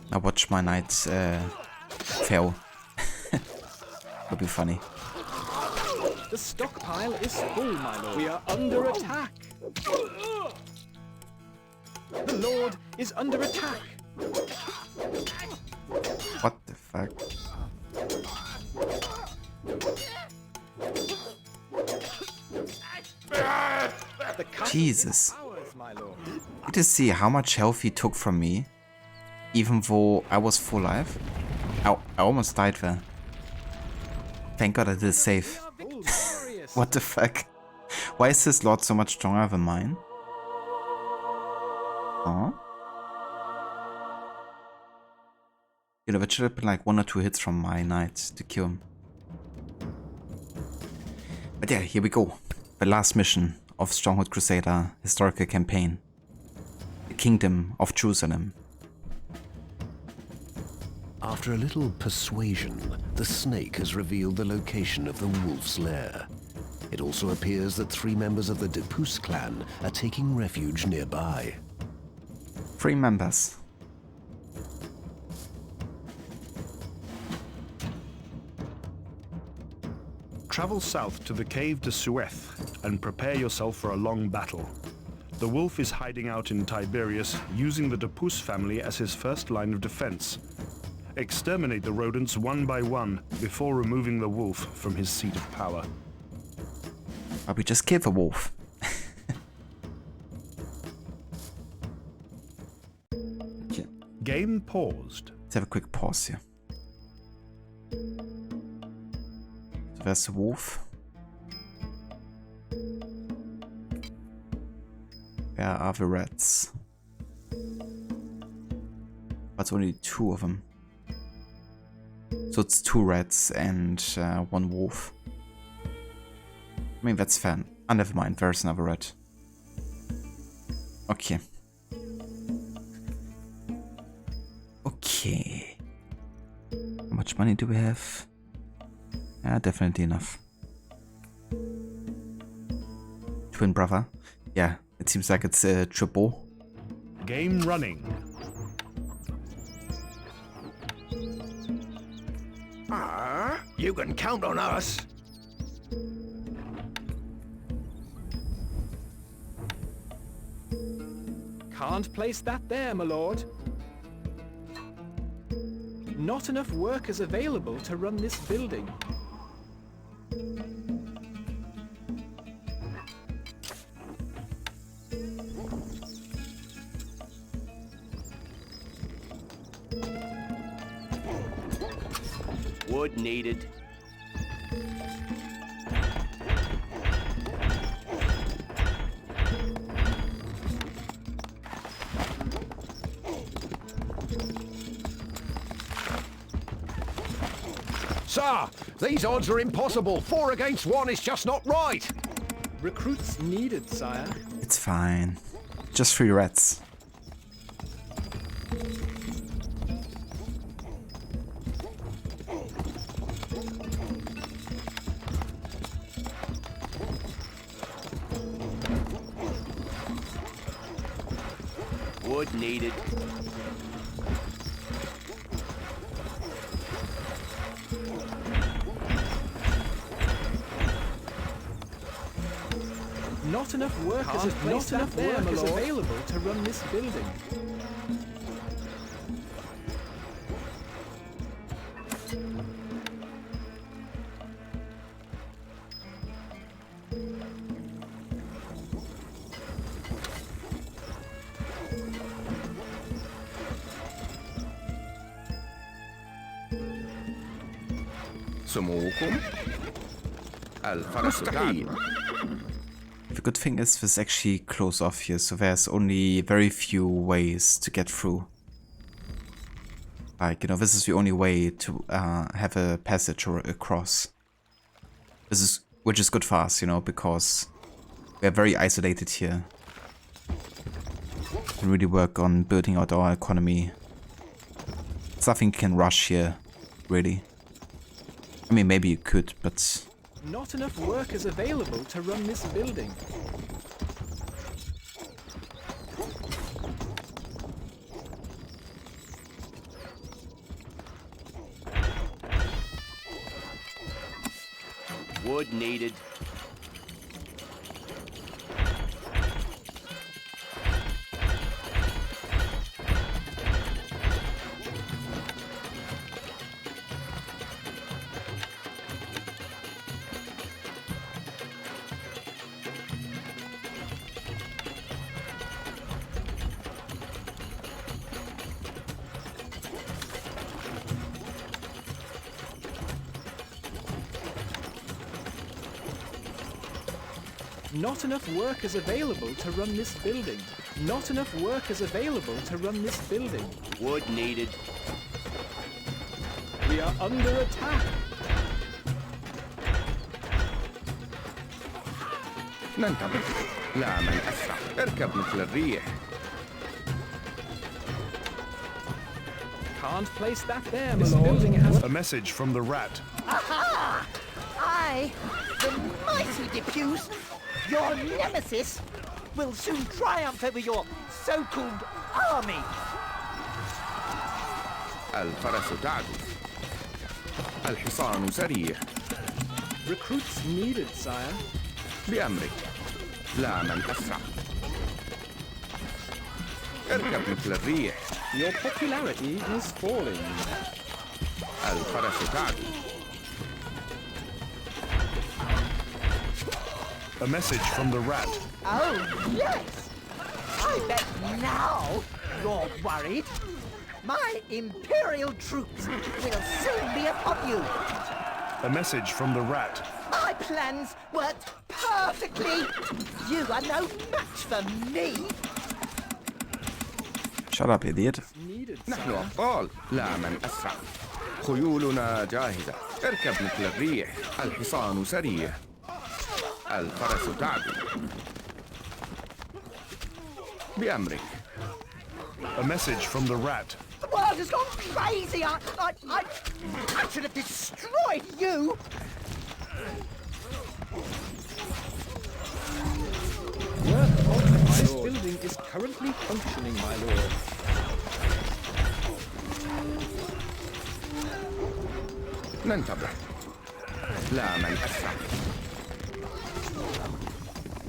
I watch my knight fail. Would be funny. The stockpile is full, my lord. We are under attack. The lord is under attack. What the fuck? Jesus. You just see how much health he took from me, even though I was full life. I almost died there. Thank God I did save. What the fuck? Why is this lord so much stronger than mine? Huh? You know, it should have been like 1 or 2 hits from my knight to kill him. But yeah, here we go. The last mission of Stronghold Crusader historical campaign. The Kingdom of Jerusalem. After a little persuasion, the snake has revealed the location of the wolf's lair. It also appears that 3 members of the Depus clan are taking refuge nearby. 3 members. Travel south to the Cave de Sueth and prepare yourself for a long battle. The wolf is hiding out in Tiberias, using the Depus family as his first line of defense. Exterminate the rodents one by one before removing the wolf from his seat of power. But we just killed the wolf. Okay. Game paused. Let's have a quick pause here. So there's the wolf. Where are the rats? But only 2 of them. So it's 2 rats and 1 wolf. I mean, that's fair. Ah, never mind, there's another rat. Okay. Okay. How much money do we have? Yeah, definitely enough. Twin brother. Yeah, it seems like it's a triple. Game running. You can count on us. Can't place that there, my lord. Not enough workers available to run this building. Wood needed. Sir, these odds are impossible. 4 against 1 is just not right. Recruits needed, sire. It's fine. Just 3 rats. Wood needed. Not enough workers available to run this building. سموكم الفرس تعدو. The good thing is this is actually close off here, so there's only very few ways to get through. Like, you know, this is the only way to have a passage or across. Which is good for us, you know, because we're very isolated here. We can really work on building out our economy. There's nothing you can rush here, really. I mean, maybe you could, but... Not enough workers available to run this building. Wood needed. Not enough workers available to run this building. Not enough workers available to run this building. Wood needed. We are under attack. ننتظر. لا من أسرع. اركب مثل الريح. Can't place that there, my lord. Building has A message from the rat. Aha! I, the mighty Diffuse, your nemesis, will soon triumph over your so-called army. الفرس تعدو. الحصان سريع. recruits needed, sire. بأمرك. لا من أسرع. اركب مثل الريح. Your popularity is falling. الفرس تعدو. A message from the rat. Oh, yes! I bet now you're worried. My Imperial troops will soon be upon you. A message from the rat. My plans worked perfectly. You are no match for me. Shut up, idiot. Needed, نحن sire. أبطال. لا من أسرع. خيولنا جاهزة. اركب مثل الريح. الحصان سريع. الفرس تعدو. بأمرك. A message from the rat. The world has gone crazy. I should have destroyed you. This building is currently functioning, my lord. ننتظر. لا من أسرع.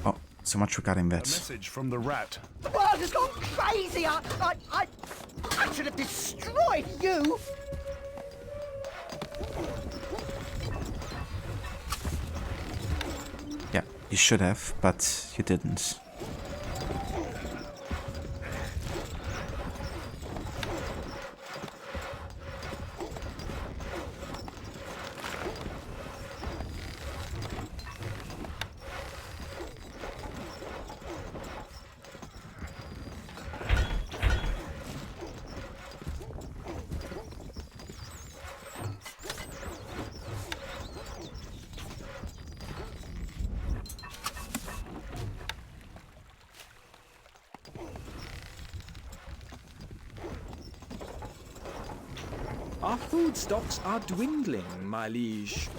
Oh, so much regarding A that. message from the rat. The world has gone crazy! I should have destroyed you! Yeah, you should have, but you didn't. Our food stocks are dwindling, my liege.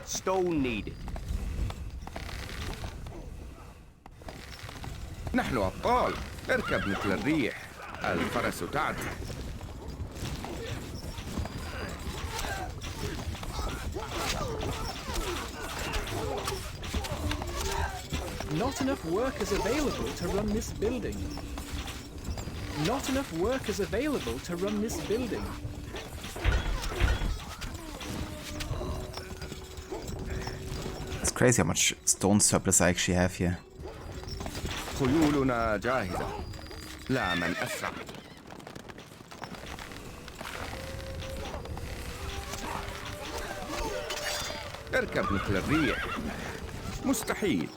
Stone needed. نحن أبطال. اركب مثل الريح. الفرس تعدو. Not enough workers available to run this building. Not enough workers available to run this building. It's crazy how much stone surplus I actually have here. خيولنا جاهزة. لا من أسرع. اركب مثل الريح. مستحيل.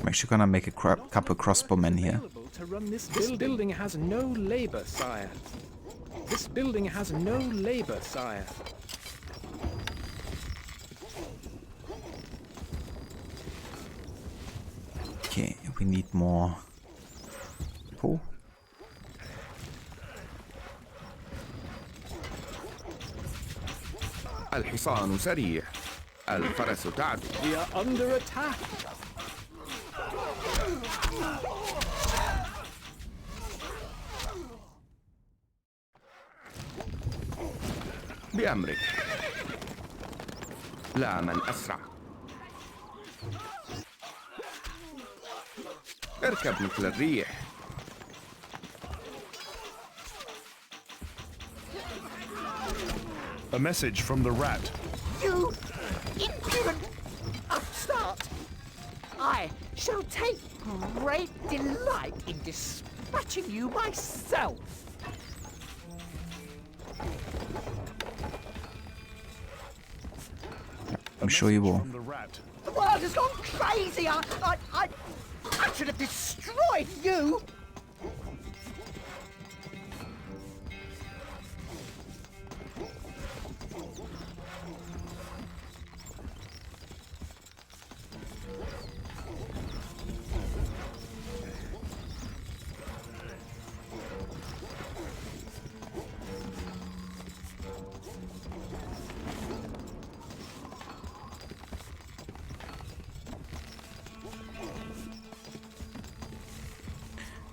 I'm actually gonna make a couple crossbowmen here. To run this building has no labor, sire. This building has no labor, sire. Okay, we need more people. الحصان سريع. الفرس تعدو. We are under attack. بأمرك. لا من أسرع. اركب مثل الريح. A message from the rat. You impudent upstart! I shall take great delight in dispatching you myself. I'm sure you will. From the rat. The world has gone crazy! I should have destroyed you!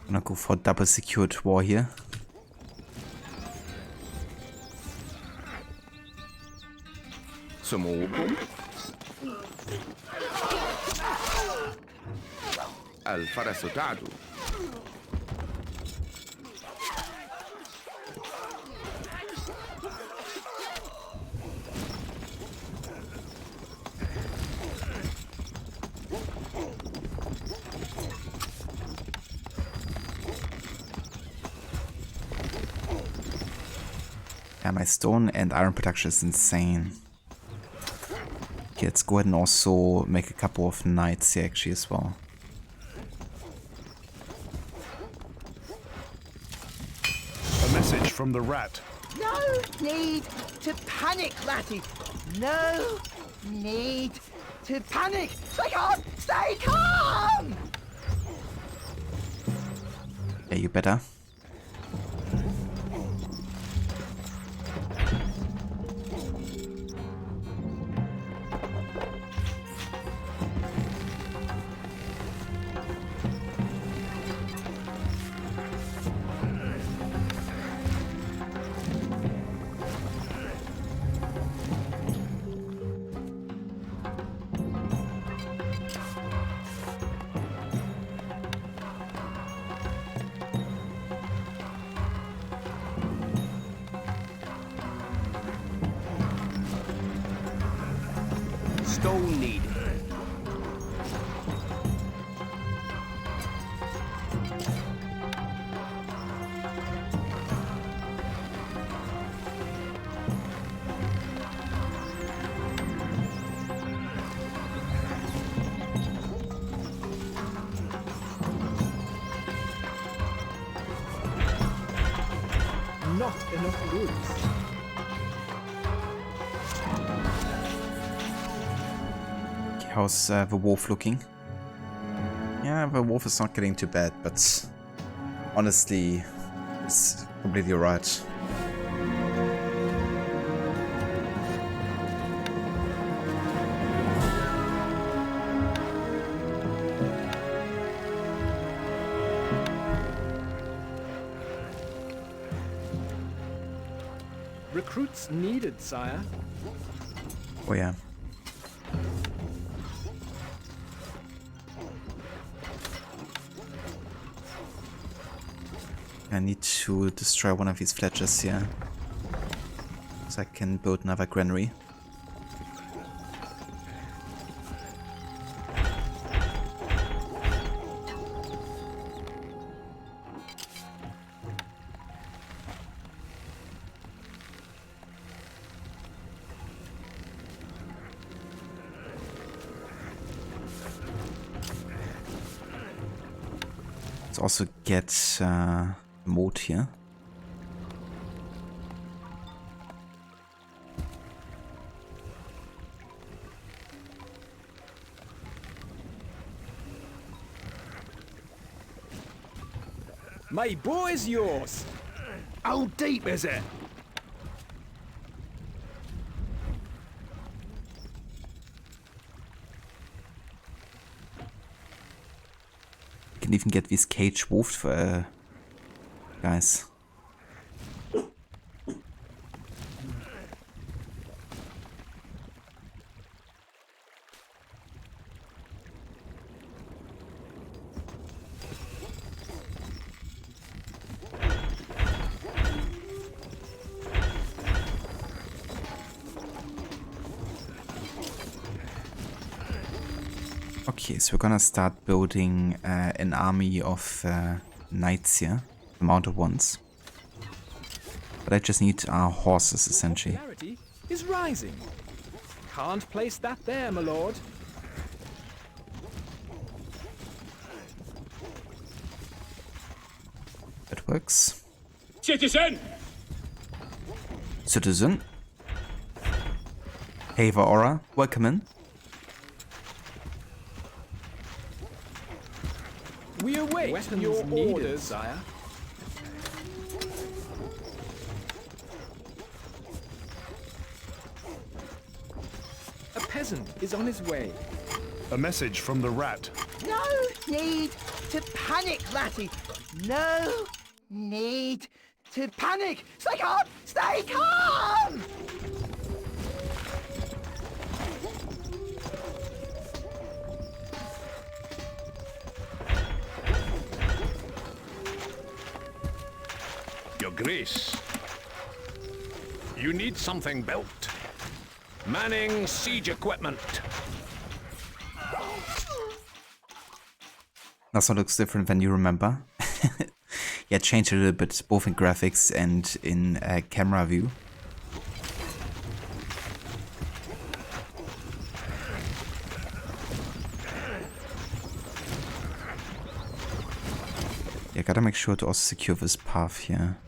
Gonna go for double secured war here. سموكم الفرس تعدو. Yeah, my stone and iron production is insane. Okay, let's go ahead and also make a couple of knights here actually as well. A message from the rat. No need to panic, Ratty. No need to panic. Stay calm. Stay calm. Yeah, you better. Stone needed. Not enough goods. How's the wolf looking? Yeah, the wolf is not getting too bad, but honestly, it's completely alright. Recruits needed, sire. Oh yeah. I need to destroy one of these fletchers here, so I can build another granary. Let's also get moat here. My bow is yours. How deep is it? Can even get these cage wolf guys. Okay, so we're gonna start building an army of knights here, the mounted ones. But I just need our horses, essentially. Popularity is rising. Can't place that there, my lord. That works. Citizen! Citizen. Hey, Aura, welcome in. We await Weapons your needed, orders, sire. A peasant is on his way. A message from the rat. No need to panic, Ratty. No need to panic. Stay calm! Stay calm! Your Grace, you need something built. Manning siege equipment. That one looks different than you remember. Yeah, changed a little bit, both in graphics and in camera view. Yeah, gotta make sure to also secure this path here.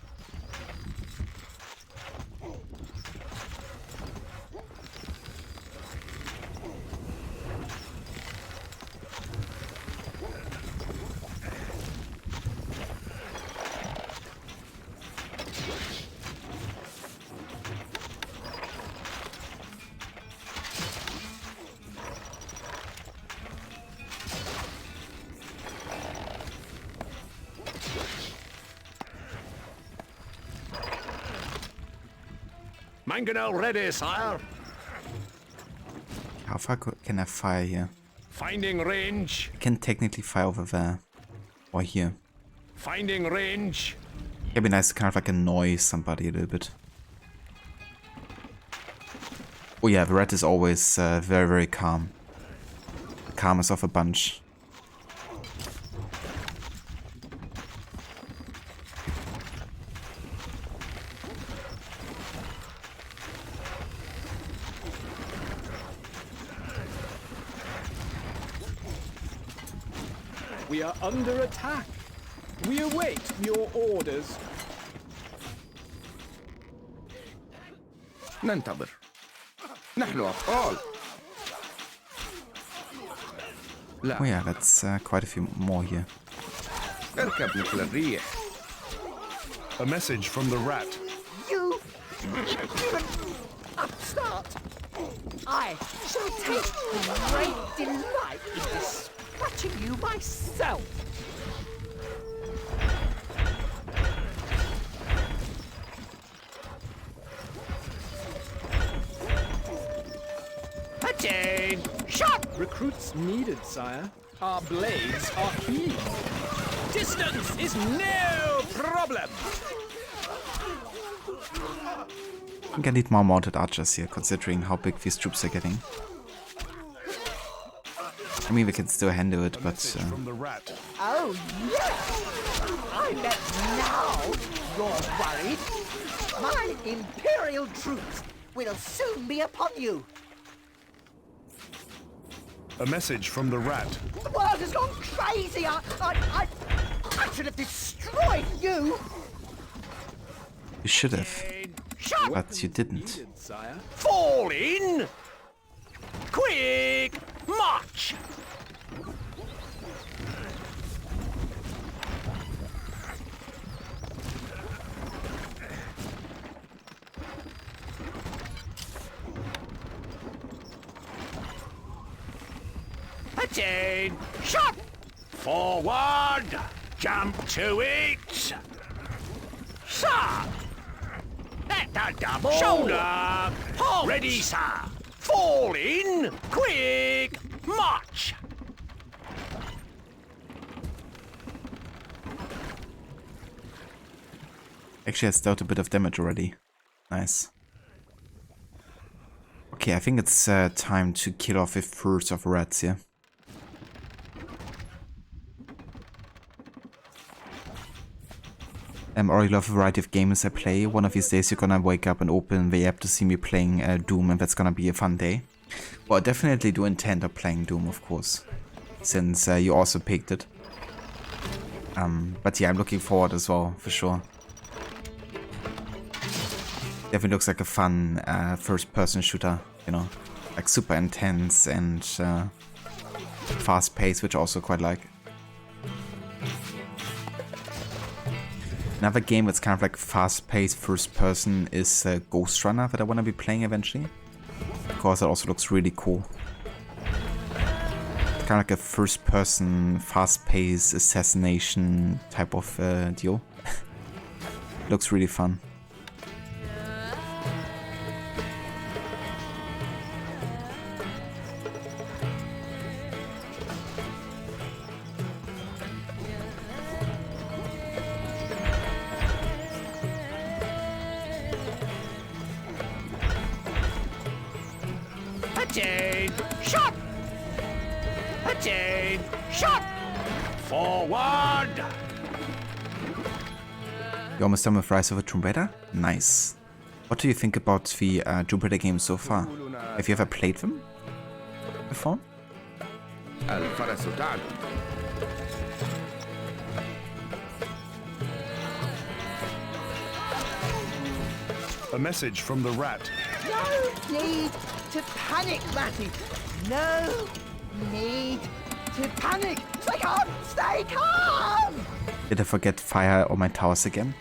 Mangonel ready, sire. How far can I fire here? Finding range. I can technically fire over there. Or here. Finding range. It'd be nice to kind of like annoy somebody a little bit. Oh yeah, the rat is always very, very calm. The calmest of a bunch. We are under attack. We await your orders. ننتظر. نحن أبطال. Oh yeah, that's quite a few more here. اركب مثل الريح. A message from the rat. You ignorant upstart! I shall take great delight in dispatching you myself. Attain! Shot! Recruits needed, sire. Our blades are healed. Distance is no problem. I think I need more mounted archers here, considering how big these troops are getting. I mean, we can still handle it, but... From the rat. Oh, yes! I bet now you're worried. My Imperial troops will soon be upon you. A message from the rat. The world has gone crazy. I should have destroyed you. You should have. But you didn't. Needed, sire. Fall in. Quick march. Attain! Shot! Forward! Jump to it! Sir! At the double! Shoulder! Halt. Ready, sir! Fall in! Quick! March! Actually, it's dealt a bit of damage already. Nice. Okay, I think it's time to kill off a first of rats here. I already love a variety of games I play. One of these days you're gonna wake up and open the app to see me playing Doom, and that's gonna be a fun day. Well, I definitely do intend on playing Doom, of course, since you also picked it. But yeah, I'm looking forward as well, for sure. Definitely looks like a fun first-person shooter, you know, like super intense and fast-paced, which I also quite like. Another game that's kind of like fast-paced first-person is Ghost Runner that I want to be playing eventually, because it also looks really cool. Kind kind of like a first-person, fast-paced assassination type of deal. Looks really fun. Attain! Shot! Attain! Shot! Forward! You almost done with Rise of the Tomb Raider? Nice. What do you think about the Tomb Raider games so far? Have you ever played them before? الفرس تعلو. A message from the rat. No need to panic, Matty. No need to panic. Stay calm. Stay calm. Did I forget fire on my towers again?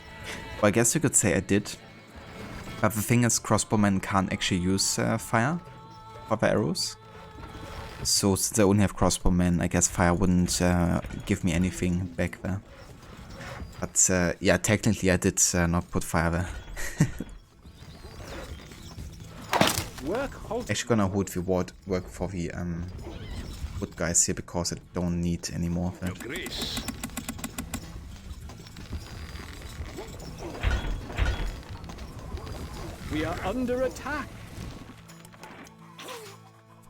Well, I guess you could say I did. But the thing is, crossbowmen can't actually use fire for the arrows. So since I only have crossbowmen, I guess fire wouldn't give me anything back there. But yeah, technically I did not put fire there. Actually gonna hold the work for the wood guys here because I don't need any more of that. We are under attack.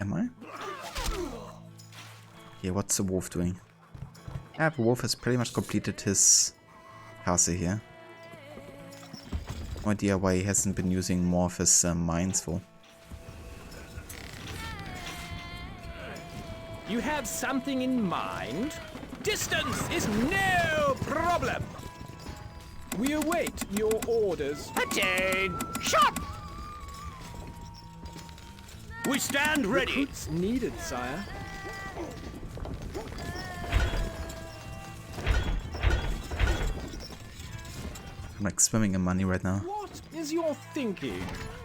Am I? Okay, what's the wolf doing? Yeah, the wolf has pretty much completed his castle here. No idea why he hasn't been using more of his mines for. You have something in mind? Distance is no problem. We await your orders. Attain! Shot! We stand ready. Recruits needed, sire. I'm like swimming in money right now. What is your thinking?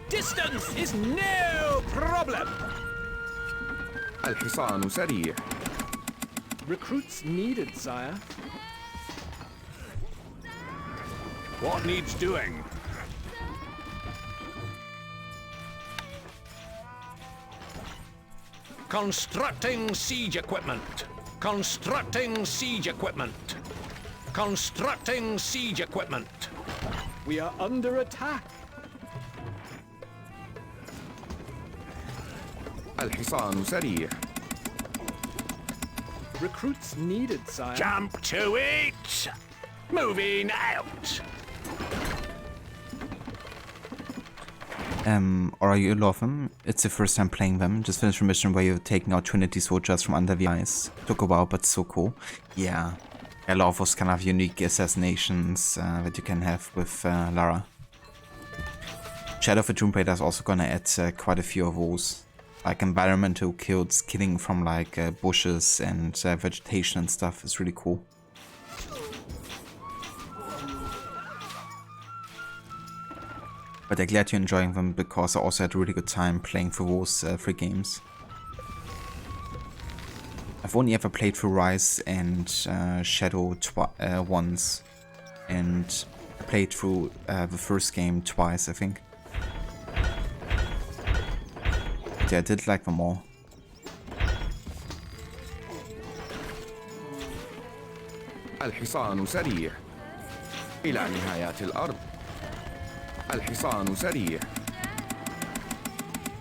Distance is no problem. الحصان سريع. Recruits needed, sire. What needs doing? Constructing siege equipment. Constructing siege equipment. Constructing siege equipment. We are under attack. الحصان سريع. Recruits needed, sire. Jump to it! Moving out! Or are you love them? It's the first time playing them. Just finished a mission where you're taking out Trinity soldiers from under the ice. Took a while, but so cool. Yeah. I love those kind of unique assassinations that you can have with Lara. Shadow of the Tomb Raider is also gonna add quite a few of those. Like environmental kills, killing from like bushes and vegetation and stuff is really cool. But I'm glad you're enjoying them because I also had a really good time playing through those 3 games. I've only ever played through Rise and Shadow once, and I played through the first game twice, I think. But yeah, I did like them all. الحصان سريع. إلى نهايات الأرض. الحصان سريع.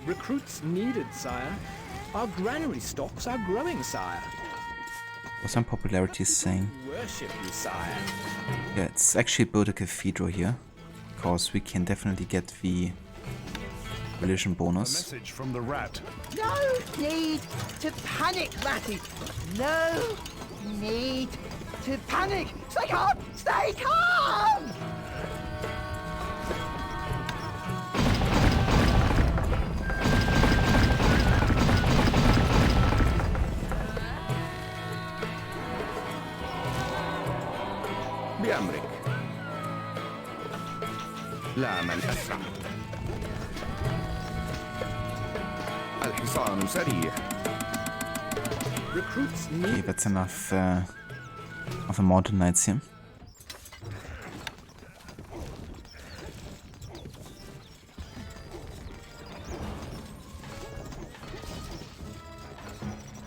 Recruits needed, sire. Our granary stocks are growing, sire. What's some popularity saying? Worship you, sire. Yeah, it's actually build a cathedral here, because we can definitely get the religion A bonus. message from the rat. No need to panic, Matty. No need to panic. Stay calm. Stay calm. بأمرك. لا من أسرع. الحصان سريع. Recruits Okay, need. that's enough of the mountain knights here.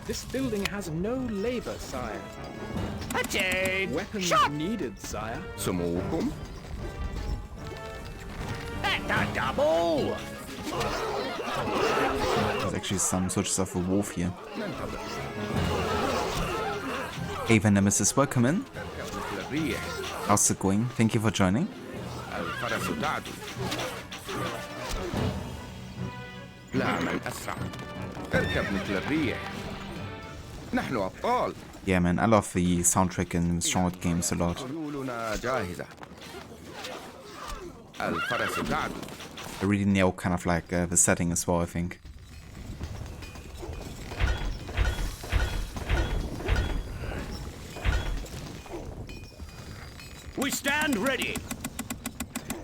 This building has no labor, sire. Attain! Weapons Shot! needed, sire. سموكم. At the double! There's actually some soldiers of a wolf here. Hey Venemesis, welcome in. مثل الريح. How's it going? Thank you for joining. الفرس تعدو. لا من أسرع. اركب مثل الريح. نحن أبطال. Yeah man, I love the soundtrack in Stronghold games a lot. خيولنا جاهزة. الفرس تعدو. I really nail kind of like the setting as well, I think. We stand ready!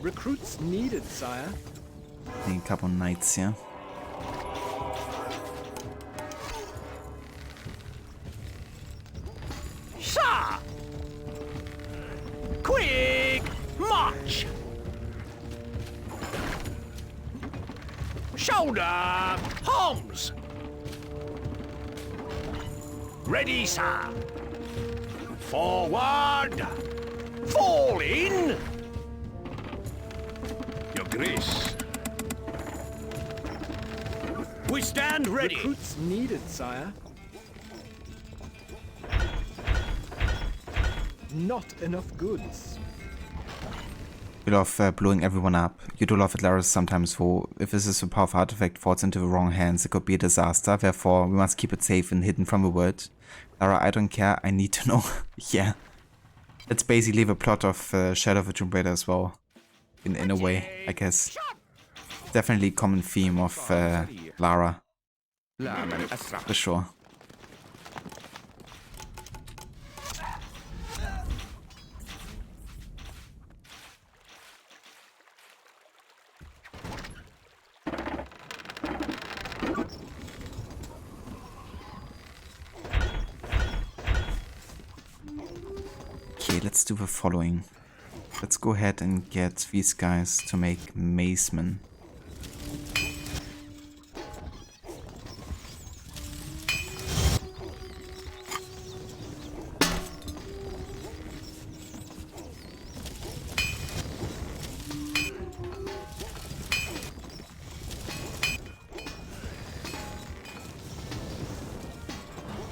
Recruits needed, sire. A couple knights here. Sir! Quick march! Shoulder arms! Ready, sir! Forward! Fall in! Your grace. We stand ready! Recruits needed, sire. Not enough goods. You love blowing everyone up. You do love it, Laris, sometimes, for if this is a powerful artifact falls into the wrong hands, it could be a disaster. Therefore, we must keep it safe and hidden from the world. Lara, I don't care. I need to know. Yeah. It's basically the plot of Shadow of the Tomb Raider as well. In a way, I guess. Definitely common theme of Lara. لا من أسرع. For sure. Okay, let's do the following. Let's go ahead and get these guys to make macemen.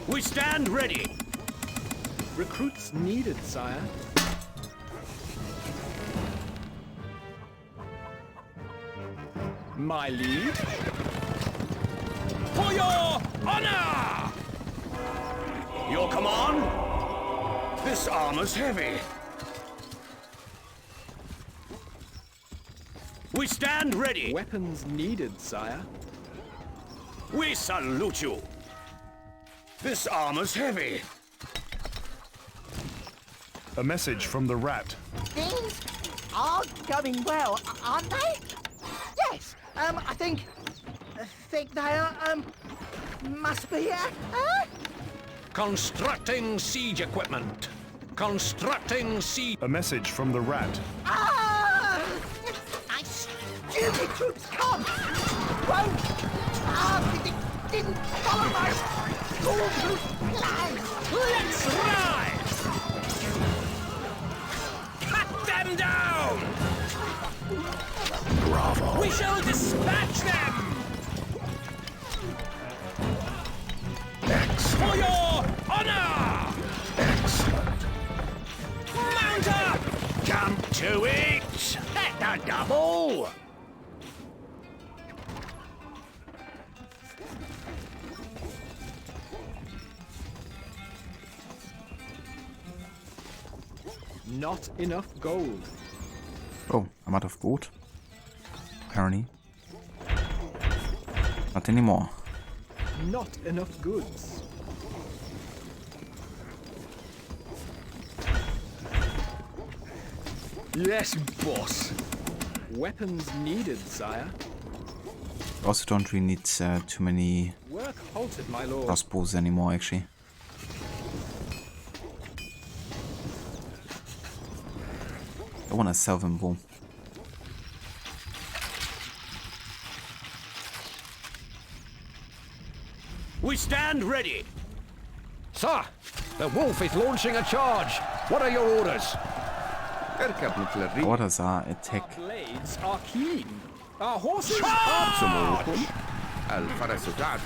We stand ready! Recruits needed, sire. My lead. For your honor! Your command? This armor's heavy. We stand ready. Weapons needed, sire. We salute you. This armor's heavy. A message from the rat. Things are going well, aren't they? Yes. I think they are. Must be. Constructing siege equipment. Constructing siege. A message from the rat. My stupid troops can't. Won't. They didn't follow my foolproof plan. Let's rise! Cut them down! Bravo. We shall dispatch them! Excellent. For your honor! Excellent. Mount up! Come to it! At the double! Not enough gold. Oh, I'm out of gold. Apparently. Not anymore. Not enough goods. Yes, boss. Weapons needed, sire. Also don't really need too many Work halted, my lord. crossbows anymore, actually. I want to sell them wool. We stand ready. Sir, the wolf is launching a charge. What are your orders? اركب مثل الريح. Orders are attack. Blades are keen. Our horses سموكم الفرس تعدو.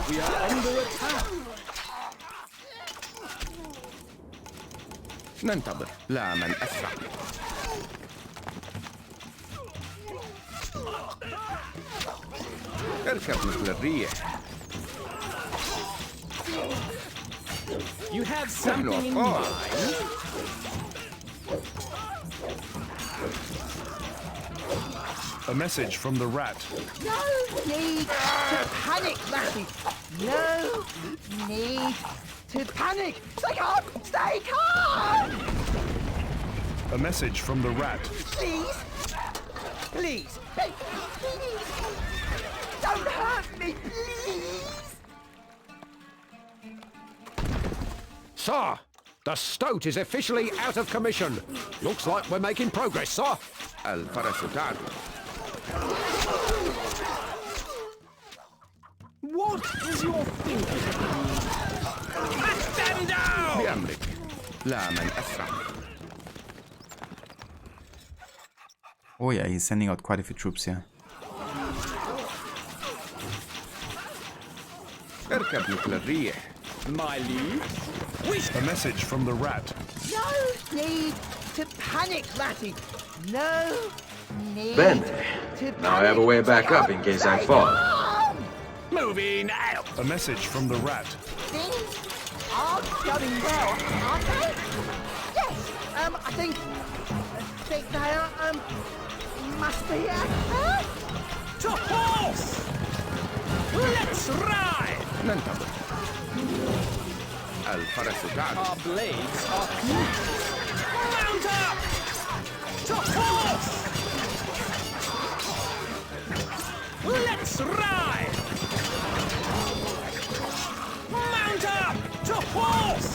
We are under attack. ننتظر لا من أسرع. اركب مثل الريح. You have something in mind? A message from the rat. No need to panic, Matty. No need to panic. Stay calm. Stay calm. A message from the rat. Please. Please. Please. Don't hurt me, please. Sir, the stoat is officially out of commission. Looks like we're making progress, sir. الفرس تعدو. What is your thinking? Cut them down! بأمرك لا من أسرع. Oh yeah, he's sending out quite a few troops here. اركب مثل الريح. My liege? A message from the rat. No need to panic, Matty. No need Bene. to panic. Now I have a way back up in case I fall. Calm. Moving out! A message from the rat. Things are going well, aren't they? Yes. I think they are. Must be. To horse! Let's ride! ننتظر. الفرس تعدو. Our blades are keen. Mount up! To horse! Let's ride! Mount up! To horse!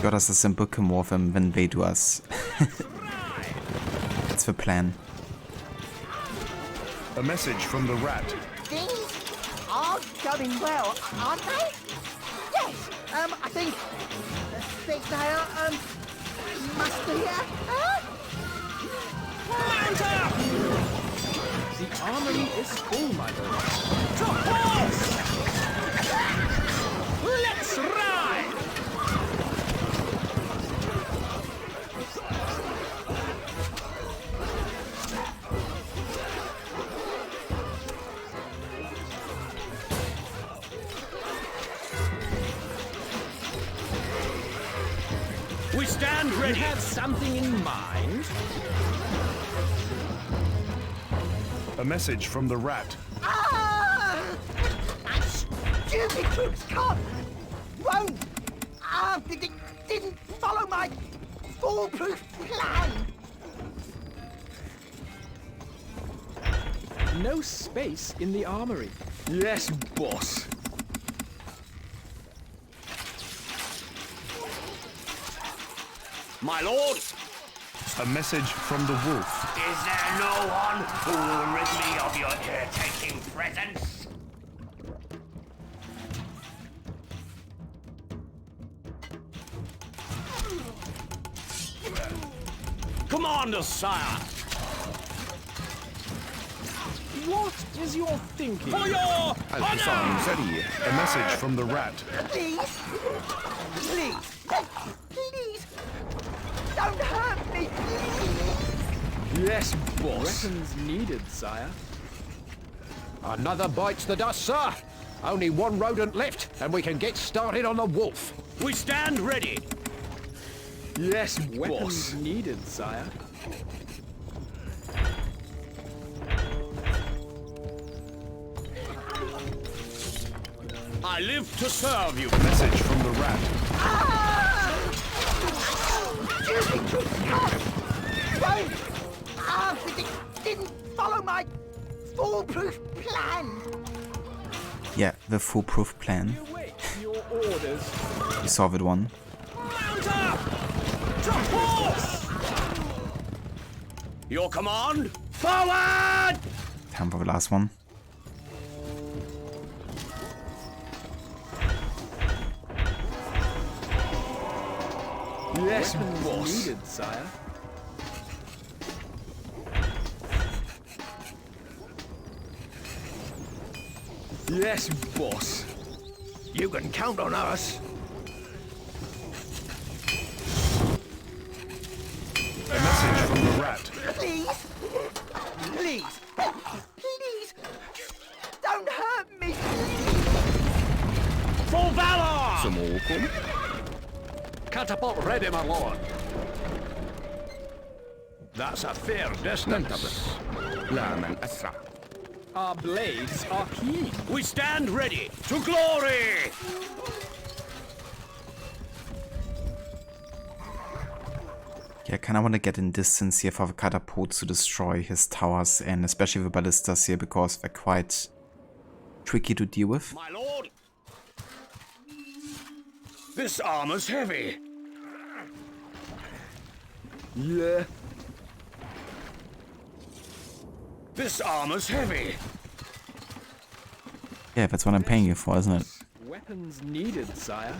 Got us a simple come of them when they do us. That's the plan. A message from the rat. Things are going well, aren't they? Yes. I think they are. Must be. Mount up! The armory is full, my lord. To horse! Let's ride! We stand You ready. have something in mind? A message from the rat. That stupid troops won't. Didn't follow my foolproof plan. No space in the armory. Yes, boss. My lord, A message from the wolf. Is there no one who will rid me of your irritating presence? Commander, sire. What is your thinking? For your الحصان سريع. A message from the rat. Please. Please. Please. Don't hurt me, please. Yes, boss. Weapons needed, sire. Another bites the dust, sir. Only one rodent left, and we can get started on the wolf. We stand ready. Yes, Weapons boss. needed, sire. I live to serve you. Message from the rat. Stupid troops won't. Didn't follow my foolproof plan. Yeah, the foolproof plan. Await your orders. We saw it one. Mount up! To Your command? Forward! Time for the last one. Yes, boss. Needed, sire. Yes, boss. You can count on us. A message from the rat. Please! Please! Please! Don't hurt me! For valor! سموكم. Catapult ready, my lord. That's a fair distance. ننتظر. لا من أسرع. Our blades are keen. We stand ready to glory! Yeah, I kind of want to get in distance here for the catapults to destroy his towers, and especially the ballistas here, because they're quite tricky to deal with. My lord! This armor's heavy. Yeah. This armor's heavy. Yeah, that's what I'm paying you for, isn't it? Weapons needed, sire.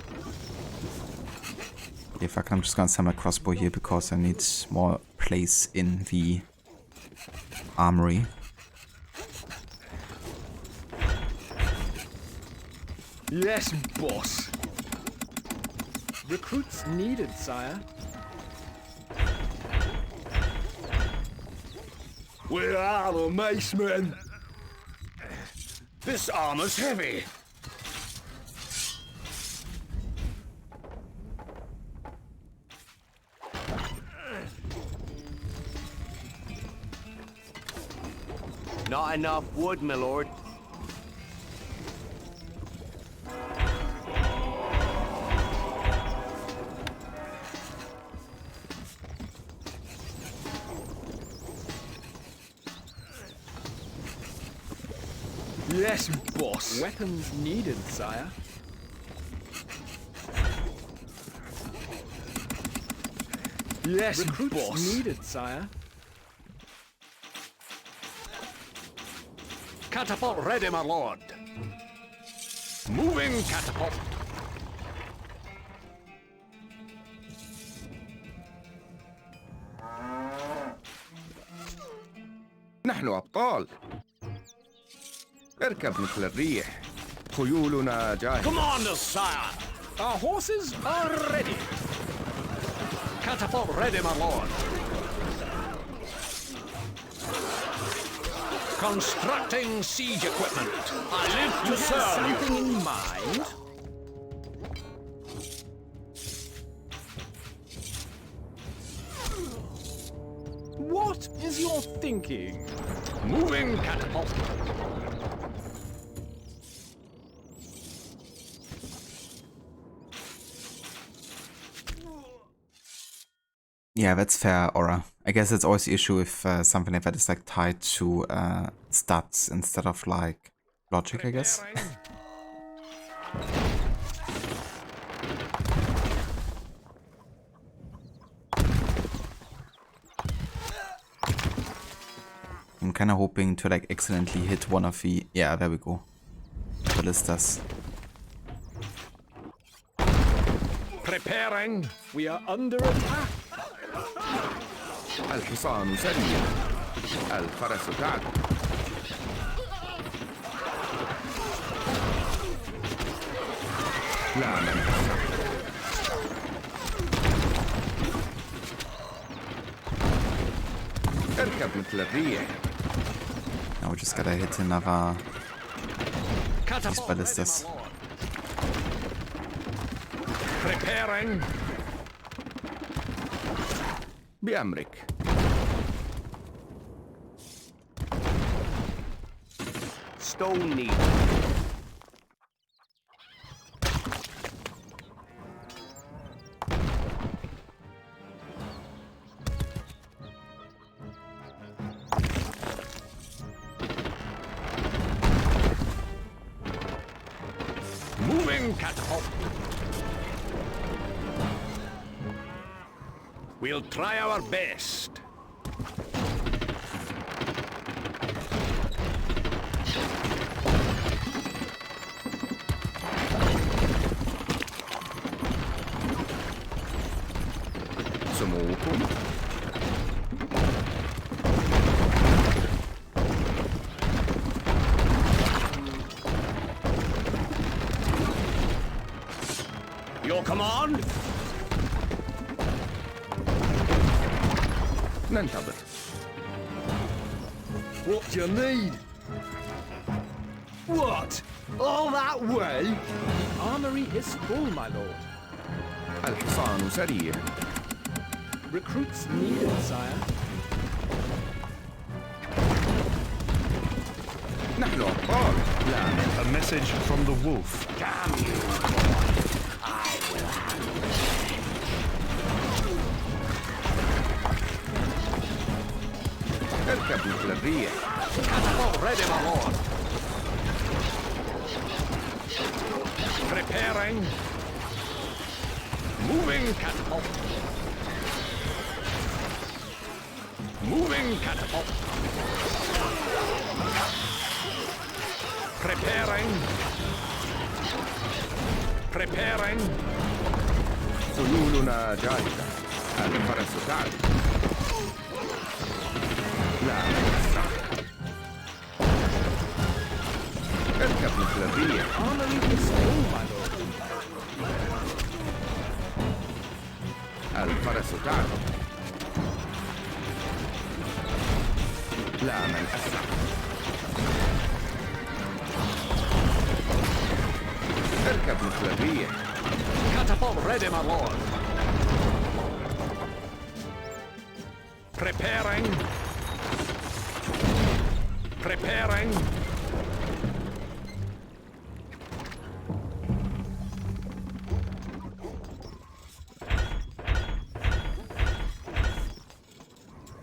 Yeah, fuck, I'm just gonna send my crossbow here because I need more place in the armory. Yes, boss. Recruits needed, sire. Where are the macemen? This armor's heavy. Not enough wood, my lord. Yes, boss. Weapons needed, sire. Yes, recruits boss. Needed, sire. Catapult ready, my lord. Moving catapult. نحن أبطال. اركب مثل الريح. خيولنا جاهزة. Commanders, sire. Our horses are ready. Catapult ready, my lord. Constructing siege equipment. I live to serve you. Something in mind? What is your thinking? Moving catapult. Yeah, that's fair, Aura. I guess it's always the issue if something like that is like tied to stats instead of like logic, I guess. I'm kind of hoping to like accidentally hit one of the... Yeah, there we go. Ballistas. Preparing. We are under attack. الحصان سريع. الفرس تعدو. لا من أسرع. اركب مثل الريح. Now we just gotta hit another... These ballistas. Preparing. بأمرك. Stone needed. Moving catapult. We'll try our best. سموكم. Your command? ننتظر. What do you need? What? All that way? The armory is full, my lord. الحصان سريع. Recruits needed, sire. نحن أبطال. لا. A message from the wolf. Damn you, boy. I will have اركب مثل الريح. Catapult ready, my lord. Preparing. Moving catapult. Moving catapult. Preparing. Preparing. خيولنا جاهزة. الفرس تعد. لا أسرع. اركب مثل الريح. Armory is full, my lord. الفرس تعد. لا من أسرع. اركب مثل الريح. Catapult ready, my lord. Preparing. Preparing.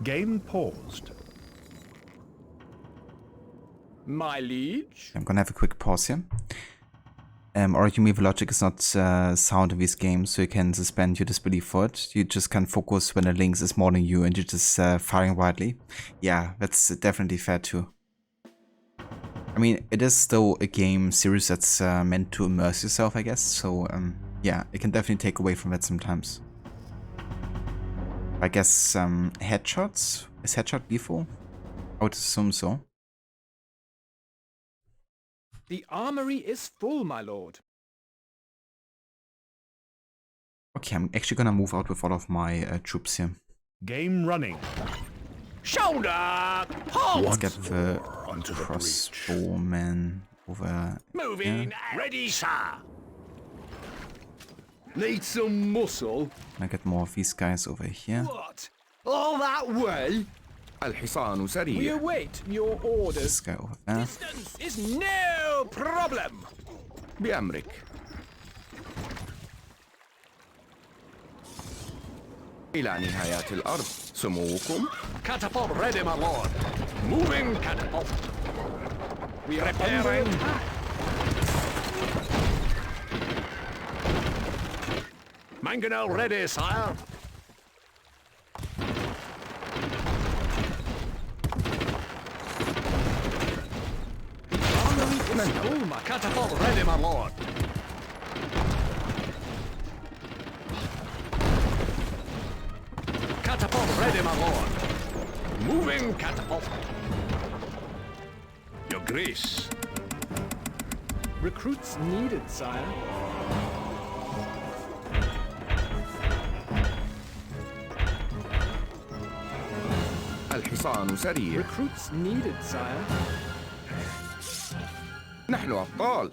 Game paused. My liege? I'm gonna have a quick pause here. Argument logic is not sound in these games, so you can suspend your disbelief for it. You just can focus when the lynx is more than you and you're just firing wildly. Yeah, that's definitely fair too. I mean, it is still a game series that's meant to immerse yourself, I guess, so yeah, it can definitely take away from that sometimes. I guess headshots? Is headshot lethal? I would assume so. The armory is full, my lord. Okay, I'm actually gonna move out with all of my troops here. Game running. Shoulder! Halt! Let's get the crossbowman over Moving. here. Ready, sir. Need some muscle? I get more of these guys over here. What? All that way? الحصان We سريع. await your orders. This guy over there. Distance is no problem. بأمرك. إلى نهايات الأرض. سموكم. Catapult ready, my lord. Moving catapult. We are Preparing. under attack. Mangonel ready, sire. Armory is full, my Catapult ready, my lord. Catapult ready, my lord. Moving catapult. Your grace. Recruits needed, sire. الحصان سريع. Recruits needed, sire. نحن أبطال.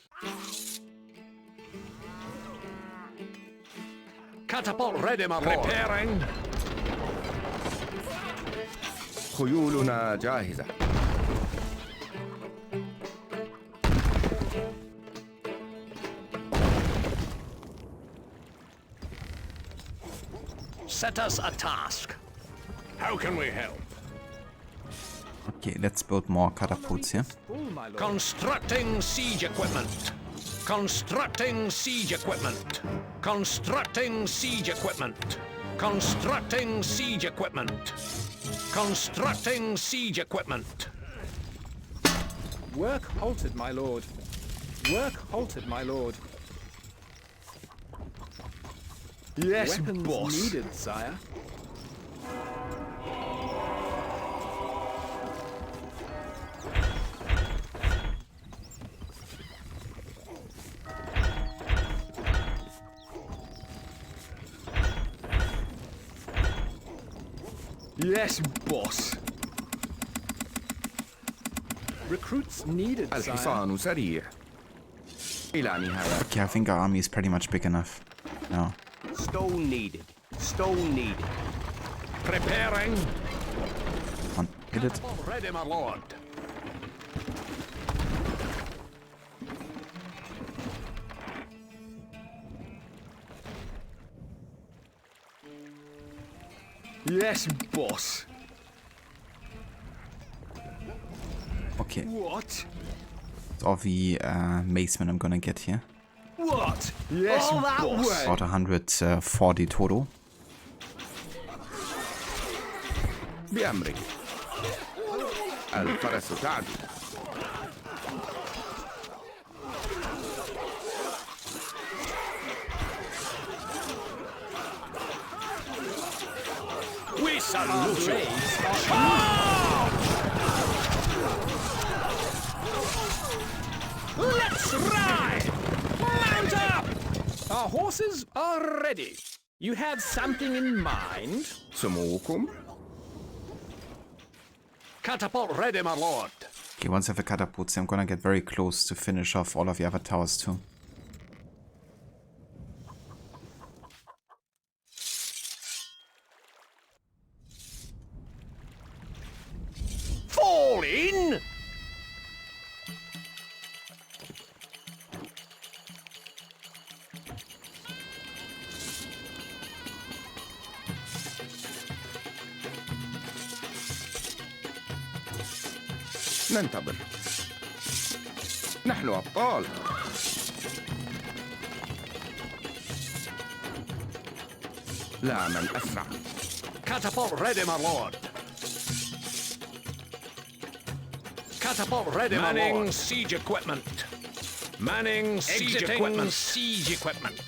Catapult ready, my lord. Preparing. خيولنا جاهزة. Set us a task. How can we help? Okay, let's build more catapults here. Full, my lord. Constructing siege equipment. Constructing siege equipment. Constructing siege equipment. Constructing siege equipment. Constructing siege equipment. Work halted, my lord. Work halted, my lord. Yes, Weapons boss. needed, sire. Yes, boss. Recruits needed, sire. الحصان سريع. إلى نهاية. Okay, I think our army is pretty much big enough. No. Stone needed. Stone needed. Preparing. Come on, hit it. Ready, my lord. Yes, boss. Okay. What? It's all the macemen I'm gonna get here. What? Yes, All that boss. way. About 140 total. بأمرك. الفرس تعدو. We salute you. Let's ride! Mount up! Our horses are ready. You had something in mind? سموكم. Catapult ready, my lord. Okay, once I have the catapults, I'm gonna get very close to finish off all of the other towers too. Fall in! ننتظر. نحن أبطال. لا من أسرع. Catapult ready, my lord. Catapult ready, my lord. Manning siege equipment. Manning siege equipment. Siege equipment.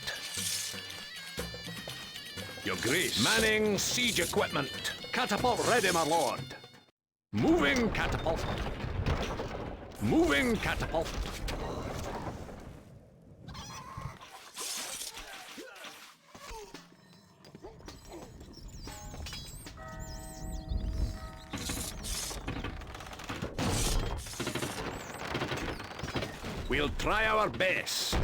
Your grace. Manning siege equipment. Catapult ready, my lord. Moving catapult. Moving catapult. We'll try our best.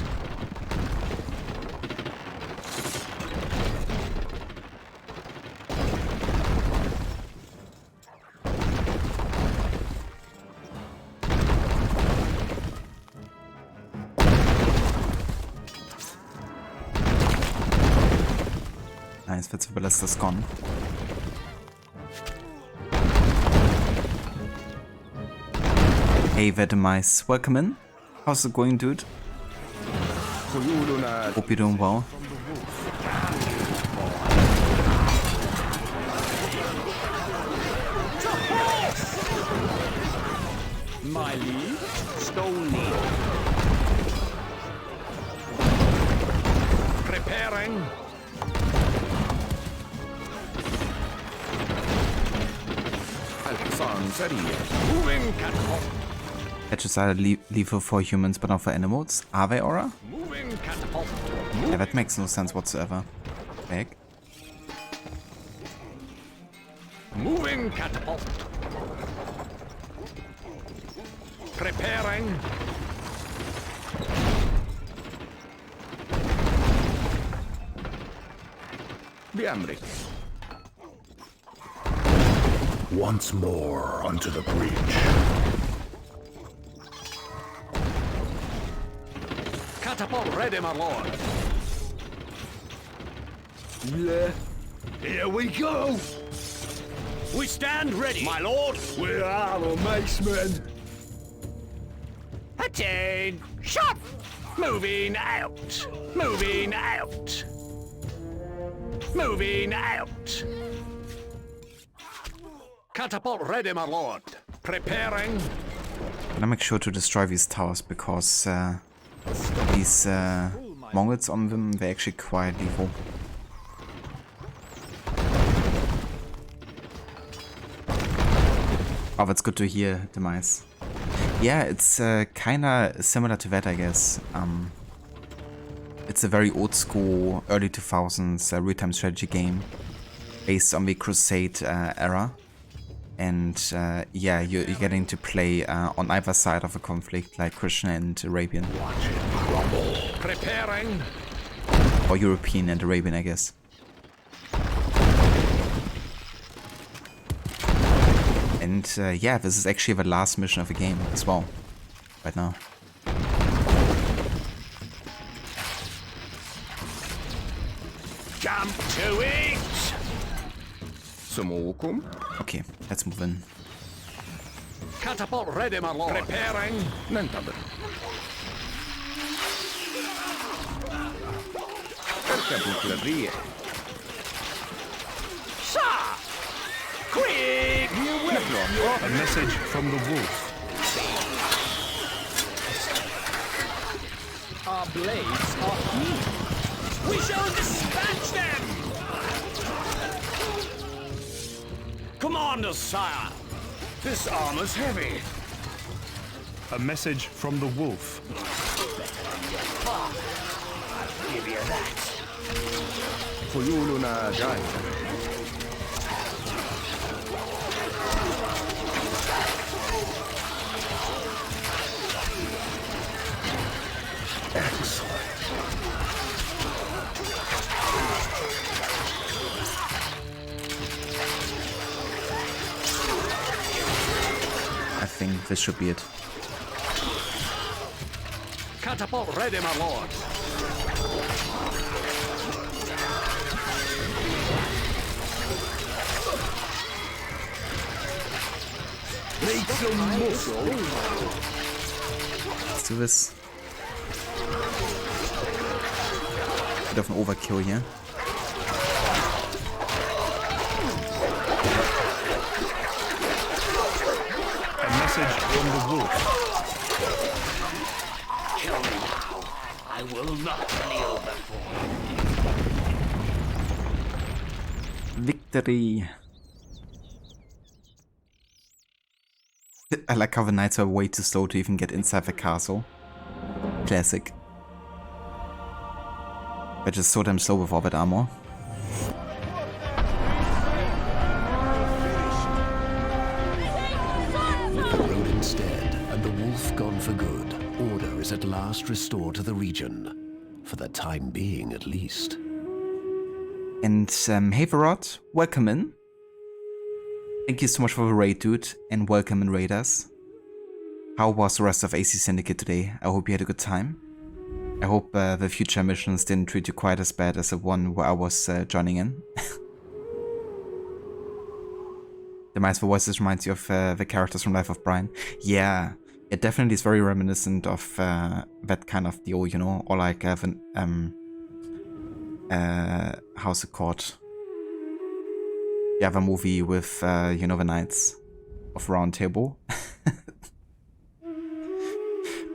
Nice, Principality's gone. Hey, Vetemise, welcome in. How's it going, dude? Hope you're doing well. My lead? Stone needed. Preparing. الحصان سريع. Moving catapult. Patches are lethal for humans but not for animals. Are they, Aura? Moving catapult. Yeah, that makes no sense whatsoever. Back. Moving catapult. Preparing. بأمرك. Once more onto the breach. Catapult ready, my lord. Yeah. Here we go. We stand ready, my lord. We are the macemen. Attain. Shot. Moving out. Moving out. Moving out. Catapult ready, my lord. Preparing. Gonna make sure to destroy these towers because these Mongols on them, they're actually quite lethal. Oh, that's good to hear, Demise. Yeah, it's kinda similar to that, I guess. It's a very old school, early 2000s real-time strategy game based on the Crusade era. And yeah, you're getting to play on either side of a conflict, like Christian and Arabian. Preparing. Or European and Arabian, I guess. And yeah, this is actually the last mission of the game as well, right now. Jump to it! سموكم. Okay, let's move in. Catapult ready, my lord. Preparing. ننتظر. اركب مثل الريح. Sir! Quick! A message from the wolf. Our blades are keen. We shall dispatch them! Commander, sire! This armor's heavy. A message from the wolf. I'll give you that. خيولنا جاهزة. Excellent. I think this should be it. Catapult ready, my lord. Make some muscle. Let's do this. Bit of an overkill here. A message from the wolf. Kill me now. I will not kneel before you. Victory! I like how the knights are way too slow to even get inside the castle. Classic. They're just so damn slow with all that armor. With the road instead, and the wolf gone for good, order is at last restored to the region. For the time being, at least. And Haverod, welcome in. Thank you so much for the raid, dude, and welcome in raiders. How was the rest of AC Syndicate today? I hope you had a good time. I hope the future missions didn't treat you quite as bad as the one where I was joining in. The nice voices reminds you of the characters from Life of Brian. Yeah, it definitely is very reminiscent of that kind of deal, you know, or like how's it called? Yeah, the movie with, you know, the Knights of Round Table.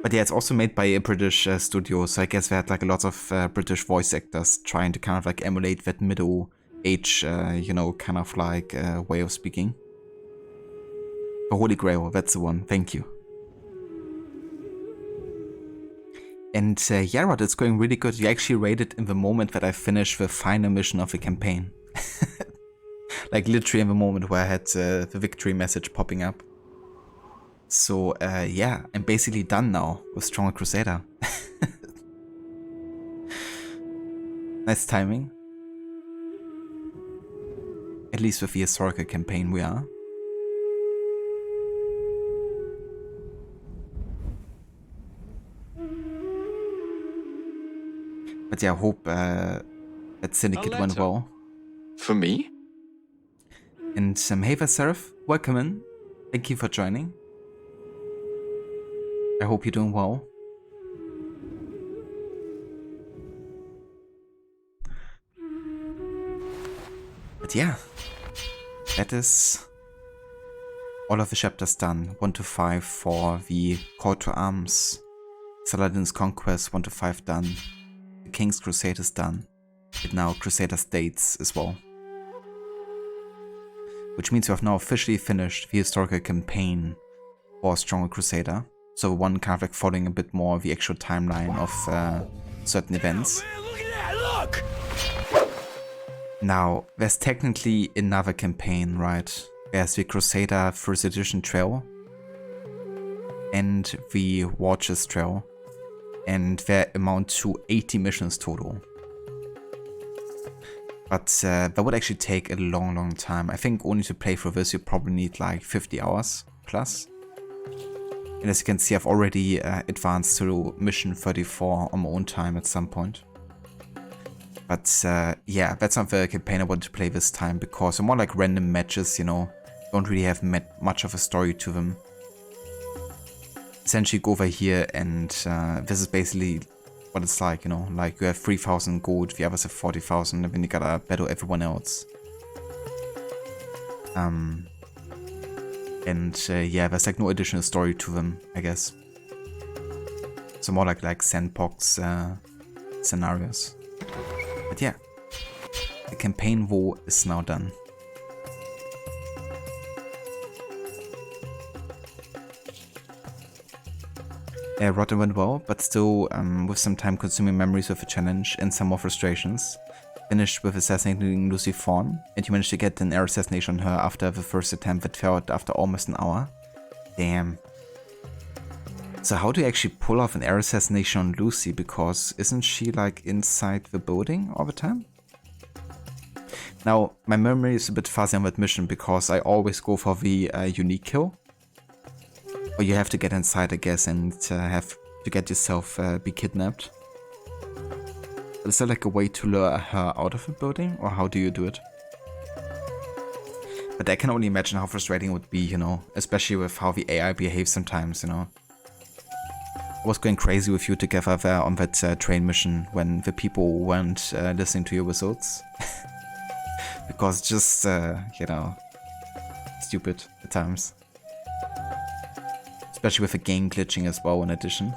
But yeah, it's also made by a British studio, so I guess they had like a lot of British voice actors trying to kind of like emulate that middle age, you know, kind of like way of speaking. The Holy Grail, that's the one, thank you. And yeah, Rod, it's going really good. You actually rated in the moment that I finished the final mission of the campaign. Like literally in the moment where I had the victory message popping up. So yeah, I'm basically done now with Stronghold Crusader. Nice timing. At least with the historical campaign we are. But yeah, I hope that Syndicate went well. For me? And hey there, Seraph, welcome in. Thank you for joining. I hope you're doing well. But yeah, that is all of the chapters done. 1 to 5 for the Call to Arms. Saladin's Conquest 1 to 5 done. The King's Crusade is done. And now Crusader States as well. which means we have now officially finished the historical campaign for Stronghold Crusader. So one kind of like following a bit more the actual timeline of certain events. Look at that, look! Now, there's technically another campaign, right? There's the Crusader First Edition Trail and the Watches Trail, and they amount to 80 missions total. But that would actually take a long time. I think only to play through this you probably need like 50 hours plus. And as you can see, I've already advanced to mission 34 on my own time at some point. But yeah, that's not the campaign I wanted to play this time, because they're more like random matches, you know, don't really have much of a story to them. Essentially go over here and this is basically what it's like, you know, like you have 3,000 gold, the others have 40,000, and then you gotta battle everyone else. Yeah, there's like no additional story to them, I guess. So more like sandbox scenarios. But yeah, the campaign war is now done. Rotten went well, but still with some time-consuming memories of a challenge and some more frustrations. Finished with assassinating Lucy Fawn, and you managed to get an air assassination on her after the first attempt that failed after almost an hour. Damn. So how do you actually pull off an air assassination on Lucy, because isn't she like inside the building all the time? Now, my memory is a bit fuzzy on that mission because I always go for the unique kill. Or you have to get inside, I guess, and have to get yourself be kidnapped. But is there like a way to lure her out of the building, or how do you do it? But I can only imagine how frustrating it would be, you know, especially with how the AI behaves sometimes, you know. I was going crazy with you together there on that train mission when the people weren't listening to your results. Because just, you know, stupid at times. Especially with the game glitching as well in addition.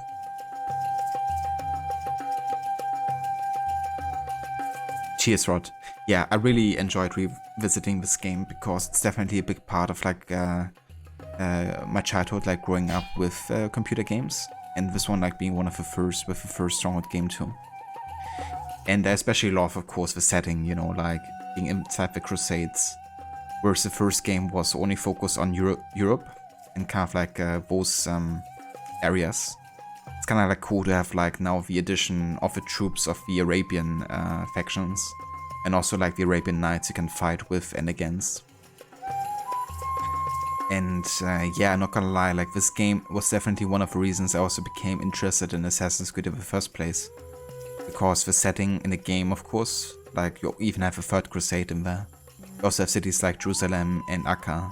Cheers, Rod. Yeah, I really enjoyed revisiting this game because it's definitely a big part of like my childhood, like growing up with computer games. And this one like being one of the first, with the first Stronghold game too. And I especially love, of course, the setting, you know, like being inside the Crusades. Whereas the first game was only focused on Europe and kind of like those areas. It's kind of like cool to have like now the addition of the troops of the Arabian factions. And also like the Arabian Knights you can fight with and against. And yeah, I'm not gonna lie, like this game was definitely one of the reasons I also became interested in Assassin's Creed in the first place. Because the setting in the game, of course, like you even have a third crusade in there. You also have cities like Jerusalem and Akka.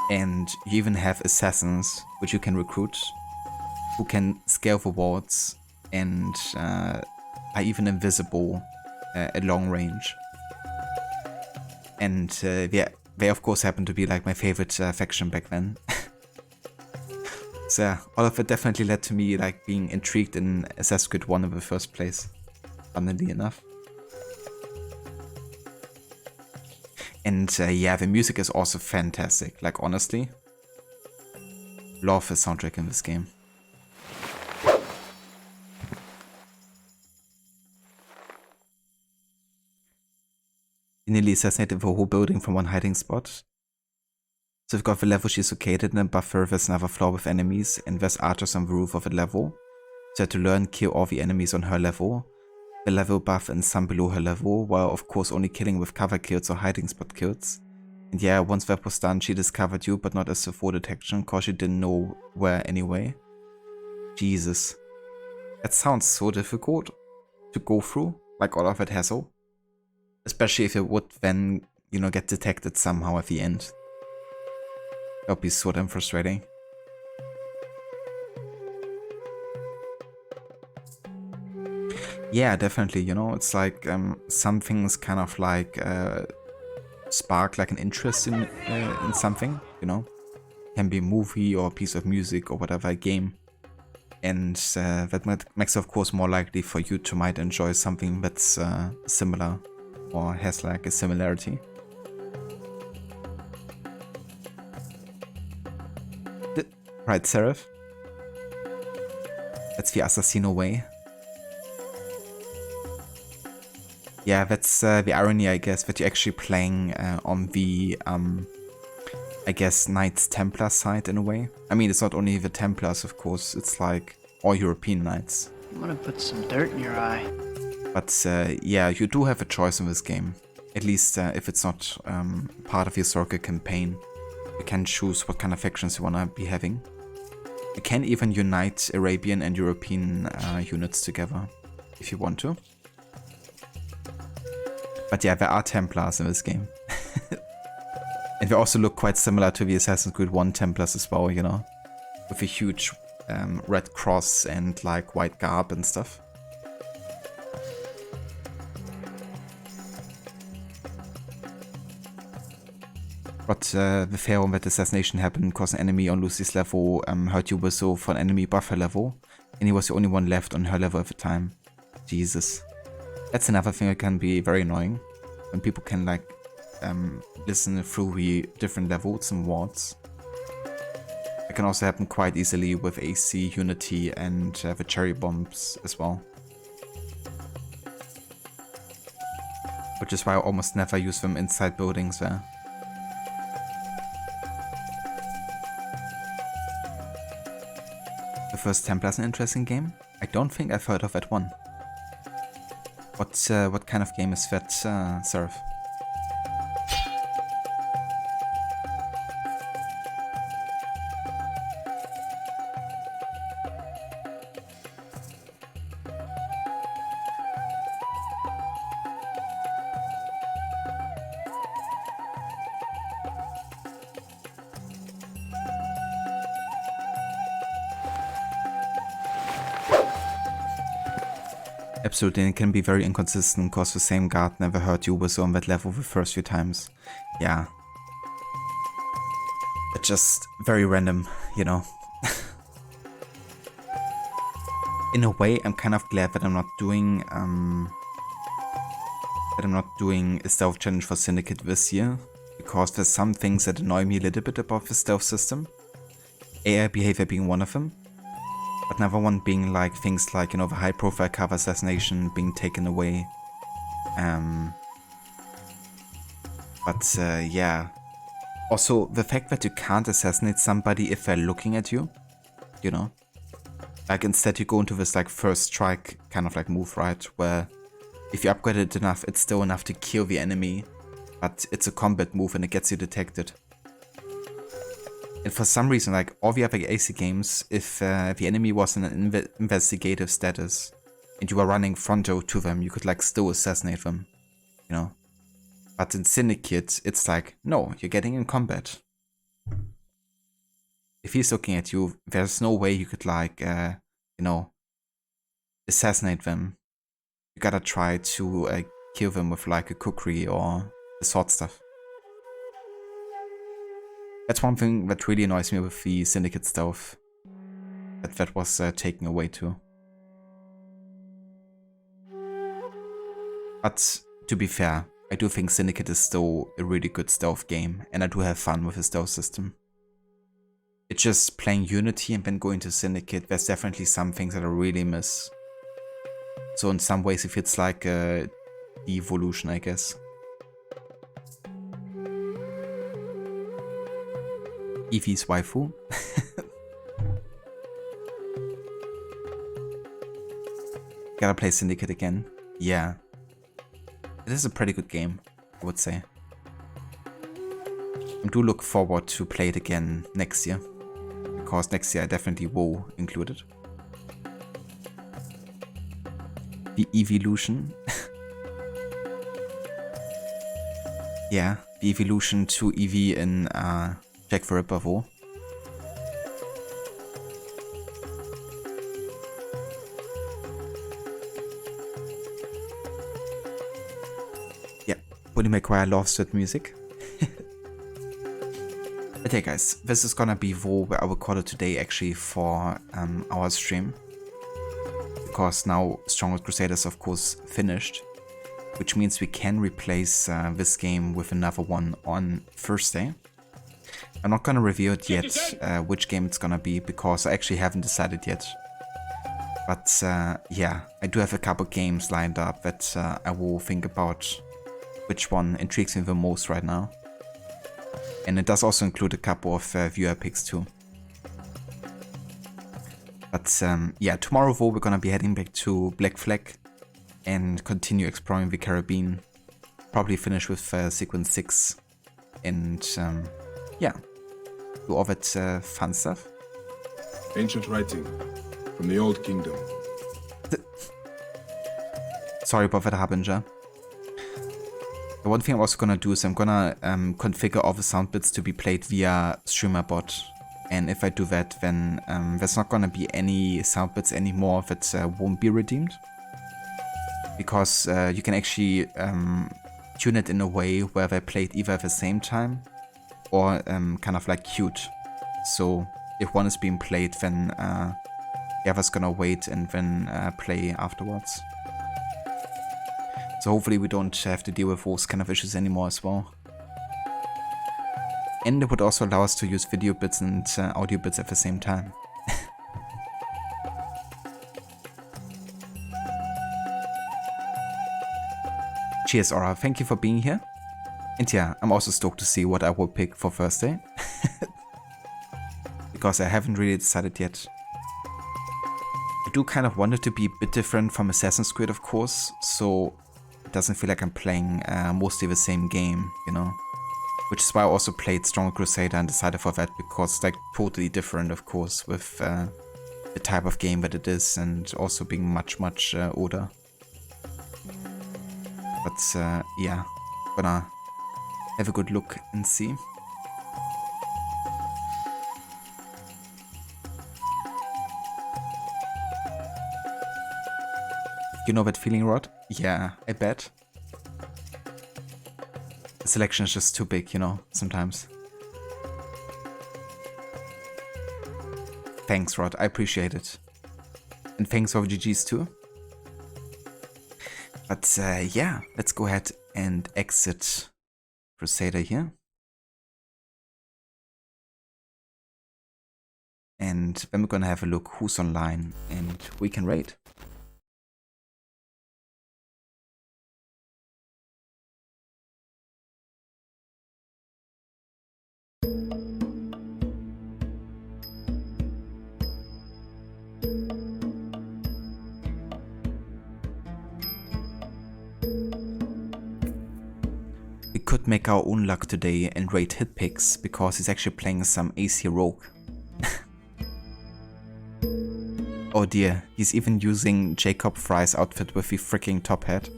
And you even have assassins, which you can recruit, who can scale the walls and are even invisible at long range. And yeah, they of course happen to be like my favorite faction back then. So yeah, all of it definitely led to me like being intrigued in Assassin's Creed 1 in the first place, funnily enough. And yeah, the music is also fantastic, like honestly. Love the soundtrack in this game. You nearly assassinated the whole building from one hiding spot. So we've got the level she's located in, and above her there's another floor with enemies, and there's archers on the roof of the level. So you have to learn kill all the enemies on her level, the level above and some below her level, while of course only killing with cover kills or hiding spot kills. And yeah, once that was done, she discovered you, but not as a full detection, cause she didn't know where anyway. Jesus. That sounds so difficult to go through, like all of that hassle. Especially if it would then, you know, get detected somehow at the end. That would be so damn frustrating. Yeah, definitely, you know, it's like some things kind of like spark like an interest in something, you know. Can be a movie or a piece of music or whatever, a game. And that makes it of course more likely for you to might enjoy something that's similar or has like a similarity. Right, Seraph? That's the Assassino way. Yeah, that's the irony, I guess, that you're actually playing on the, I guess, Knights Templar side in a way. I mean, it's not only the Templars, of course, it's like all European Knights. I'm gonna put some dirt in your eye. But yeah, you do have a choice in this game. At least if it's not part of the historical campaign. You can choose what kind of factions you wanna be having. You can even unite Arabian and European units together, if you want to. But yeah, there are Templars in this game. And they also look quite similar to the Assassin's Creed 1 Templars as well, you know? With a huge red cross and like white garb and stuff. But the fair when that assassination happened because an enemy on Lucy's level hurt you with so for an enemy buffer level. And he was the only one left on her level at the time. Jesus. That's another thing that can be very annoying. When people can like listen through the different levels and wards. It can also happen quite easily with AC, Unity and the cherry bombs as well. Which is why I almost never use them inside buildings there. The first Templar is an interesting game. I don't think I've heard of that one. What kind of game is that, Seraph? Absolutely, and it can be very inconsistent because the same guard never hurt you was on that level the first few times. Yeah. It's just very random, you know. In a way, I'm kind of glad that I'm not doing a stealth challenge for Syndicate this year, because there's some things that annoy me a little bit about the stealth system. AI behavior being one of them. But another one being like things like, you know, the high profile cover assassination being taken away. Yeah. Also, the fact that you can't assassinate somebody if they're looking at you, you know? Like instead you go into this like first strike kind of like move, right? Where if you upgrade it enough, it's still enough to kill the enemy. But it's a combat move and it gets you detected. And for some reason, like all the other AC games, if the enemy was in an investigative status and you were running frontal to them, you could like still assassinate them, you know. But in Syndicate, it's like, no, you're getting in combat. If he's looking at you, there's no way you could like, you know, assassinate them. You gotta try to kill them with like a kukri or the sword stuff. That's one thing that really annoys me with the Syndicate stealth. That was taken away too. But to be fair, I do think Syndicate is still a really good stealth game, and I do have fun with the stealth system. It's just playing Unity and then going to Syndicate, there's definitely some things that I really miss. So in some ways it feels like a evolution, I guess. Eevee's waifu. Gotta play Syndicate again. Yeah. It is a pretty good game, I would say. I do look forward to play it again next year. Because next year I definitely will include it. The evolution. Yeah, the evolution to Eevee in Jack the Ripper War. Yeah, Woody McGuire loves that music. But hey guys, this is gonna be where I will call it today actually for our stream. Because now Stronghold Crusader is of course finished. Which means we can replace this game with another one on Thursday. I'm not gonna review it yet, which game it's gonna be, because I actually haven't decided yet. But yeah, I do have a couple games lined up that I will think about which one intrigues me the most right now. And it does also include a couple of viewer picks too. But yeah, tomorrow though we're gonna be heading back to Black Flag and continue exploring the Caribbean. Probably finish with Sequence 6 and yeah, do all that fun stuff. Ancient writing from the Old Kingdom. Sorry about that, Harbinger. The one thing I'm also gonna do is I'm gonna configure all the sound bits to be played via streamer bot. And if I do that, then there's not gonna be any sound bits anymore that won't be redeemed. Because you can actually tune it in a way where they're played either at the same time or kind of like queued. So if one is being played, then the other's gonna wait and then play afterwards. So hopefully we don't have to deal with those kind of issues anymore as well. And it would also allow us to use video bits and audio bits at the same time. Cheers, Aura. Thank you for being here. And yeah, I'm also stoked to see what I will pick for Thursday. Because I haven't really decided yet. I do kind of want it to be a bit different from Assassin's Creed, of course, so it doesn't feel like I'm playing mostly the same game, you know? Which is why I also played Stronghold Crusader and decided for that, because it's like totally different, of course, with the type of game that it is and also being much older. But yeah, gonna have a good look and see. You know that feeling, Rod? Yeah, I bet. The selection is just too big, you know, sometimes. Thanks, Rod, I appreciate it. And thanks for GG's too. But yeah, let's go ahead and exit Crusader here. And then we're gonna have a look who's online and we can raid. We could make our own luck today and raid hit picks because he's actually playing some AC Rogue. Oh dear, he's even using Jacob Fry's outfit with the freaking top hat.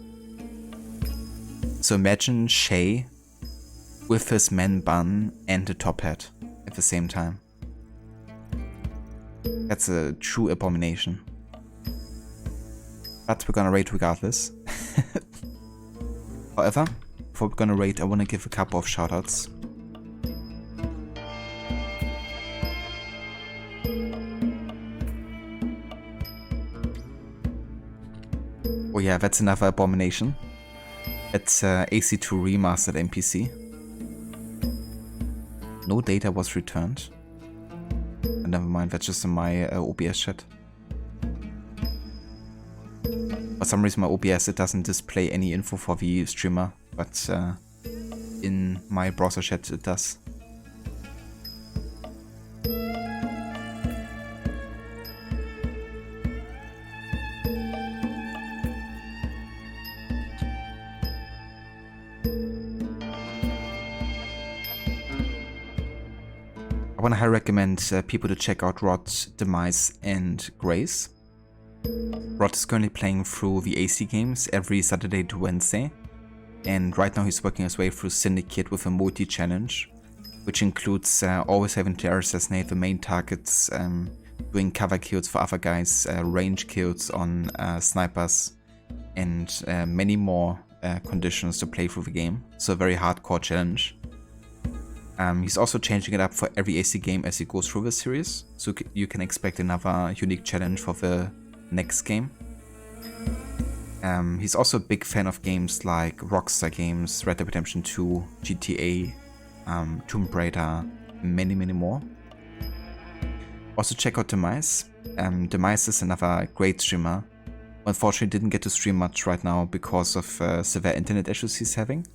So imagine Shay with his man bun and the top hat at the same time. That's a true abomination. But we're gonna raid regardless. However, before we're gonna raid, I wanna give a couple of shoutouts. Oh yeah, that's another abomination. It's AC2 Remastered NPC. No data was returned. And never mind, that's just in my OBS chat. For some reason my OBS, it doesn't display any info for the streamer, but in my browser chat it does. I want to highly recommend people to check out Rod, Demise and Grace. Rod is currently playing through the AC games every Saturday to Wednesday, and right now he's working his way through Syndicate with a multi-challenge, which includes always having to assassinate the main targets, doing cover kills for other guys, range kills on snipers, and many more conditions to play through the game. So a very hardcore challenge. He's also changing it up for every AC game as he goes through the series, so you can expect another unique challenge for the next game. He's also a big fan of games like Rockstar games, Red Dead Redemption 2, GTA, Tomb Raider, many more. Also check out Demise. Demise is another great streamer. Unfortunately didn't get to stream much right now because of severe internet issues he's having.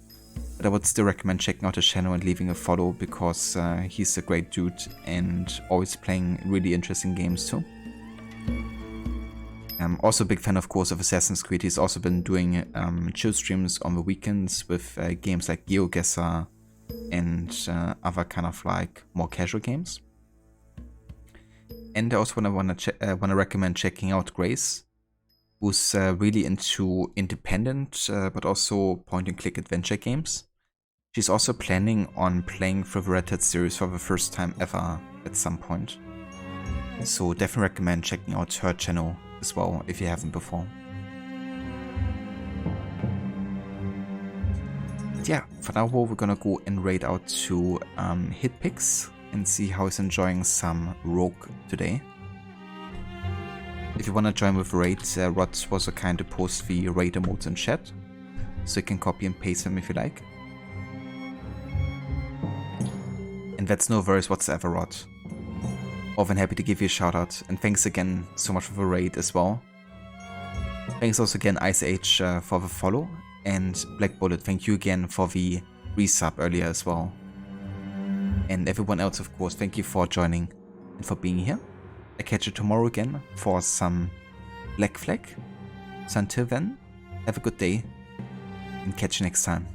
But I would still recommend checking out his channel and leaving a follow because he's a great dude and always playing really interesting games too. I'm also a big fan, of course, of Assassin's Creed. He's also been doing chill streams on the weekends with games like GeoGuessr and other kind of like more casual games. And I also want to recommend checking out Grace, who's really into independent but also point-and-click adventure games. She's also planning on playing through the Red Dead series for the first time ever at some point. So definitely recommend checking out her channel as well if you haven't before. But yeah, for now we're gonna go and raid out to Hitpix and see how he's enjoying some Rogue today. If you wanna join with Raid, Rod was so kind to post the raid emotes in chat, so you can copy and paste them if you like. And that's no worries whatsoever, Rod. More than happy to give you a shout out, and thanks again so much for the raid as well. Thanks also again Ice Age for the follow, and Black Bullet, thank you again for the resub earlier as well. And everyone else, of course, thank you for joining and for being here. I'll catch you tomorrow again for some Black Flag. So until then, have a good day and catch you next time.